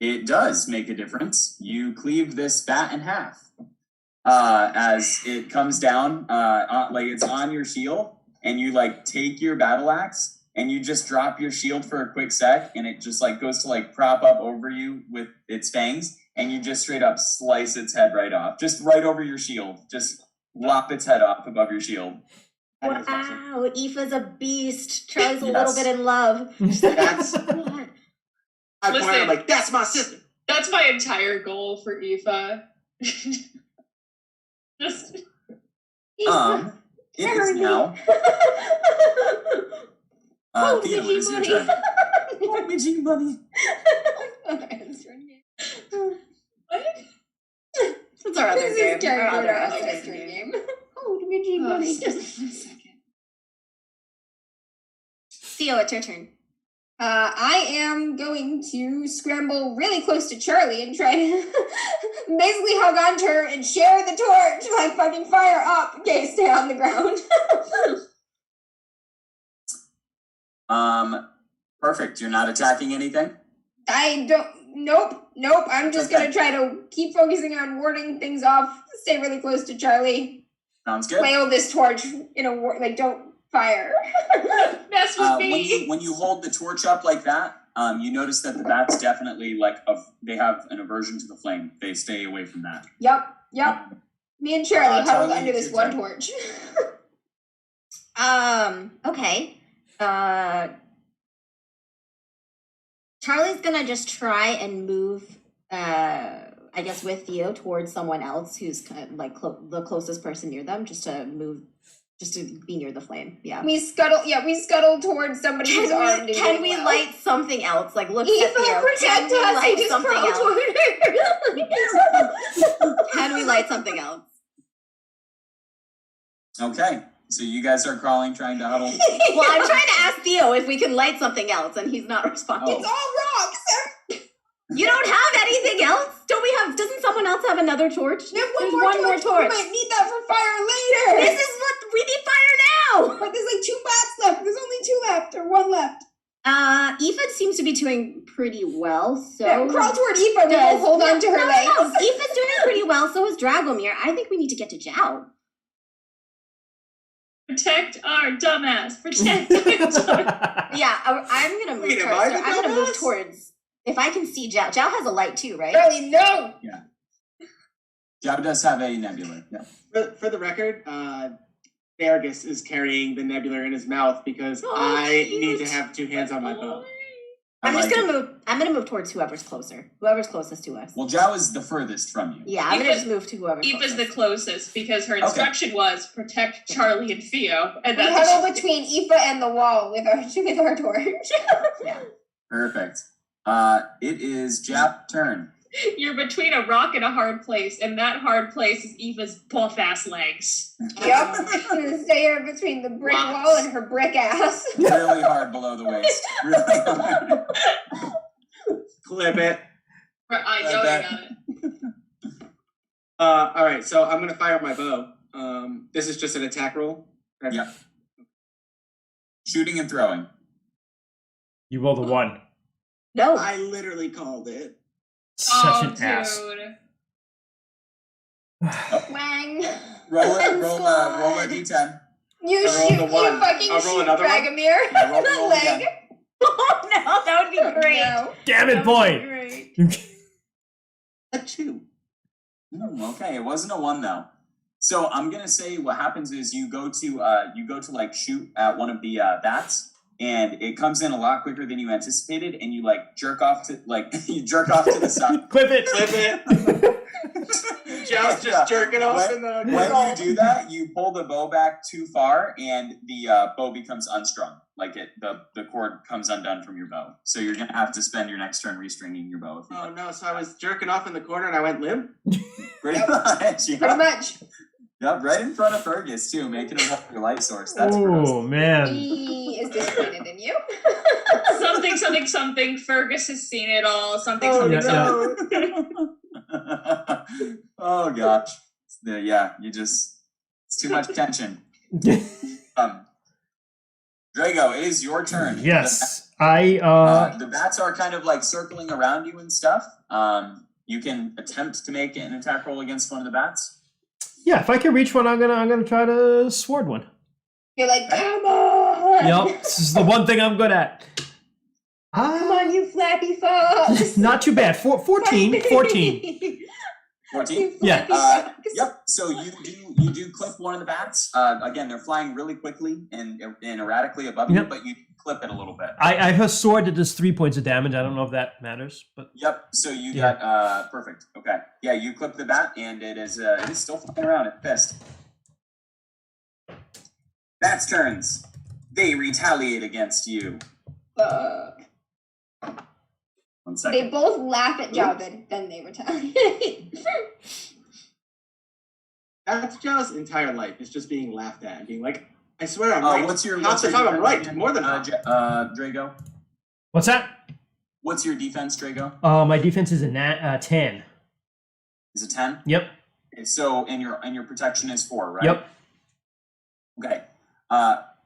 it does make a difference. You cleave this bat in half as it comes down, like it's on your shield, and you like take your battle axe and you just drop your shield for a quick sec, and it just like goes to like prop up over you with its fangs, and you just straight up slice its head right off, just right over your shield, just lop its head off above your shield. Wow, Aoife's a beast. Charlie's a little bit in love. That's What? I'm like, that's my sister. That's my entire goal for Aoife. Just It is now. Theo, it is your turn. Oh, Midgie money. what? That's our other This game. is character Our other Esteren game. game. Oh, Midgie money. Just 1 second. Theo, it's your turn. I am going to scramble really close to Charlie and try to basically hug onto her and share the torch, like fucking fire up, okay, stay on the ground. Perfect. You're not attacking anything? Nope. I'm just gonna try to keep focusing on warding things off, stay really close to Charlie, Sounds good. flail this torch in a like, don't fire. Mess with me. When you hold the torch up like that, you notice that the bats definitely they have an aversion to the flame. They stay away from that. Yep. Me and Charlie huddled Charlie, under it's this your one turn. torch. Okay. Charlie's gonna just try and move, I guess, with Theo towards someone else who's kind of like the closest person near them, just to be near the flame. Yeah. We scuttle towards somebody who's armed. Can we light something else? Like, look at Eva, Theo. protect us! Light Just something crawl else? toward her. Can we light something else? Okay. So you guys are crawling, trying to huddle. Well, I'm trying to ask Theo if we can light something else, and he's not responding. It's all rocks. You don't have anything else? Doesn't someone else have another torch? We have There's one more torch. We torch. might need that for fire later. This is what we need fire now. But there's like 2 bats left. There's only 2 left, or 1 left. Aoife seems to be doing pretty well. So Yeah, crawl toward Aoife. We both hold on to her legs. No, Aoife's doing pretty well. So is Dragomir. I think we need to get to Zhao. Protect our dumbass. Protect our dumbass. Yeah, I'm gonna move. Wait, am towards, I the I'm gonna move dumbass? towards. If I can see Zhao. Zhao has a light too, right? Charlie, no. Jab does have a nebula. Yeah. For the record, Vargas is carrying the nebula in his mouth because I need to have 2 hands on my bow. I'm gonna move. I'm gonna move towards whoever's closer. Whoever's closest to us. Well, Zhao is the furthest from you. Yeah, I'm gonna just move to whoever's Aoife's closest. the closest because her instruction was protect Charlie and Theo, and We that's huddle between Aoife and the wall with our torch. Yeah. Perfect. It is Jap's turn. you're between a rock and a hard place, and that hard place is Aoife's buff ass legs. Yep. I'm gonna stay here between the brick wall and her brick ass. Really hard below the waist. Really hard. Clip it. I know I got it. All right, so I'm gonna fire my bow. This is just an attack roll. Correct? Yeah. Shooting and throwing. You rolled a 1. No. I literally called it. Such an ass. Dude. Wang. Roll a d10. You I rolled shoot. a You 1. fucking I'll roll shoot another one. Dragomir Yeah, roll in the it leg. again. Oh no, that would be great. No. Damn it, boy! A 2. Okay, it wasn't a 1 though. So I'm gonna say what happens is you go to like shoot at one of the bats, and it comes in a lot quicker than you anticipated, and you like jerk off to the side. Clip it! Clip it. Joust just jerking off in the. When you do that, you pull the bow back too far, and the bow becomes unstrung. Like the cord comes undone from your bow. So you're gonna have to spend your next turn restringing your bow. If you Oh no! So I was jerking off in the corner and I went limp. Pretty much. Yeah. Pretty much. Yep, right in front of Fergus too, making him hold your light source. That's gross. Oh man. He is disappointed in you. Something. Fergus has seen it all. Something. Oh gosh. Yeah, it's too much tension. Drago, it is your turn. Yes. The bats are kind of like circling around you and stuff. You can attempt to make an attack roll against one of the bats. Yeah, if I can reach one, I'm gonna try to sword one. You're like, come on! Yep, this is the one thing I'm good at. Come on, you flappy fox! Not too bad. 14. 14? Yeah. Yep. So you do clip one of the bats. Again, they're flying really quickly and erratically above you, but you clip it a little bit. I have a sword that does 3 points of damage. I don't know if that matters, but yep. So you got perfect. Okay. Yeah, you clip the bat, and it is still flying around. It's pissed. Bats' turns. They retaliate against you. Fuck. 1 second. They both laugh at Javed, then they retaliate. That's Joe's entire life is just being laughed at and being like, I swear I'm right. What's your half the time I'm right, more than half. Drago? What's that? What's your defense, Drago? My defense is a 10. Is it 10? Yep. Okay, so and your protection is 4, right? Yep. Okay.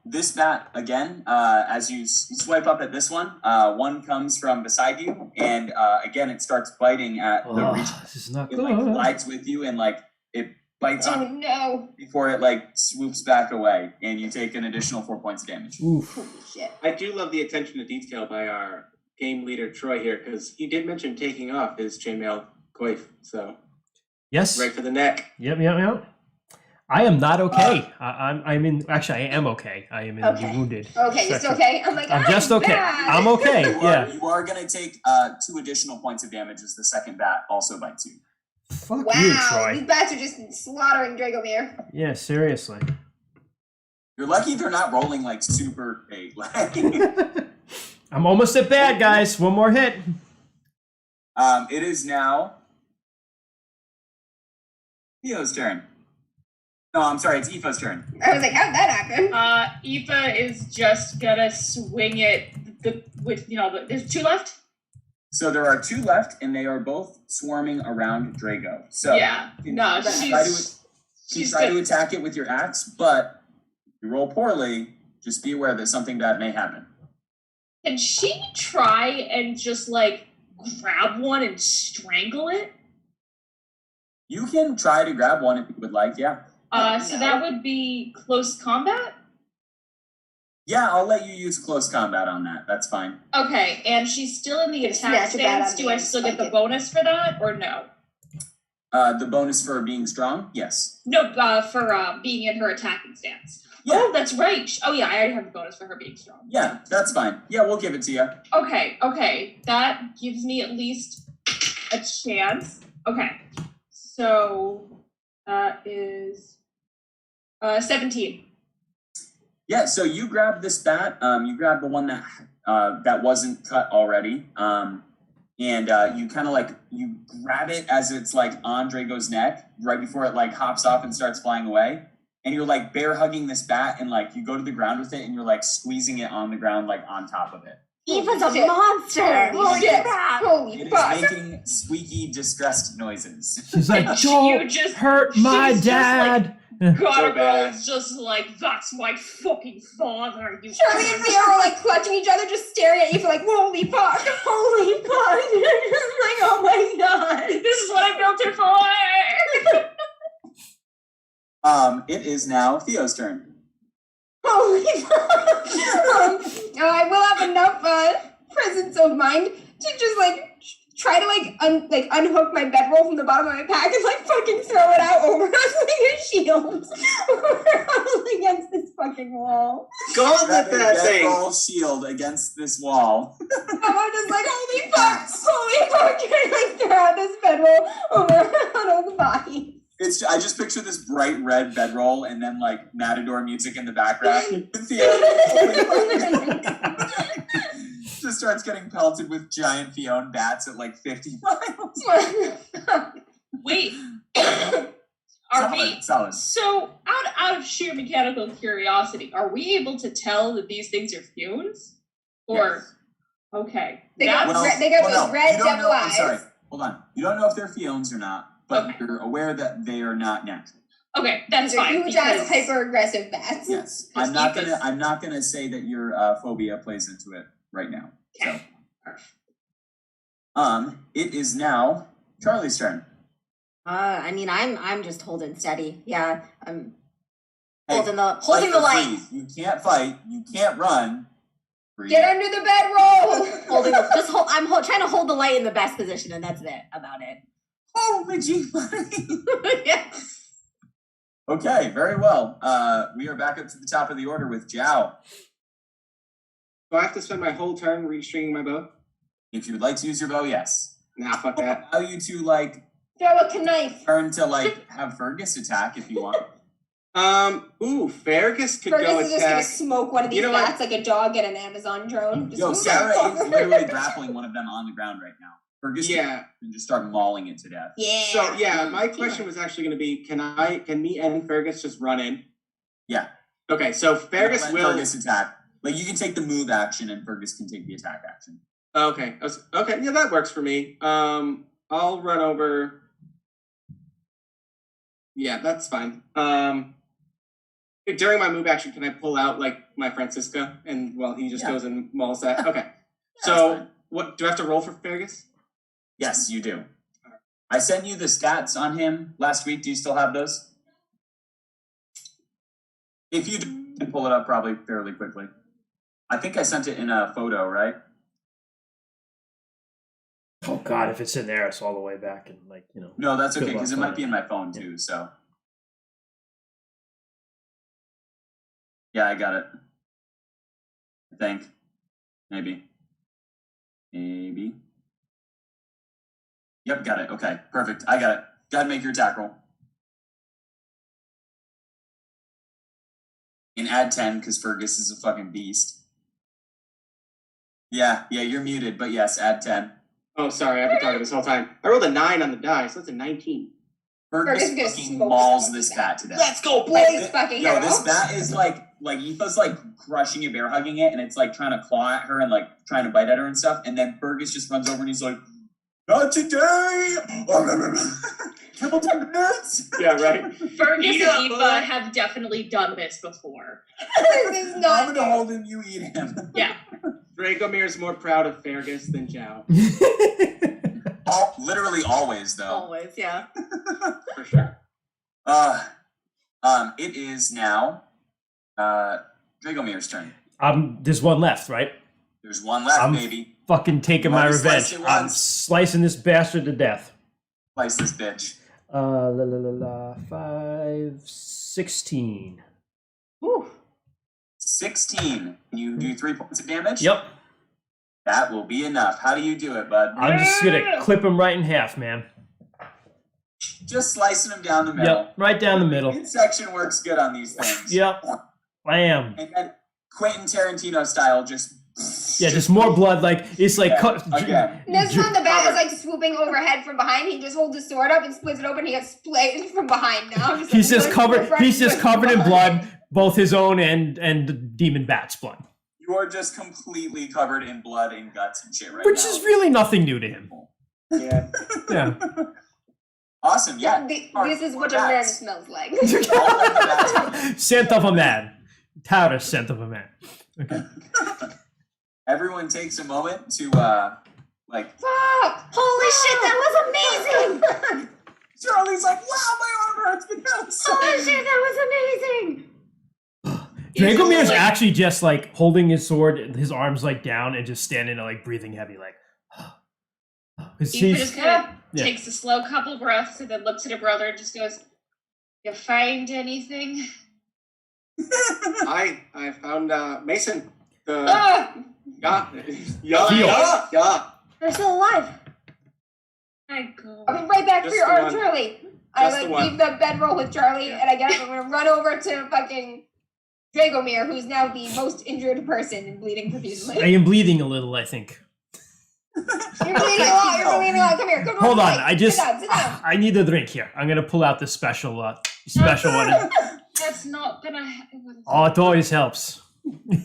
This bat again, as you swipe up at this one, one comes from beside you, and again it starts biting at the reach. This is not it good. like glides with you, and like it bites Oh on no. before it like swoops back away, and you take an additional 4 points of damage. Oof. Holy shit. I do love the attention to detail by our game leader Troy here, because he did mention taking off his chainmail coif, so Yes. right for the neck. Yep. I am not okay. I'm in. Actually, I am okay. I am in the wounded. Okay, you're still okay? I'm like, I'm just okay. bad. I'm okay. Yeah. You are gonna take 2 additional points of damage as the second bat also bites you. Fuck Wow, you, Troy. these bats are just slaughtering Dragomir. Yeah, seriously. You're lucky they're not rolling like super big. I'm almost at bad, guys. One more hit. It is now Theo's turn. No, I'm sorry, it's Aoife's turn. I was like, how'd that happen? Aoife is just gonna swing it with there's 2 left. So there are 2 left, and they are both swarming around Drago. So Yeah, no, she's try to attack it with your axe, but if you roll poorly, just be aware that something bad may happen. Can she try and just like grab one and strangle it? You can try to grab one if you would like, yeah. So that would be close combat? Yeah, I'll let you use close combat on that. That's fine. Okay, and she's still in the attack stance. Do I still get the bonus for that, or no? The bonus for being strong? Yes. No, for being in her attacking stance. Yeah. Oh, that's right. Oh, yeah, I already have the bonus for her being strong. Yeah, that's fine. Yeah, we'll give it to you. Okay. That gives me at least a chance. Okay. So, that is 17. Yeah, so you grab this bat. You grab the one that wasn't cut already. And you kind of like, you grab it as it's like on Drago's neck right before it like hops off and starts flying away. And you're like bear hugging this bat, and like you go to the ground with it, and you're like squeezing it on the ground, like on top of it. Eva's a monster! Holy shit! Holy It fuck! is making squeaky, distressed noises. She's like, don't hurt my dad. Gargoyle's just like, that's my fucking father, you Charlie and Theo are like clutching each other, just staring at you for like, holy fuck! Holy fuck! Like, oh my god! This is what I built it for! It is now Theo's turn. Holy fuck! I will have enough presence of mind to just like try to unhook my bedroll from the bottom of my pack and like fucking throw it out over us like a shield against this fucking wall. Gauntlet that thing! Roll shield against this wall. I'm just like, holy fuck! Holy fuck! And like throw out this bedroll over on all the bodies. I just picture this bright red bedroll and then like Matador music in the background. Theo just starts getting pelted with giant Fiona bats at like 50 miles. Wait. Solid. So out of sheer mechanical curiosity, are we able to tell that these things are fumes? Or Yes. Okay. They got those red devil eyes. I'm sorry. Hold on. You don't know if they're fiends or not, but Okay. you're aware that they are not natural. Okay, that's These are fine. huge ass hyper aggressive bats. Yes. Because I'm not gonna say that your phobia plays into it right now. Okay. So it is now Charlie's turn. I mean, I'm just holding steady. Yeah, I'm Hey, holding the fight or light. freeze. You can't fight, you can't run. Breathe. Get under the bedroll. I'm trying to hold the light in the best position, and that's it. About it. Oh, my G buddy. Yeah. Okay, very well. We are back up to the top of the order with Jiao. Do I have to spend my whole turn restringing my bow? If you would like to use your bow, yes. Nah, fuck that. Allow you to like Throw a knife. turn to like have Fergus attack if you want. Fergus could Fergus go is just gonna attack. smoke one of these You know what? bats like a dog at an Amazon drone. Just Yo, move Sarah that is fucker. literally grappling one of them on the ground right now. Fergus Yeah. can just start mauling it to death. Yeah. So yeah, my question was actually going to be: Can me and Fergus just run in? Yeah. Okay, so Fergus Let will. Fergus attack. Like you can take the move action and Fergus can take the attack action. Okay. Okay. Yeah, that works for me. I'll run over. Yeah, that's fine. During my move action, can I pull out like my Francisca and he just goes and mauls that? Okay. So what do I have to roll for Fergus? Yes, you do. I sent you the stats on him last week. Do you still have those? If you do, you can pull it up probably fairly quickly. I think I sent it in a photo, right? Oh God, if it's in there, it's all the way back and No, that's Good okay luck because it might be finding in my phone too. So yeah, I got it. I think maybe. Yep, got it. Okay, perfect. I got it. Go ahead and make your attack roll. And add 10 because Fergus is a fucking beast. Yeah, you're muted, but yes, add 10. Oh, sorry, I've been talking this whole time. I rolled a 9 on the die, so that's a 19. Fergus Fergus is gonna fucking smoke mauls someone this to bat to death. Let's go, Blaze fucking Yo, hell. this bat is like Aoife's like crushing it, bear hugging it, and it's like trying to claw at her and like trying to bite at her and stuff. And then Fergus just runs over and he's like, "Not today! Couple 10 minutes." Yeah, right. Fergus Yeah, and Aoife have definitely done this before. This is I'm not gonna hold him. You eat him. Yeah. Dragomir's more proud of Fergus than Jiao, Literally always though. Always, yeah. for sure. It is now Dragomir's turn. There's one left, right? There's one left, I'm baby. Fucking taking my Wanna slice revenge. it I'm once? slicing this bastard to death. Slice this bitch. 5, 16. Ooh. 16. Can you do 3 points of damage? Yep. That will be enough. How do you do it, bud? I'm just gonna clip him right in half, man. Just slicing him down the middle. Yep, right down the middle. Midsection works good on these things. Yep, I am. And then Quentin Tarantino style, just Yeah, just more blood. Like it's like cut. again. This time the bat is like swooping overhead from behind. He just holds his sword up and splits it open. He gets split from behind now. He's just covered. He's just covered in blood, both his own and the demon bat's blood, You are just completely covered in blood and guts and shit right which now. is really nothing new to him. Yeah. Yeah. Awesome. Yeah. This is what a man smells like. Scent of a man. Touter scent of a man. Okay. Everyone takes a moment to like. Fuck! Holy shit, that was amazing! Charlie's like, wow, my armor hurts because. Holy shit, that was amazing! Dragomir's actually just like holding his sword, his arms like down, and just standing there like breathing heavy, like. Because Aoife just kind of Yeah. takes a slow couple breaths and then looks at her brother and just goes, "You find anything?" I found Mason. The Ah! yeah. They're still alive. I go. I'll be right back Just for your the arm, one. Charlie. Just I the one. leave the bedroll with Charlie, and I get up. I'm gonna run over to fucking Dragomir, who's now the most injured person and bleeding I profusely. am bleeding a little, I think. You're bleeding a lot. You're bleeding leave me alone. Come here. Come Hold on, plate. I just sit down. I need a drink here. I'm gonna pull out this special one. That's not gonna happen. Oh, it always helps.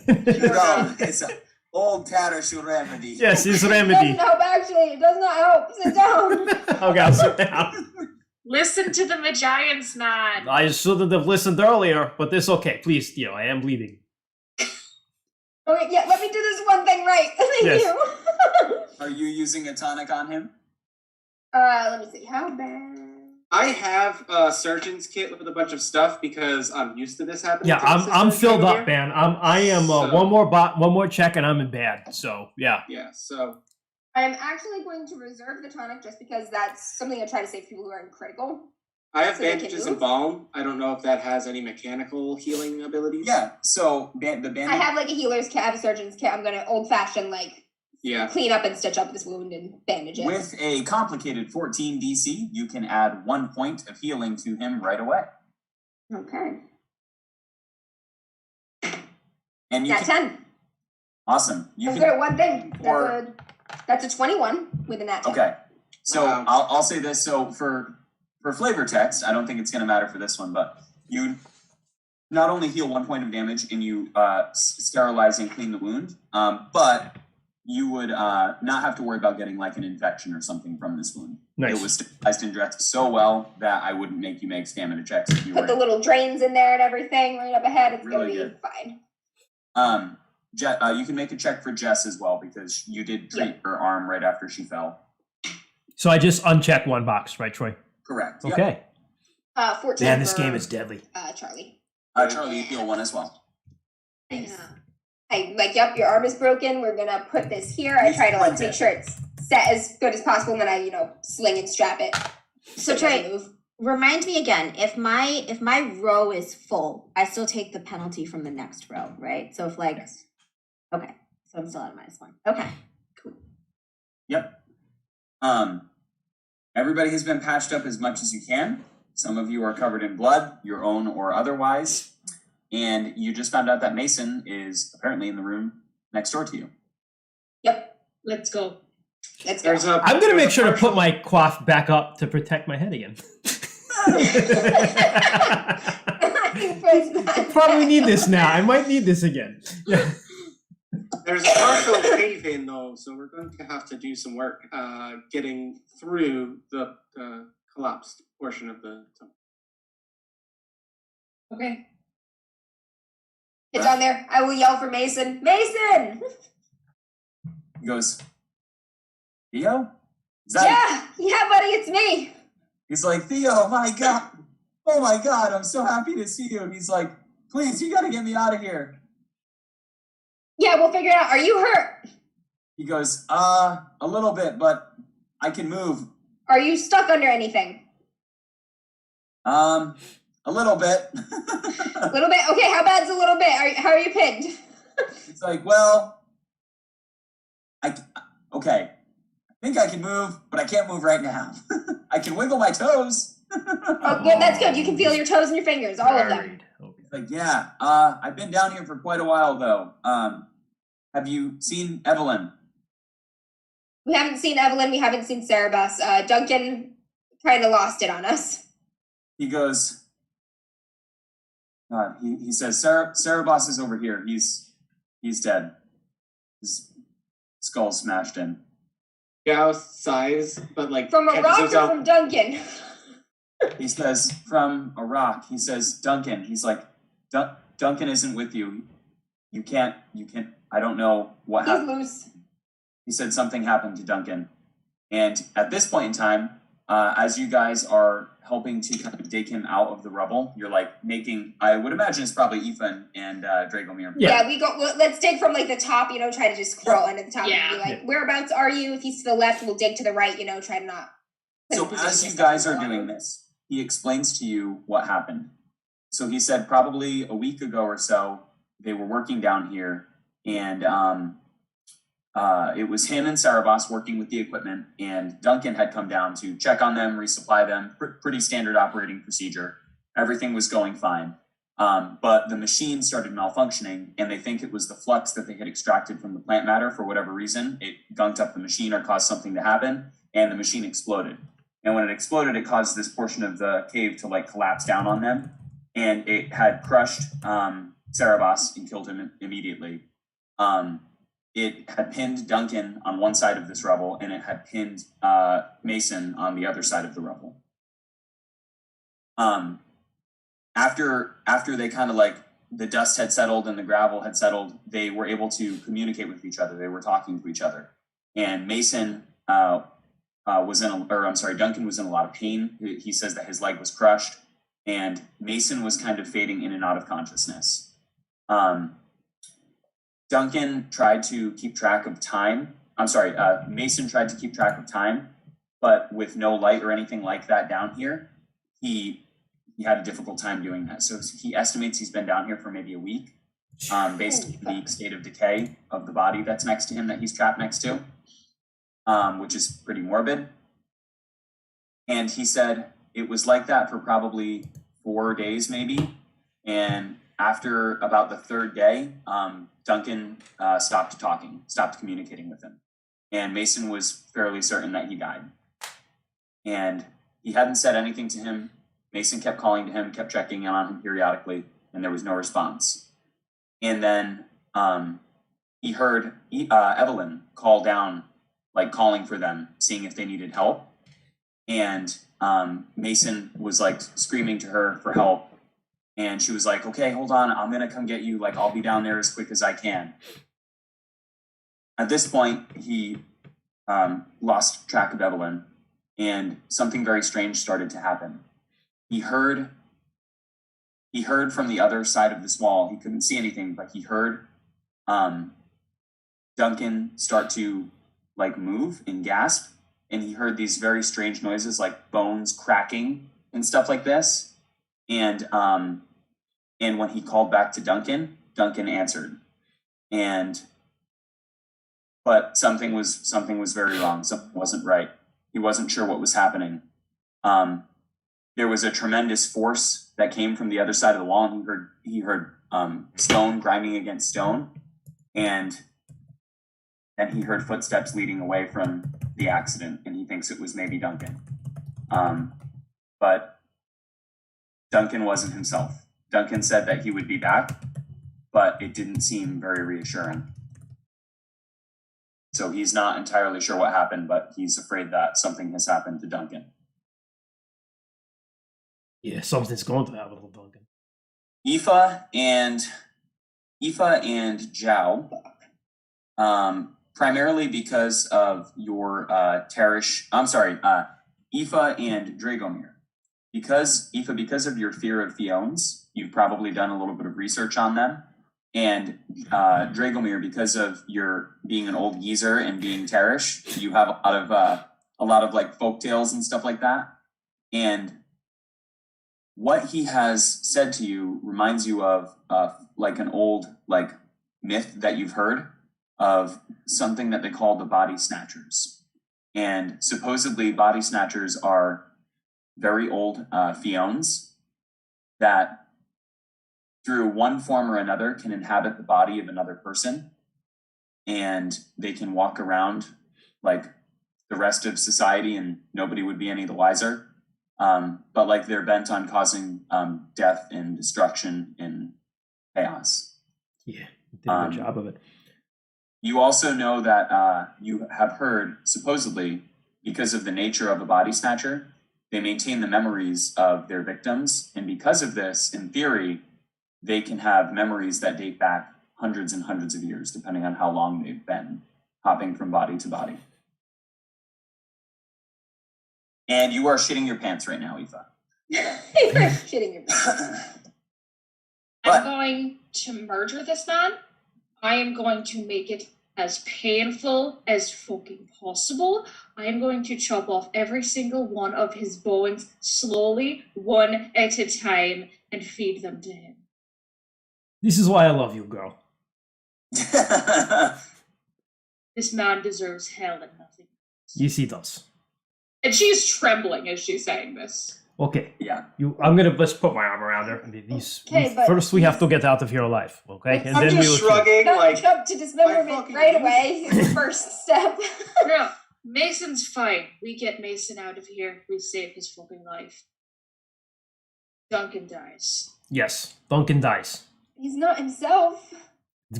It's an old Tattershoe remedy. Yes, it's It remedy. doesn't help, actually. It does not help. Sit down. Okay, I'll sit down. Listen to the Magians, man. I shouldn't have listened earlier, but it's okay. Please, Theo, I am bleeding. Okay, yeah, let me do this one thing right. Thank Yes. you. Are you using a tonic on him? Let me see. How bad? I have a surgeon's kit with a bunch of stuff because I'm used to this happening. Yeah, to my I'm sister filled every up, year. man. I am So- one more check and I'm in bad. So yeah. Yeah, so I'm actually going to reserve the tonic just because that's something I try to say for people who are in critical. I have So they can bandages move? and balm. I don't know if that has any mechanical healing abilities. Yeah. So the I bandage. have like a healer's kit, I have a surgeon's kit. I'm gonna old fashioned like Yeah. clean up and stitch up this wound and bandage it. With a complicated 14 DC, you can add 1 point of healing to him right away. Okay. And you Nat can, 10. awesome. You I'm can good at one thing. or- That's a 21 with a nat 10. Okay. So Wow. I'll say this. So for flavor text, I don't think it's going to matter for this one, but you not only heal 1 point of damage and you sterilize and clean the wound, but you would not have to worry about getting like an infection or something from this wound. Nice. It was sterilized and dressed so well that I wouldn't make you make stamina checks if you Put the were. little drains in there and everything right up ahead. It's Really gonna be good. fine. You can make a check for Jess as well because you did treat her arm right after she fell. So I just uncheck one box, right, Troy? Correct. Yep. Okay. 14 Man, this for, game is deadly. Charlie. Charlie, you heal 1 as well. Nice. I like, yep, your arm is broken. We're gonna put this here. I try to like make sure it's set as good as possible, and then I, sling and strap it. So it doesn't Troy, move. remind me again, if my row is full, I still take the penalty from the next row, right? So if like Yes. okay. So I'm still at -1. Okay. Yep. Everybody has been patched up as much as you can. Some of you are covered in blood, your own or otherwise. And you just found out that Mason is apparently in the room next door to you. Yep. Let's go. Let's go. I'm gonna make sure to put my coif back up to protect my head again. I probably need this now. I might need this again. Yeah. There's a partial cave in though, so we're going to have to do some work getting through the collapsed portion of the tunnel. Okay. It's on there. I will yell for Mason. Mason! He goes, Theo? Is that Yeah, buddy, it's me. He's like, Theo, my God. Oh my God, I'm so happy to see you. And he's like, please, you gotta get me out of here. Yeah, we'll figure it out. Are you hurt? He goes, a little bit, but I can move. Are you stuck under anything? A little bit. A little bit? Okay, how bad's a little bit? How are you pinned? It's like, well, okay. I think I can move, but I can't move right now. I can wiggle my toes. Oh, good, that's good. You can feel your toes and your fingers, all of them. Married. Okay. It's like, yeah, I've been down here for quite a while, though. Have you seen Evelyn? We haven't seen Evelyn. We haven't seen Cerebus. Duncan kind of lost it on us. He goes, God, he says, Cerebus is over here. He's dead. His skull's smashed in. Gauss size, but like From a catches rock or himself- from Duncan? He says, from a rock. He says, Duncan. He's like, Duncan isn't with you. You can't, I don't know what He's happened. loose. He said something happened to Duncan. And at this point in time, as you guys are helping to kind of dig him out of the rubble, you're like making, I would imagine it's probably Ethan and Dragomir. Yeah. Yeah, we go. Let's dig from like the top. Try to just crawl into the top Yeah. and be like, whereabouts are you? If he's to the left, we'll dig to the right. Try to not. put So in position as you to guys step are on doing him. this, he explains to you what happened. So he said probably a week ago or so, they were working down here, and it was him and Cerebos working with the equipment, and Duncan had come down to check on them, resupply them, pretty standard operating procedure. Everything was going fine. But the machine started malfunctioning, and they think it was the flux that they had extracted from the plant matter for whatever reason. It gunked up the machine or caused something to happen, and the machine exploded. And when it exploded, it caused this portion of the cave to like collapse down on them, and it had crushed Cerebos and killed him immediately. It had pinned Duncan on one side of this rubble, and it had pinned Mason on the other side of the rubble. After they kind of like the dust had settled and the gravel had settled, they were able to communicate with each other. They were talking to each other, and Mason Duncan was in a lot of pain. He says that his leg was crushed, and Mason was kind of fading in and out of consciousness. Duncan tried to keep track of time. Mason tried to keep track of time, but with no light or anything like that down here, he had a difficult time doing that. So he estimates he's been down here for maybe a week, based on the state of decay of the body that's next to him that he's trapped next to, which is pretty morbid. And he said it was like that for probably 4 days maybe. And after about the third day, Duncan stopped communicating with him. And Mason was fairly certain that he died. And he hadn't said anything to him. Mason kept calling to him, kept checking in on him periodically, and there was no response. And then he heard Evelyn call down, like calling for them, seeing if they needed help. And Mason was like screaming to her for help. And she was like, okay, hold on, I'm gonna come get you. Like, I'll be down there as quick as I can. At this point, he lost track of Evelyn, and something very strange started to happen. He heard from the other side of this wall. He couldn't see anything, but he heard Duncan start to like move and gasp, and he heard these very strange noises like bones cracking and stuff like this. And when he called back to Duncan, Duncan answered. But something was very wrong. Something wasn't right. He wasn't sure what was happening. There was a tremendous force that came from the other side of the wall, and he heard stone grinding against stone, and then he heard footsteps leading away from the accident, and he thinks it was maybe Duncan. But Duncan wasn't himself. Duncan said that he would be back, but it didn't seem very reassuring. So he's not entirely sure what happened, but he's afraid that something has happened to Duncan. Yeah, something's going to happen to Duncan. Aoife and Zhao, primarily because of your Aoife and Dragomir. Because of your fear of Theones, you've probably done a little bit of research on them. And Dragomir, because of your being an old geezer and being Terrash, you have a lot of like folk tales and stuff like that. And what he has said to you reminds you of like an old like myth that you've heard of something that they call the body snatchers. And supposedly body snatchers are very old Theones that through one form or another can inhabit the body of another person, and they can walk around like the rest of society and nobody would be any the wiser. But like they're bent on causing death and destruction and chaos. Yeah, did a good job of it. You also know that you have heard, supposedly, because of the nature of a body snatcher, they maintain the memories of their victims. And because of this, in theory, they can have memories that date back hundreds and hundreds of years, depending on how long they've been hopping from body to body. And you are shitting your pants right now, Aoife. You're shitting your pants. I'm going to murder this man. I am going to make it as painful as fucking possible. I am going to chop off every single one of his bones slowly, one at a time, and feed them to him. This is why I love you, girl. This man deserves hell and nothing. Yes, he does. And she's trembling as she's saying this. Okay. Yeah. Let's put my arm around her. First, we have to get out of here alive, okay? And I'm then just shrugging, Don't like jump to dismemberment right away. Is the first step. Yeah. Mason's fine. We get Mason out of here. We save his fucking life. Duncan dies. Yes, Duncan dies. He's not himself.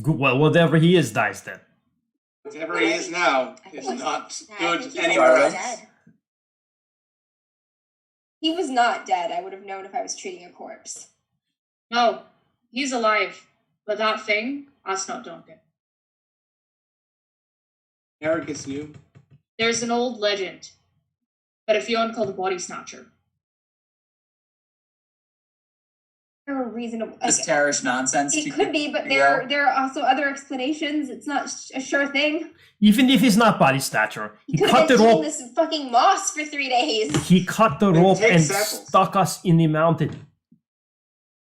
Well, whatever he is dies then. Whatever he is now is not I good think he's anywhere already else. dead. He was not dead. I would have known if I was treating a corpse. No, he's alive. But that thing, that's not Duncan. Eric knew. There's an old legend that a Fionn called the Body Snatcher. There are reasonable. This terrorish nonsense. It could be, but there are also other explanations. It's not a sure thing. Even if he's not body stature, he Could cut have the been eating rope. this fucking moss for 3 days. He cut the Then rope take and samples. stuck us in the mountain.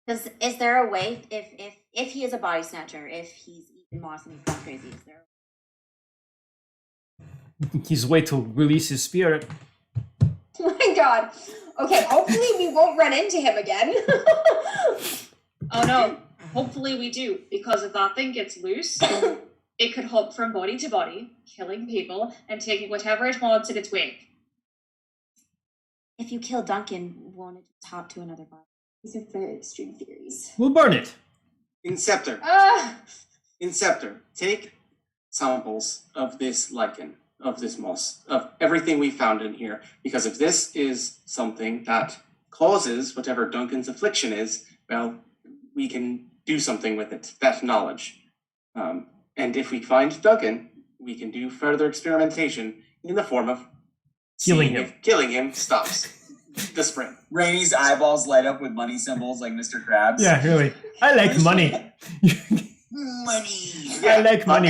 Is there a way, if he is a body snatcher, if he's eaten moss and he's gone crazy, is there? His way to release his spirit. Oh my god. Okay, hopefully we won't run into him again. Oh no, hopefully we do, because if that thing gets loose, it could hop from body to body, killing people, and taking whatever it wants in its wake. If you kill Duncan, won't it just hop to another body? These are very extreme theories. We'll burn it. Inceptor. Ah, Inceptor. Take samples of this lichen, of this moss, of everything we found in here. Because if this is something that causes whatever Duncan's affliction is, well, we can do something with it, that knowledge. And if we find Duncan, we can do further experimentation in the form of Killing seeing him. if killing him stops the spring. Rainey's eyeballs light up with money symbols like Mr. Krabs. Yeah, really. I like money. Money. I like money.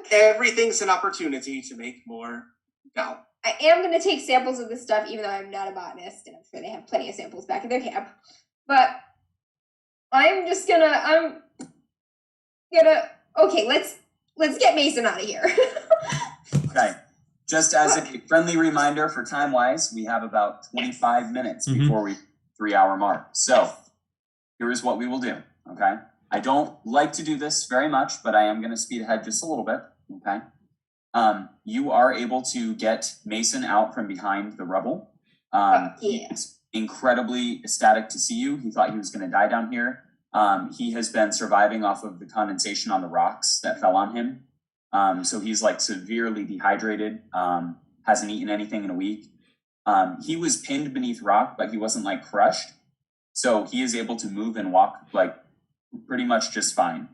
Everything's an opportunity to make more dough. I am going to take samples of this stuff, even though I'm not a botanist, and I'm sure they have plenty of samples back in their camp. But I'm gonna. Okay, let's get Mason out of here. Okay. Just as a friendly reminder for time-wise, we have about 25 minutes before we 3-hour mark. So here's what we will do, okay? I don't like to do this very much, but I am going to speed ahead just a little bit, okay? You are able to get Mason out from behind the rubble. Yeah. He's incredibly ecstatic to see you. He thought he was going to die down here. He has been surviving off of the condensation on the rocks that fell on him. So he's like severely dehydrated, hasn't eaten anything in a week. He was pinned beneath rock, but he wasn't like crushed. So he is able to move and walk like pretty much just fine.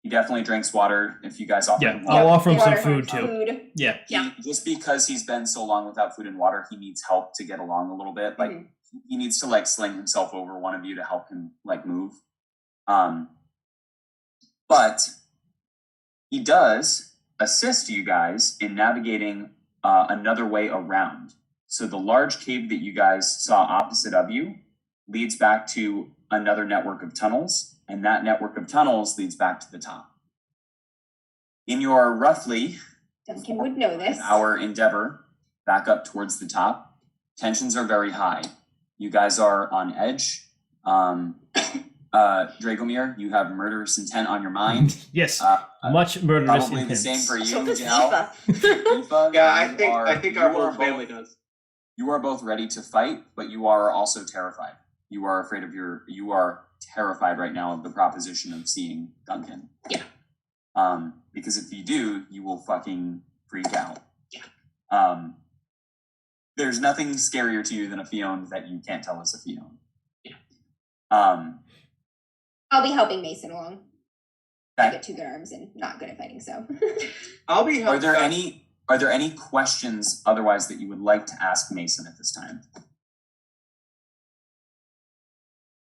He definitely drinks water if you guys offer him water. I'll offer him some Water, food too. Yeah. Just because he's been so long without food and water, he needs help to get along a little bit. Like he needs to like sling himself over one of you to help him like move. But he does assist you guys in navigating another way around. So the large cave that you guys saw opposite of you leads back to another network of tunnels, and that network of tunnels leads back to the top. In your roughly Duncan would know this. our endeavor back up towards the top, tensions are very high. You guys are on edge. Dragomir, you have murderous intent on your mind. Yes. Much murderous Probably intent. the same for you, So does Jal. Aoife. Aoife, Yeah, you I think our you whole are family both, does. You are both ready to fight, but you are also terrified. You are afraid of you are terrified right now of the proposition of seeing Duncan. Yeah. Because if you do, you will fucking freak out. Yeah. There's nothing scarier to you than a Fionn that you can't tell is a Fionn. Yeah. I'll be helping Mason along. I Okay. get 2 good arms and not good at fighting, so. I'll be Are there helping. any questions otherwise that you would like to ask Mason at this time?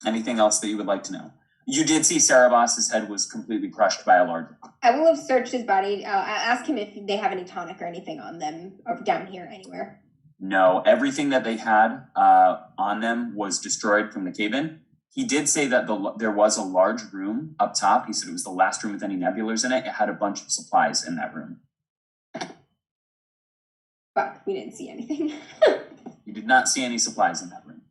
Anything else that you would like to know? You did see Sarabas's head was completely crushed by a large rock. I will have searched his body. Ask him if they have any tonic or anything on them or down here anywhere. No, everything that they had on them was destroyed from the cave-in. He did say that there was a large room up top. He said it was the last room with any nebulars in it. It had a bunch of supplies in that room. Fuck, we didn't see anything. You did not see any supplies in that room.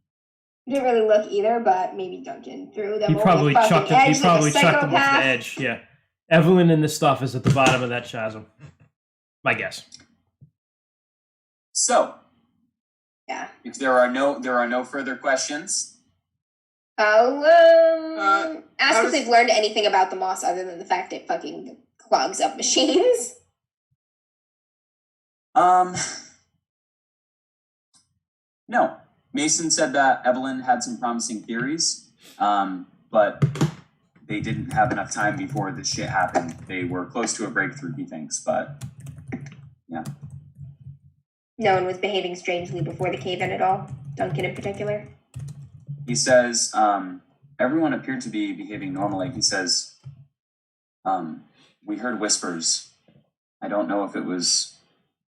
We didn't really look either, but maybe Duncan threw them He over probably the fucking chucked him. edge He probably like a chucked him off the psychopath. edge. Yeah. Evelyn and the stuff is at the bottom of that chasm. My guess. So, Yeah. if there are no further questions, I'll ask how if does- they've learned anything about the moss other than the fact it fucking clogs up machines. No. Mason said that Evelyn had some promising theories, but they didn't have enough time before this shit happened. They were close to a breakthrough, he thinks, but yeah. No one was behaving strangely before the cave-in at all. Duncan in particular. He says, everyone appeared to be behaving normally. He says, we heard whispers. I don't know if it was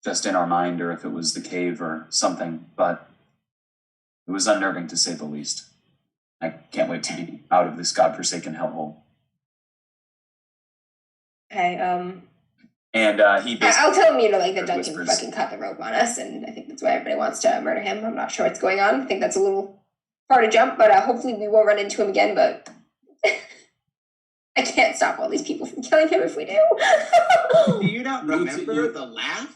just in our mind or if it was the cave or something, but it was unnerving to say the least. I can't wait to be out of this godforsaken hellhole. Okay, And he basically, I'll tell him, that Duncan whispers. fucking cut the rope on us, and I think that's why everybody wants to murder him. I'm not sure what's going on. I think that's a little far to jump, but hopefully we won't run into him again, but I can't stop all these people from killing him if we do. Do you not Me too. remember the laugh?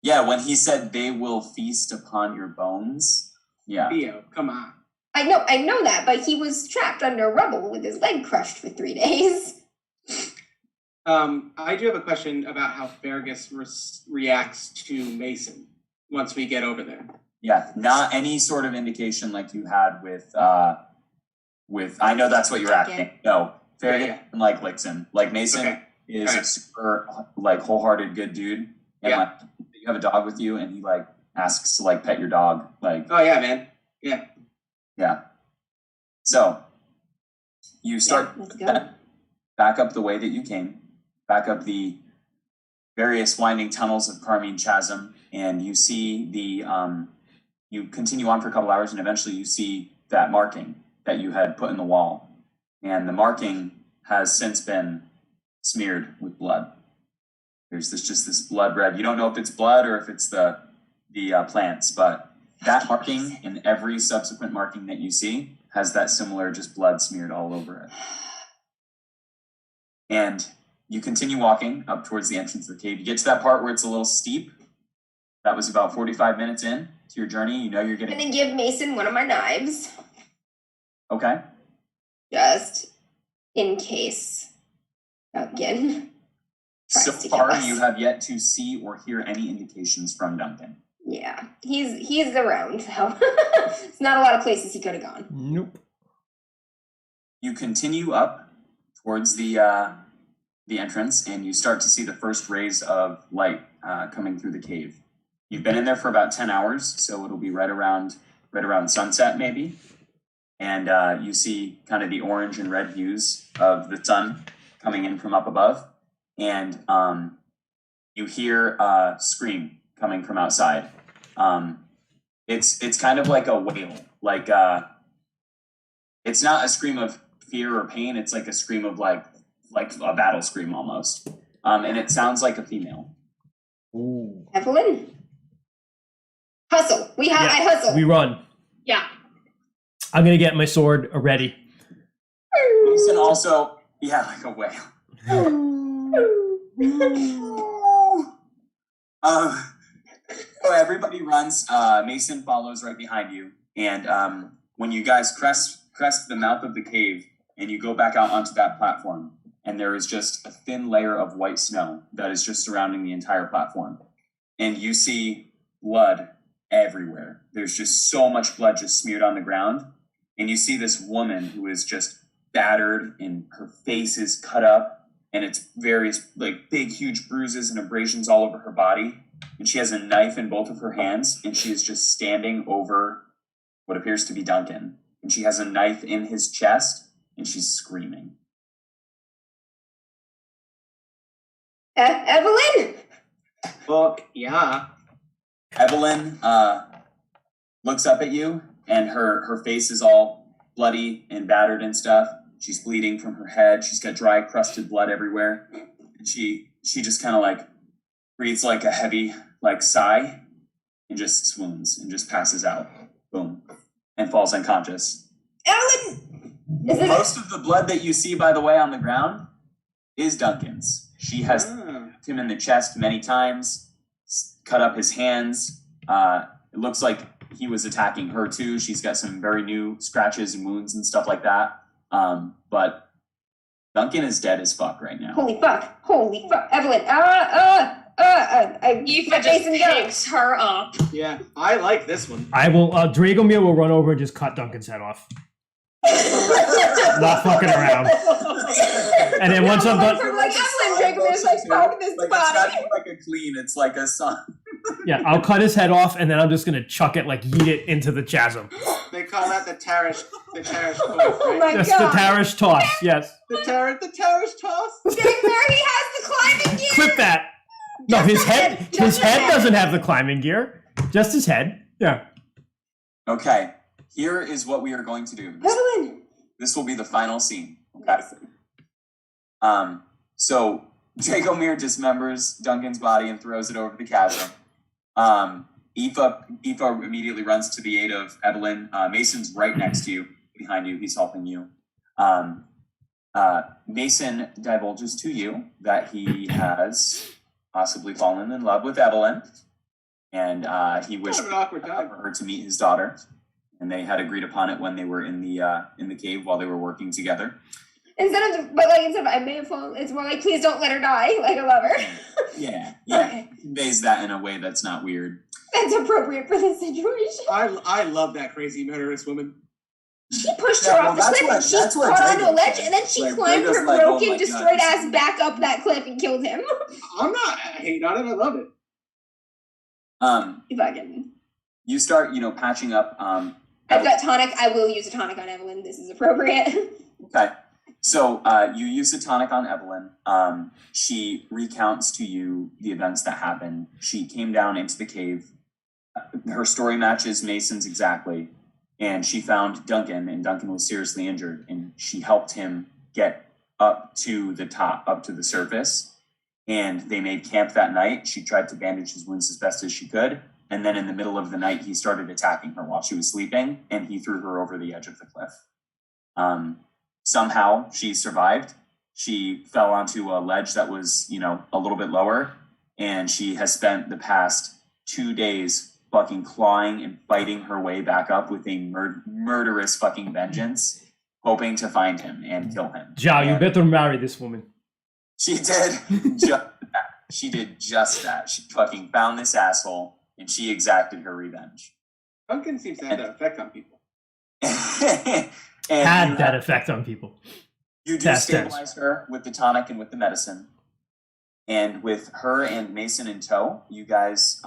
yeah, when he said they will feast upon your bones. Yeah. Theo, come on. I know that, but he was trapped under rubble with his leg crushed for 3 days. I do have a question about how Fergus reacts to Mason once we get over there. Yeah, not any sort of indication like you had with I know that's what you're asking. No, Farragut Yeah. licks him. Like Mason Okay. is Alright. a super wholehearted good dude. And Yeah. you have a dog with you and he asks to pet your dog. Oh yeah, man. Yeah. Yeah. So you start Let's go. back up the way that you came, back up the various winding tunnels of Carmine Chasm, and you see you continue on for a couple hours, and eventually you see that marking that you had put in the wall. And the marking has since been smeared with blood. There's just this blood red. You don't know if it's blood or if it's the plants, but that marking and every subsequent marking that you see has that similar just blood smeared all over it. And you continue walking up towards the entrance of the cave. You get to that part where it's a little steep. That was about 45 minutes in to your journey. You know you're I'm getting... gonna give Mason one of my knives, Okay. just in case Duncan tries So to kill far, us. you have yet to see or hear any indications from Duncan. Yeah, he's around, so it's not a lot of places he could have gone. Nope. You continue up towards the entrance, and you start to see the first rays of light coming through the cave. You've been in there for about 10 hours, so it'll be right around sunset maybe. And you see kind of the orange and red hues of the sun coming in from up above. And you hear a scream coming from outside. It's kind of like a wail. It's not a scream of fear or pain. It's like a scream of like a battle scream almost. And it sounds like a female. Ooh. Evelyn, hustle. I hustle. We run. Yeah. I'm gonna get my sword ready. Mason also, like a wail. So everybody runs. Mason follows right behind you, and when you guys crest the mouth of the cave, and you go back out onto that platform, and there is just a thin layer of white snow that is just surrounding the entire platform, and you see blood everywhere. There's just so much blood just smeared on the ground, and you see this woman who is just battered, and her face is cut up, and it's various big huge bruises and abrasions all over her body, and she has a knife in both of her hands, and she is just standing over what appears to be Duncan, and she has a knife in his chest, and she's screaming. Evelyn. Fuck yeah. Evelyn looks up at you, and her face is all bloody and battered and stuff. She's bleeding from her head. She's got dry, crusted blood everywhere. And she just kind of breathes a heavy sigh and just swoons and just passes out. Boom. And falls unconscious. Evelyn. Is this Most of the blood that you see, by the way, on the ground is Duncan's. She has him in the chest many times, cut up his hands. It looks like he was attacking her too. She's got some very new scratches and wounds and stuff like that. But Duncan is dead as fuck right now. Holy fuck. Evelyn, Aoife just picks her up. Yeah, I like this one. I will, Dragomir will run over and just cut Duncan's head off. Not fucking around. And then once I'm done, like Evelyn, Dragomir's like, fuck this Like, body. it's not like a clean, it's like a son. yeah, I'll cut his head off, and then I'm just gonna chuck it, like yeet it into the chasm. They call that the Tarish toss, Oh right? my Yes, god. the Tarish toss. Yes, The Tarish toss? Dragomir, he has the climbing gear. clip that. No, Just his the head. head, His just the head head. doesn't have the climbing gear. Just his head. Yeah. Okay, here is what we are going to do. Evelyn. This will be the final scene. Okay. So Dragomir dismembers Duncan's body and throws it over the chasm. Aoife immediately runs to the aid of Adeliane. Mason's right next to you, behind you. He's helping you. Mason divulges to you that he has possibly fallen in love with Adeliane, and he wished Kind of an awkward time. for her to meet his daughter. And they had agreed upon it when they were in the cave while they were working together. Instead of I may have fallen, it's more like, please don't let her die, like a lover. Yeah. Okay. Conveys that in a way that's not weird. That's appropriate for this situation. I love that crazy murderous woman. She pushed Yeah, her well, off the that's cliff what- and she that's what caught onto a Drago ledge said. and then she Like, climbed Drago's her like, oh broken, my destroyed God. ass back up that cliff and killed him. I'm not hating on it. I love it. If I can. You start, patching up. I've got tonic. I will use a tonic on Evelyn. This is appropriate. Okay. So you use a tonic on Adeliane. She recounts to you the events that happened. She came down into the cave. Her story matches Mason's exactly. And she found Duncan, and Duncan was seriously injured. And she helped him get up to the top, up to the surface. And they made camp that night. She tried to bandage his wounds as best as she could. And then in the middle of the night, he started attacking her while she was sleeping, and he threw her over the edge of the cliff. Somehow she survived. She fell onto a ledge that was, a little bit lower, and she has spent the past 2 days fucking clawing and fighting her way back up with a murderous fucking vengeance, hoping to find him and kill him. Zhao, you And better marry this woman. she did just that. She did just that. She fucking found this asshole, and she exacted her revenge. Duncan seems to have that effect on people. And Had you that effect on people. You do Test, stabilize her with the tonic and with the medicine. And with her and Mason in tow, you guys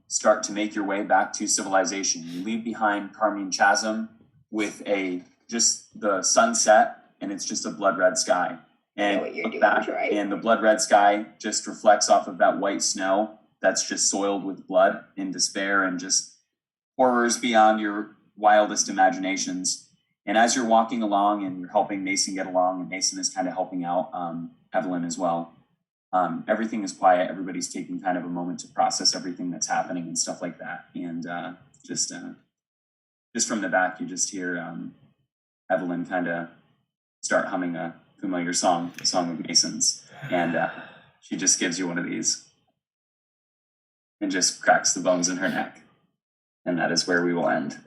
start to make your way back to civilization. You leave behind Carmine Chasm with just the sunset, and it's just a blood red sky. And what you're look doing, back, right? and the blood red sky just reflects off of that white snow that's just soiled with blood and despair and just horrors beyond your wildest imaginations. And as you're walking along and you're helping Mason get along, and Mason is kind of helping out Adeliane as well, everything is quiet. Everybody's taking kind of a moment to process everything that's happening and stuff like that. And just from the back, you just hear Adeliane kind of start humming a familiar song, a song of Mason's. And she just gives you one of these and just cracks the bones in her neck. And that is where we will end.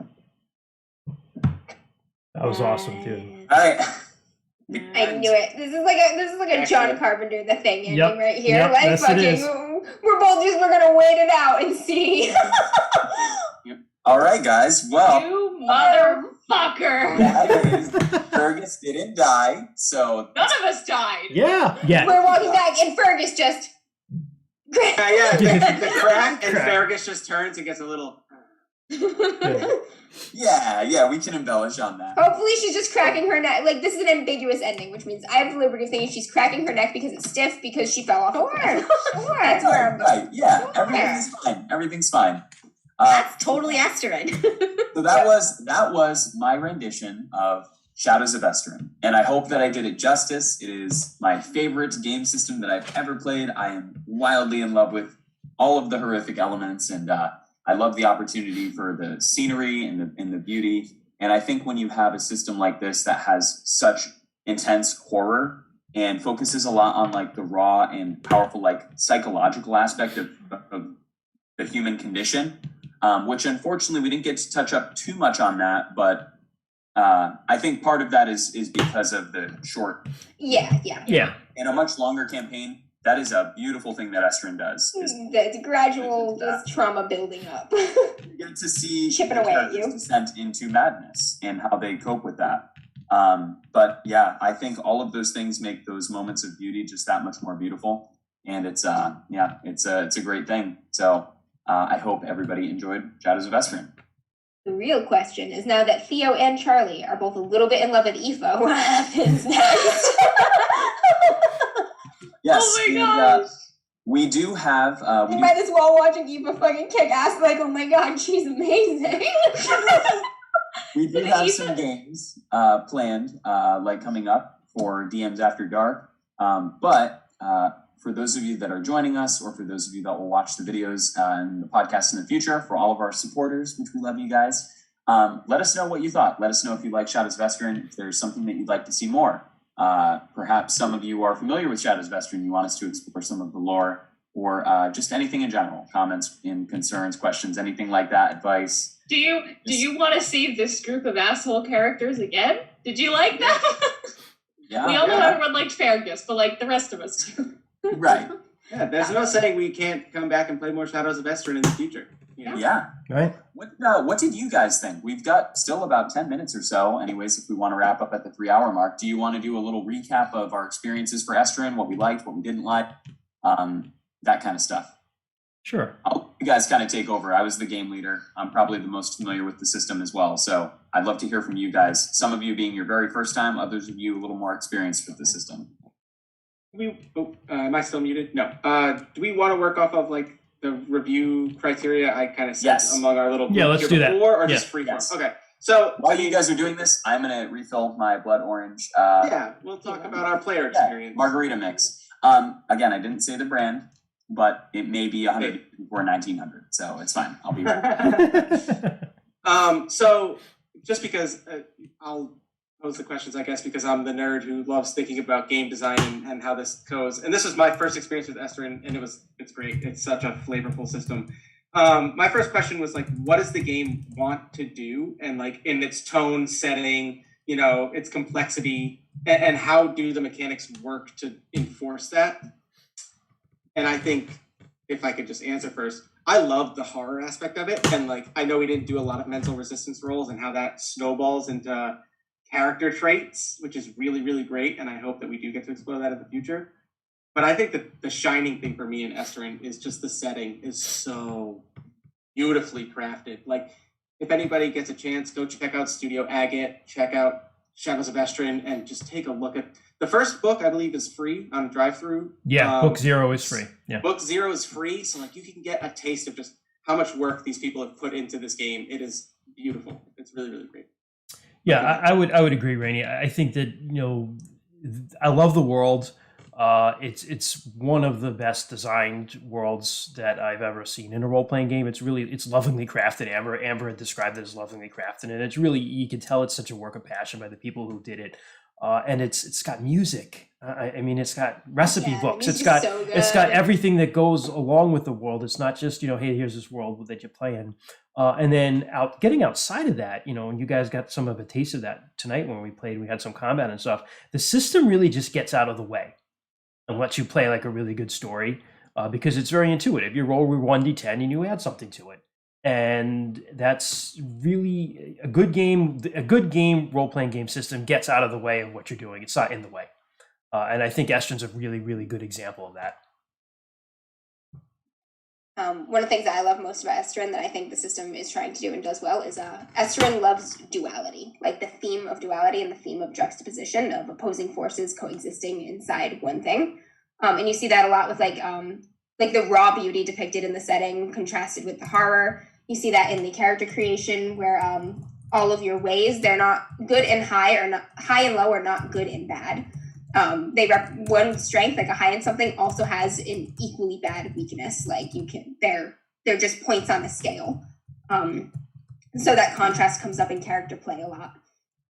That was awesome too. All right. I knew it. This is like a John Carpenter The Thing ending Yep. right here. Yep, Like yes, it fucking, is. we're gonna wait it out and see. All right, guys. Well, You motherfucker! that is, Fergus didn't die, so None of us died. Yeah. Yeah. We're walking back and Fergus just. Yeah, the crack, and Fergus just turns and gets a little. yeah, we can embellish on that. Hopefully she's just cracking her neck. Like, this is an ambiguous ending, which means I have the liberty of thinking she's cracking her neck because it's stiff because she fell off a ladder. That's where I'm Right, yeah, Sure. everything's fine. That's totally Esteren. So that was my rendition of Shadows of Esteren, and I hope that I did it justice. It is my favorite game system that I've ever played. I am wildly in love with all of the horrific elements, and I love the opportunity for the scenery and the beauty. And I think when you have a system like this that has such intense horror, and focuses a lot on like the raw and powerful like psychological aspect of the human condition, which unfortunately we didn't get to touch up too much on that, but I think part of that is because of the short. Yeah. In a much longer campaign, that is a beautiful thing that Esteren does. The gradual just trauma building up. You get to see chipping away at you. Descent into madness and how they cope with that. But yeah, I think all of those things make those moments of beauty just that much more beautiful. And it's a great thing. So I hope everybody enjoyed Shadows of Esteren. The real question is, now that Theo and Charlie are both a little bit in love with Aoife, what happens next? Yes. Oh my gosh. We do have. We might as well watching Aoife fucking kick ass. Like, oh my god, she's amazing. We do have some games planned, like coming up for DMs After Dark. But for those of you that are joining us, or for those of you that will watch the videos and the podcast in the future, for all of our supporters, which we love you guys, let us know what you thought. Let us know if you like Shadows of Esteren, if there's something that you'd like to see more. Perhaps some of you are familiar with Shadows of Esteren, you want us to explore some of the lore, or just anything in general, comments and concerns, questions, anything like that, advice. Do you want to see this group of asshole characters again? Did you like them? Yeah. We all know everyone liked Fergus, but like the rest of us too. Right. Yeah, there's no saying we can't come back and play more Shadows of Esteren in the future. You know? Yeah. Right. What did you guys think? We've got still about 10 minutes or so. Anyways, if we want to wrap up at the 3-hour mark, do you want to do a little recap of our experiences for Esteren, what we liked, what we didn't like, that kind of stuff? Sure. I'll let you guys kind of take over. I was the game leader. I'm probably the most familiar with the system as well. So I'd love to hear from you guys. Some of you being your very first time, others of you a little more experienced with the system. Am I still muted? No. Do we want to work off of like the review criteria I kind of set among our little group let's do that. Or just free form? Yes. Okay. So while you guys are doing this, I'm going to refill my blood orange. We'll talk about our player experience. Margarita mix. Again, I didn't say the brand, but it may be 100 or 1900, so it's fine. I'll be right. So just because I'll pose the questions, I guess, because I'm the nerd who loves thinking about game design and how this goes. And this was my first experience with Esteren, and it's great. It's such a flavorful system. My first question was like, what does the game want to do? And like in its tone, setting, its complexity, and how do the mechanics work to enforce that? And I think if I could just answer first, I love the horror aspect of it. And like, I know we didn't do a lot of mental resistance rolls and how that snowballs into character traits, which is really, really great. And I hope that we do get to explore that in the future. But I think that the shining thing for me in Esteren is just the setting is so beautifully crafted. Like, if anybody gets a chance, go check out Studio Agate, check out Shadows of Esteren, and just take a look at the first book. I believe is free on drive-through. Yeah, book 0 is free. Yeah, book 0 is free, so like you can get a taste of just how much work these people have put into this game. It is beautiful. It's really, really great. Yeah, I would agree, Rainey. I think that I love the world. It's one of the best designed worlds that I've ever seen in a role playing game. It's lovingly crafted. Amber had described it as lovingly crafted, and it's really, you can tell it's such a work of passion by the people who did it. And it's got music. I mean, it's got recipe books. It's got everything that goes along with the world. It's not just hey, here's this world that you play in. And then getting outside of that, and you guys got some of a taste of that tonight when we played. We had some combat and stuff. The system really just gets out of the way and lets you play like a really good story because it's very intuitive. You roll 1d10 and you add something to it. And that's really a good game. A good game role-playing game system gets out of the way of what you're doing. It's not in the way. And I think Esteren's a really, really good example of that. One of the things that I love most about Esteren that I think the system is trying to do and does well is Esteren loves duality, like the theme of duality and the theme of juxtaposition of opposing forces coexisting inside one thing. And you see that a lot with like the raw beauty depicted in the setting contrasted with the horror. You see that in the character creation where all of your ways, they're not good and high, or not high and low, are not good and bad. They one strength, like a high in something, also has an equally bad weakness. Like they're just points on a scale. So that contrast comes up in character play a lot.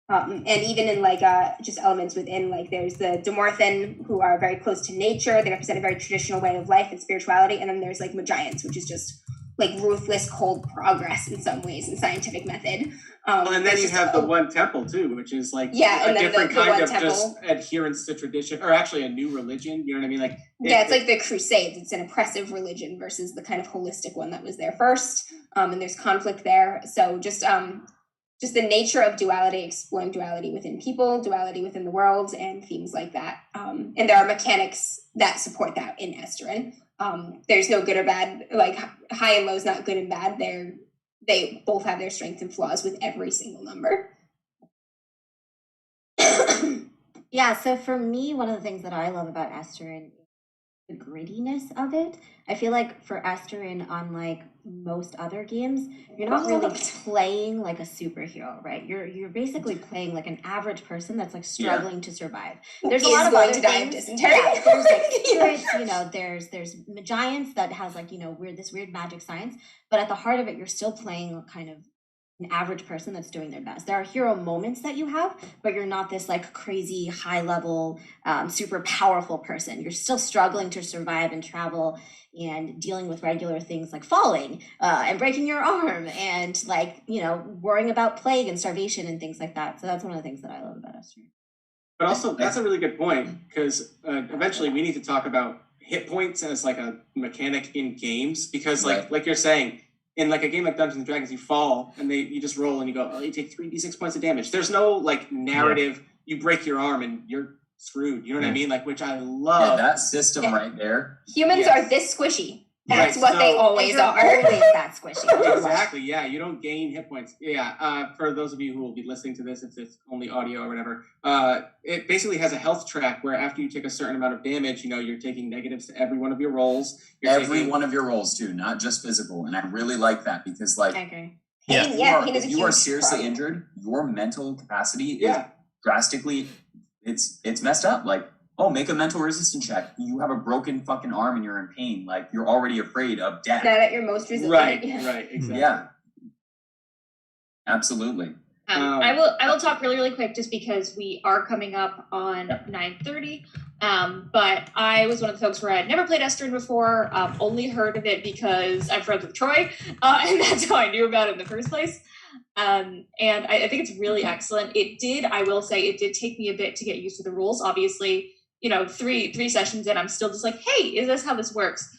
And even in like just elements within, like there's the Demorthan, who are very close to nature. They represent a very traditional way of life and spirituality. And then there's like Magiants, which is just like ruthless, cold progress in some ways and scientific method. And then you have the one temple too, which is like a different the kind of temple. Just adherence to tradition, or actually a new religion. You know what I mean? Like it's like the Crusades. It's an oppressive religion versus the kind of holistic one that was there first. And there's conflict there. So just the nature of duality, exploring duality within people, duality within the world, and themes like that. And there are mechanics that support that in Esteren. There's no good or bad, like high and low is not good and bad. They both have their strengths and flaws with every single number. Yeah, so for me, one of the things that I love about Esteren is the grittiness of it. I feel like for Esteren, unlike most other games, you're not really playing like a superhero, right? You're basically playing like an average person that's like struggling to survive. There's a lot of other things. Yeah, there's like spirits, there's Magiants that has like, this weird magic science, but at the heart of it, you're still playing kind of an average person that's doing their best. There are hero moments that you have, but you're not this like crazy high level, super powerful person. You're still struggling to survive and travel and dealing with regular things like falling and breaking your arm and like, worrying about plague and starvation and things like that. So that's one of the things that I love about Esteren. But also, that's a really good point, because eventually we need to talk about hit points as like a mechanic in games, because like you're saying, in like a game like Dungeons and Dragons, you fall and you just roll and you go, you take 3d6 points of damage. There's no like narrative. You break your arm and you're screwed. You know what I mean? Like, which I love. Yeah, that system right there. Humans are this squishy. That's what they always are. Always that squishy. Exactly. Yeah, you don't gain hit points. Yeah. For those of you who will be listening to this, if it's only audio or whatever, it basically has a health track where after you take a certain amount of damage, you're taking negatives to every one of your rolls. Every one of your rolls too, not just physical. And I really like that because, like, I agree. If you are seriously injured, your mental capacity is drastically, it's messed up. Like, make a mental resistance check. You have a broken fucking arm and you're in pain. Like, you're already afraid of death. Not at your most resilient. Right, exactly. Yeah. Absolutely. I will talk really, really quick just because we are coming up on 9:30. But I was one of the folks where I had never played Esteren before, only heard of it because I'm friends with Troy, and that's how I knew about it in the first place. And I think it's really excellent. I will say, it did take me a bit to get used to the rules. Obviously, three sessions in, I'm still just like, hey, is this how this works?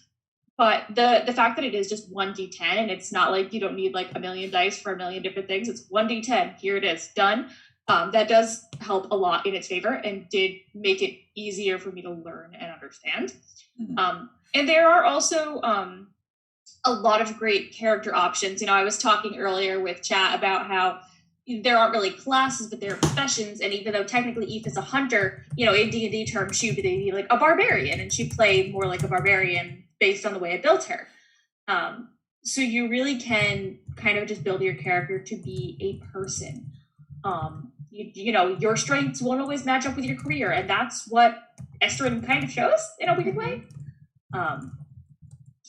But the fact that it is just 1d10 and it's not like you don't need like a million dice for a million different things. It's 1d10. Here it is, done. That does help a lot in its favor and did make it easier for me to learn and understand. And there are also a lot of great character options. I was talking earlier with chat about how there aren't really classes, but there are professions. And even though technically Eve is a hunter, in D&D terms, she would be like a barbarian, and she played more like a barbarian based on the way I built her. So you really can kind of just build your character to be a person. Your strengths won't always match up with your career, and that's what Esteren kind of shows in a weird way.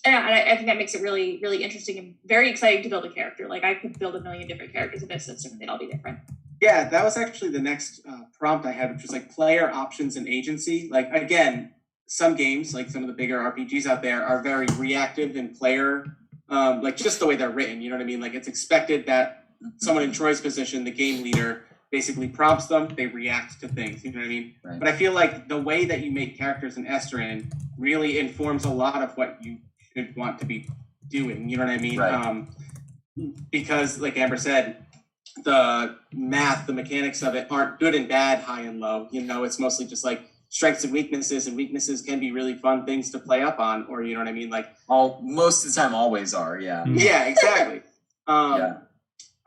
And I think that makes it really, really interesting and very exciting to build a character. Like, I could build a million different characters in this system, and they'd all be different. Yeah, that was actually the next prompt I had, which was like player options and agency. Like, again, some games, like some of the bigger RPGs out there, are very reactive in player, like just the way they're written. You know what I mean? Like, it's expected that someone in Troy's position, the game leader, basically prompts them, they react to things. You know what I mean? Right. But I feel like the way that you make characters in Esteren really informs a lot of what you should want to be doing. You know what I mean? Right. Because, like Amber said, the math, the mechanics of it aren't good and bad, high and low. It's mostly just like strengths and weaknesses can be really fun things to play up on, or you know what I mean? Like, most of the time always are, yeah. Yeah, exactly.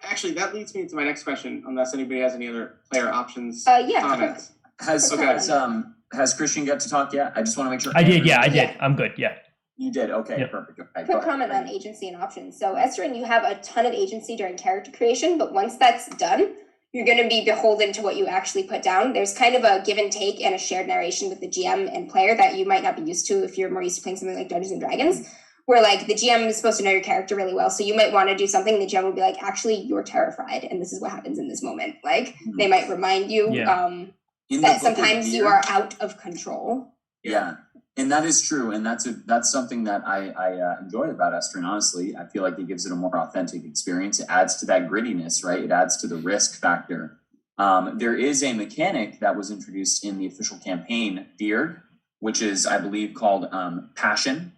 Actually, that leads me to my next question, unless anybody has any other player options comments. Has Christian got to talk yet? I just want to make sure. I did. I'm good, yeah. You did? Okay, perfect. Okay, quick comment on agency and options. So, Esteren, you have a ton of agency during character creation, but once that's done, you're going to be beholden to what you actually put down. There's kind of a give and take and a shared narration with the GM and player that you might not be used to if you're more used to playing something like Dungeons and Dragons, where like the GM is supposed to know your character really well. So you might want to do something. The GM will be like, actually, you're terrified, and this is what happens in this moment. Like they might remind you that sometimes you are out of control. Yeah. And that is true, and that's something that I enjoy about Esteren. Honestly, I feel like it gives it a more authentic experience. It adds to that grittiness, right? It adds to the risk factor. There is a mechanic that was introduced in the official campaign, Beard, which is, I believe, called Passion,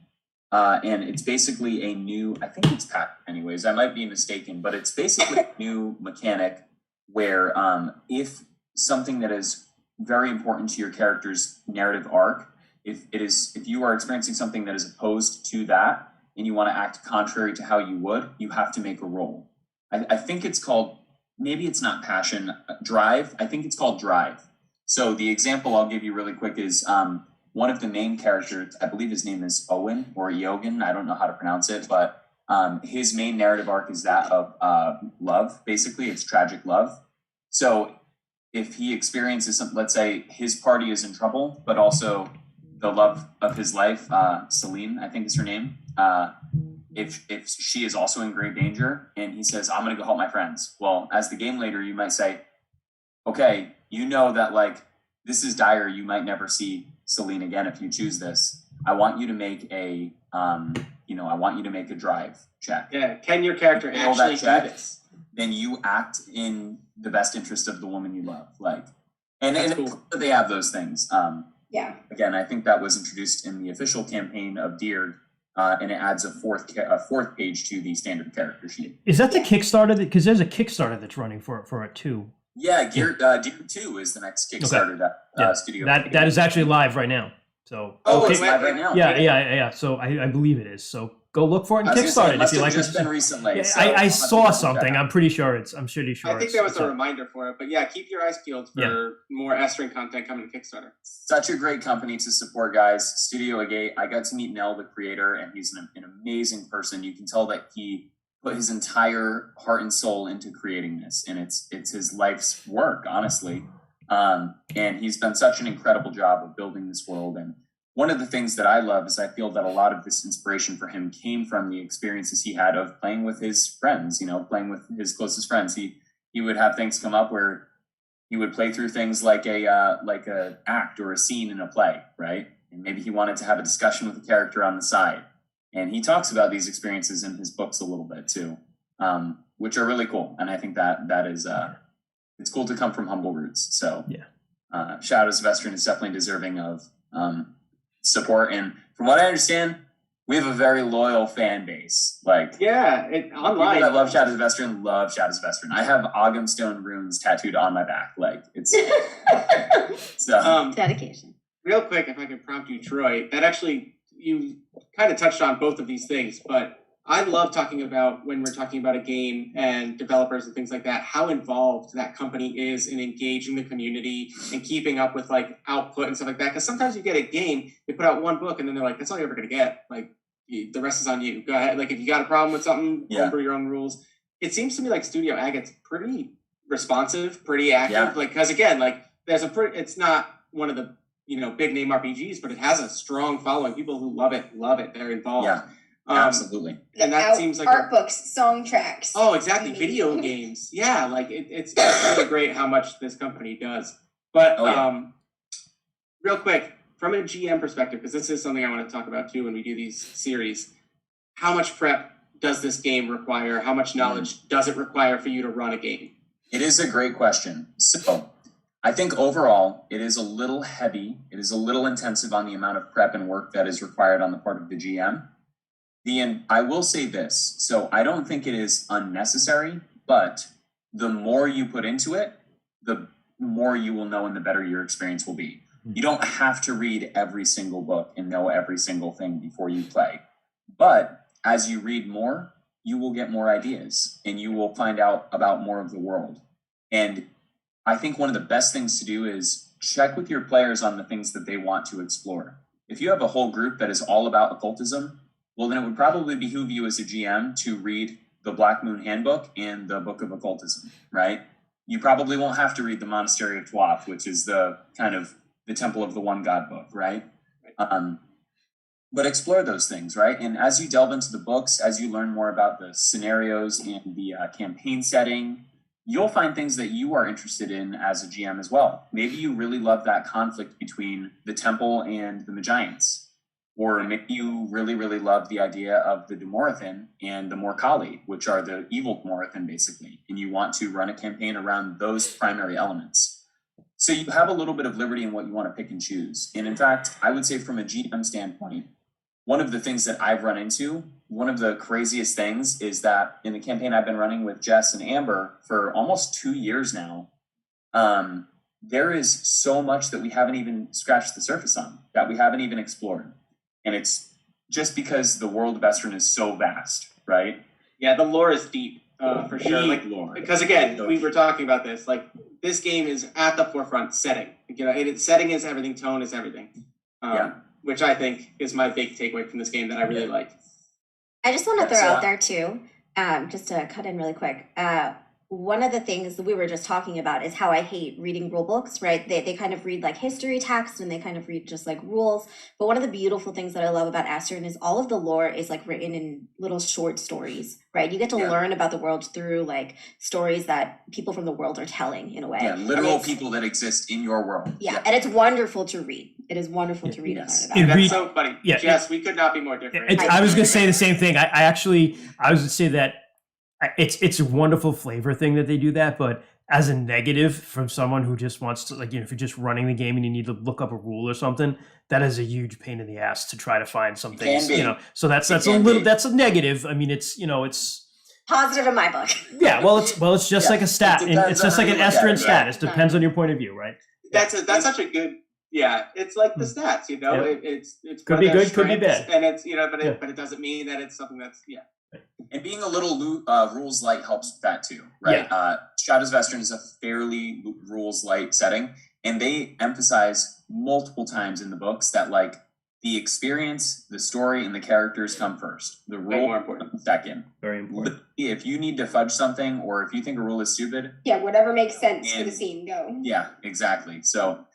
and it's basically a new. I think it's Passion, anyways. I might be mistaken, but it's basically a new mechanic where if something that is very important to your character's narrative arc. If you are experiencing something that is opposed to that and you want to act contrary to how you would, you have to make a roll. I think it's called, maybe it's not Passion, Drive. I think it's called Drive. So the example I'll give you really quick is one of the main characters, I believe his name is Owen or Eogan, I don't know how to pronounce it, but his main narrative arc is that of love. Basically, it's tragic love. So if he experiences something, let's say his party is in trouble, but also the love of his life, Celine, I think is her name. If she is also in great danger, and he says, "I'm going to go help my friends." Well, as the game leader, you might say, "Okay, you know that like this is dire. You might never see Celine again if you choose this. I want you to make a, I want you to make a drive check. Yeah, can your character actually do this? Then you act in the best interest of the woman you love, like, and cool. They have those things. Yeah. Again, I think that was introduced in the official campaign of Deard, and it adds a fourth page to the standard character sheet. Is that the Kickstarter? Because there's a Kickstarter that's running for it too. Yeah, Deard 2 is the next Kickstarter that Studio Agate. That is actually live right now. So it's live right now. Yeah. So I believe it is. So go look for it and Kickstarter it if you like. Just been recently. Yeah, so I saw something. I'm pretty sure I'm pretty sure. I think there was a reminder for it, but yeah, keep your eyes peeled for more Esteren content coming to Kickstarter. Such a great company to support, guys. Studio Agate. I got to meet Nell, the creator, and he's an amazing person. You can tell that he put his entire heart and soul into creating this, and it's his life's work, honestly. And he's done such an incredible job of building this world. And one of the things that I love is I feel that a lot of this inspiration for him came from the experiences he had of playing with his friends, playing with his closest friends. He would have things come up where he would play through things like a act or a scene in a play, right? And maybe he wanted to have a discussion with a character on the side. And he talks about these experiences in his books a little bit too, which are really cool. And I think that is it's cool to come from humble roots. So Shadows of Esteren is definitely deserving of support. And from what I understand, we have a very loyal fan base. Like online. People that love Shadows of Esteren love Shadows of Esteren. I have Oghamstone runes tattooed on my back. Like it's so dedication. Real quick, if I could prompt you, Troy, that actually you kind of touched on both of these things, but I love talking about when we're talking about a game and developers and things like that, how involved that company is in engaging the community and keeping up with like output and stuff like that. Because sometimes you get a game, they put out one book and then they're like, that's all you're ever going to get. Like the rest is on you. Go ahead. Like if you got a problem with something, remember your own rules. It seems to me like Studio Agate's pretty responsive, pretty active. Yeah. Like, because again, like it's not one of the, big name RPGs, but it has a strong following. People who love it. They're involved. Yeah. Absolutely. And that seems like art books, song tracks. Oh, exactly. Video games. Yeah, like it's really great how much this company does. But real quick, from a GM perspective, because this is something I want to talk about too when we do these series, how much prep does this game require? How much knowledge does it require for you to run a game? It is a great question. So I think overall, it is a little heavy. It is a little intensive on the amount of prep and work that is required on the part of the GM. I will say this, so I don't think it is unnecessary, but the more you put into it, the more you will know and the better your experience will be. You don't have to read every single book and know every single thing before you play. But as you read more, you will get more ideas and you will find out about more of the world. And I think one of the best things to do is check with your players on the things that they want to explore. If you have a whole group that is all about occultism, well, then it would probably behoove you as a GM to read the Black Moon Handbook and the Book of Occultism, right? You probably won't have to read the Monastery of Tuath, which is the kind of the Temple of the One God book, right? but explore those things, right? And as you delve into the books, as you learn more about the scenarios and the campaign setting, you'll find things that you are interested in as a GM as well. Maybe you really love that conflict between the temple and the Magiants. Or maybe you really, really love the idea of the Demorothin and the Morkali, which are the evil Demorothin, basically. And you want to run a campaign around those primary elements. So you have a little bit of liberty in what you want to pick and choose. And in fact, I would say from a GM standpoint, one of the things that I've run into, one of the craziest things is that in the campaign I've been running with Jess and Amber for almost 2 years now, there is so much that we haven't even scratched the surface on, that we haven't even explored. And it's just because the world of Esteren is so vast, right? Yeah, the lore is deep, for sure. Like, lore. Because again, we were talking about this. Like, this game is at the forefront setting. You know, setting is everything, tone is everything. Which I think is my big takeaway from this game that I really like. I just want to throw out there too, just to cut in really quick. One of the things that we were just talking about is how I hate reading rule books, right? They kind of read like history text and they kind of read just like rules. But one of the beautiful things that I love about Esteren is all of the lore is like written in little short stories, right? You get to learn about the world through like stories that people from the world are telling in a way. Yeah, literal people that exist in your world. Yeah, and it's wonderful to read. It is wonderful to read and learn about. That's so funny. Yeah, Jess, we could not be more different. I was going to say the same thing. I was going to say that it's a wonderful flavor thing that they do that, but as a negative from someone who just wants to, like, you know, if you're just running the game and you need to look up a rule or something, that is a huge pain in the ass to try to find something, you know. So that's a negative. I mean, it's positive in my book. Yeah, well, it's just like a stat. It's just like an Esteren stat. It depends on your point of view, right? That's such a good. Yeah, it's like the stats, you know. It's could be good, could be bad, and it's but it doesn't mean that it's something that's And being a little rules light helps with that too, right? Yeah. Shadows of Esteren is a fairly rules light setting, and they emphasize multiple times in the books that like the experience, the story, and the characters come first. The rule more important. Second. Very important. If you need to fudge something, or if you think a rule is stupid, whatever makes sense for the scene, go. Yeah, exactly. So,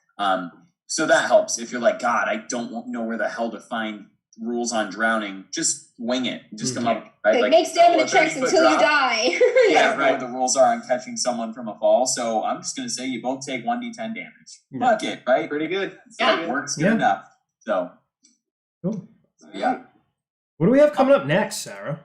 so that helps. If you're like, God, I don't know where the hell to find rules on drowning, just wing it. Just come up. Right? Like make stamina checks until you die. Yeah, right. The rules are on catching someone from a fall. So I'm just going to say you both take 1d10 damage. Fuck it, right? Pretty good. So it works good enough. So, cool. Yeah. What do we have coming up next, Sarah?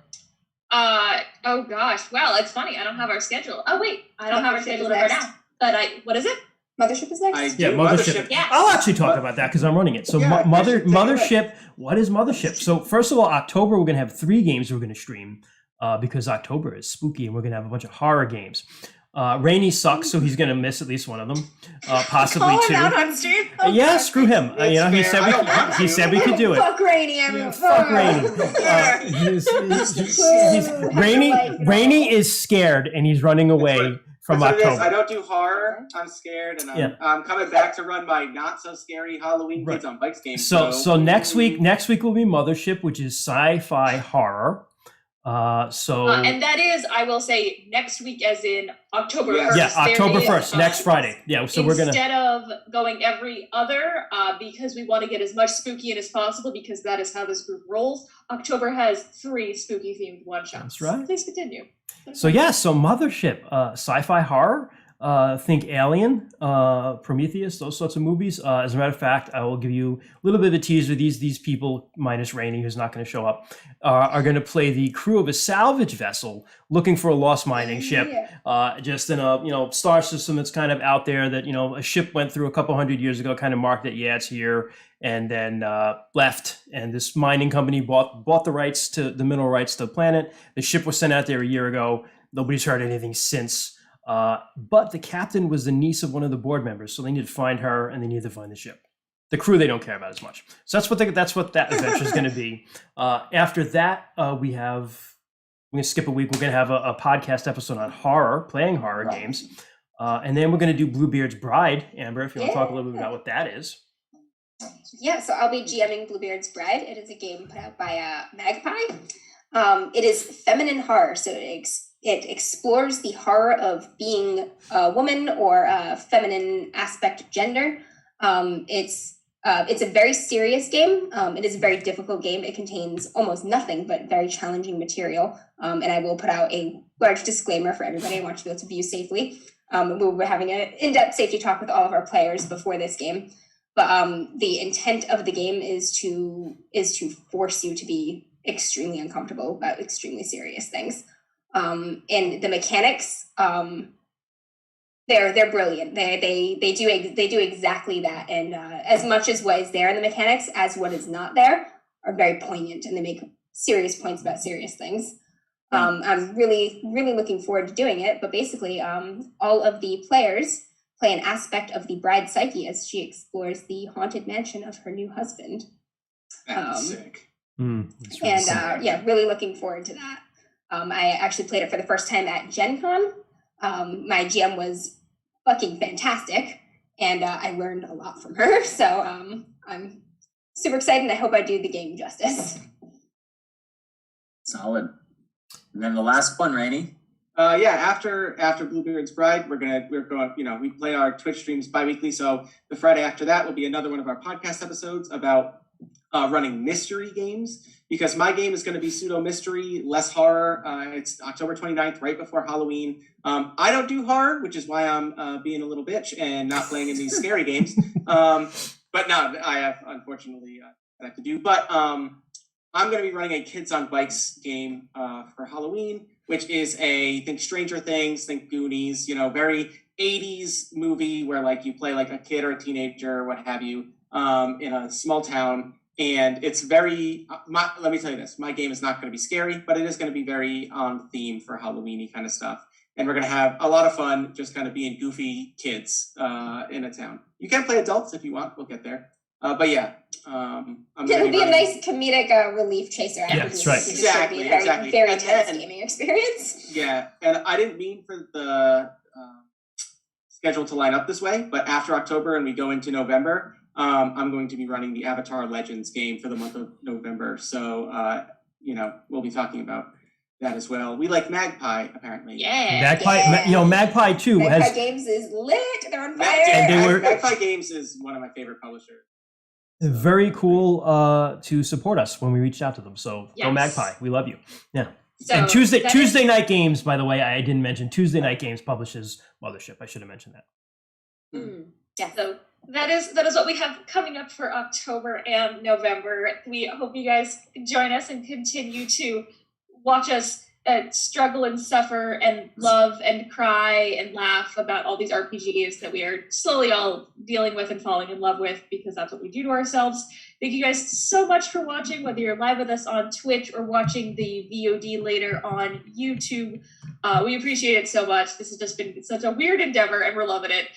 Oh gosh. Well, it's funny. I don't have our schedule. Oh wait, I don't have our schedule right now. But what is it? Mothership is next. Mothership. Yes. I'll actually talk about that because I'm running it. So Mothership, what is Mothership? So first of all, October, we're going to have 3 games we're going to stream because October is spooky and we're going to have a bunch of horror games. Rainy sucks, so he's going to miss at least one of them, possibly 2. Out on stream? Yeah, screw him. You know, he said we could do it. Fuck Rainy, everyone. Fuck Rainy. Rainy is scared and he's running away from October. I don't do horror. I'm scared, and I'm coming back to run my not so scary Halloween Kids on Bikes game. So next week will be Mothership, which is sci-fi horror. And that is, I will say, next week, as in October 1st. Yeah, October 1st, next Friday. Yeah, so we're gonna instead of going every other, because we want to get as much spooky in as possible, because that is how this group rolls. October has 3 spooky themed one shots. That's right. Please continue. So Mothership, sci-fi horror. Think Alien, Prometheus, those sorts of movies. As a matter of fact, I will give you a little bit of a teaser. These people, minus Rainey, who's not going to show up, are going to play the crew of a salvage vessel looking for a lost mining ship, just in a star system that's kind of out there that a ship went through a couple hundred years ago, kind of marked that it's here, and then left. And this mining company bought the rights to the mineral rights to the planet. The ship was sent out there a year ago. Nobody's heard anything since. But the captain was the niece of one of the board members, so they need to find her and they need to find the ship. The crew they don't care about as much. So that's what that adventure is going to be. After that, we're going to skip a week. We're going to have a podcast episode on playing horror games, and then we're going to do Bluebeard's Bride. Amber, if you want to talk a little bit about what that is. Yeah, so I'll be GMing Bluebeard's Bride. It is a game put out by Magpie. It is feminine horror, so it explores the horror of being a woman or a feminine aspect gender. It's It's a very serious game. It is a very difficult game. It contains almost nothing but very challenging material. And I will put out a large disclaimer for everybody. I want you to be able to view safely. We're having an in-depth safety talk with all of our players before this game. But the intent of the game is to force you to be extremely uncomfortable about extremely serious things. And the mechanics, they're brilliant. They do exactly that. And as much as what is there in the mechanics as what is not there are very poignant, and they make serious points about serious things. I'm really looking forward to doing it. But basically, all of the players play an aspect of the bride's psyche as she explores the haunted mansion of her new husband. That's sick. Really looking forward to that. I actually played it for the first time at Gen Con. My GM was fucking fantastic, and I learned a lot from her. So I'm super excited, and I hope I do the game justice. Solid. And then the last one, Rainey. After Bluebeard's Bride, we're going, we play our Twitch streams bi-weekly. So the Friday after that will be another one of our podcast episodes about running mystery games, because my game is going to be pseudo mystery, less horror. It's October 29th, right before Halloween. I don't do horror, which is why I'm being a little bitch and not playing in these scary games. But no, I have, unfortunately, I have to do. But I'm going to be running a Kids on Bikes game for Halloween, which is think Stranger Things, think Goonies, very 80s movie where like you play like a kid or a teenager or what have you in a small town. And it's very, let me tell you this, my game is not going to be scary, but it is going to be very on theme for Halloween-y kind of stuff. And we're going to have a lot of fun just kind of being goofy kids in a town. You can play adults if you want, we'll get there. But yeah. It'll be a nice comedic relief chaser. Yeah, that's right. Exactly. Very tense gaming experience. Yeah, and I didn't mean for the schedule to line up this way, but after October and we go into November, I'm going to be running the Avatar Legends game for the month of November. So, we'll be talking about that as well. We like Magpie, apparently. Yeah. Magpie too. Magpie Games is lit. They're on fire. Magpie Games is one of my favorite publishers. Very cool to support us when we reached out to them. So Go Magpie. We love you. Yeah. So and Tuesday Night Games, by the way, I didn't mention Tuesday Night Games publishes Mothership. I should have mentioned that. Yeah. So that is what we have coming up for October and November. We hope you guys join us and continue to watch us struggle and suffer and love and cry and laugh about all these RPGs that we are slowly all dealing with and falling in love with, because that's what we do to ourselves. Thank you guys so much for watching, whether you're live with us on Twitch or watching the VOD later on YouTube. We appreciate it so much. This has just been such a weird endeavor, and we're loving it.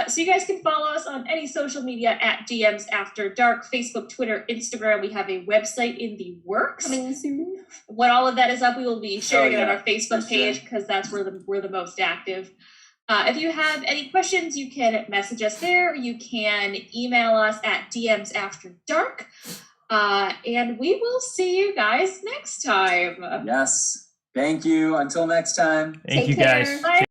So you guys can follow us on any social media at DMs After Dark, Facebook, Twitter, Instagram. We have a website in the works. Coming soon. When all of that is up, we will be sharing it on our Facebook page, because that's where we're the most active. If you have any questions, you can message us there. You can email us at DMs After Dark. And we will see you guys next time. Yes. Thank you. Until next time. Thank you, guys. Bye.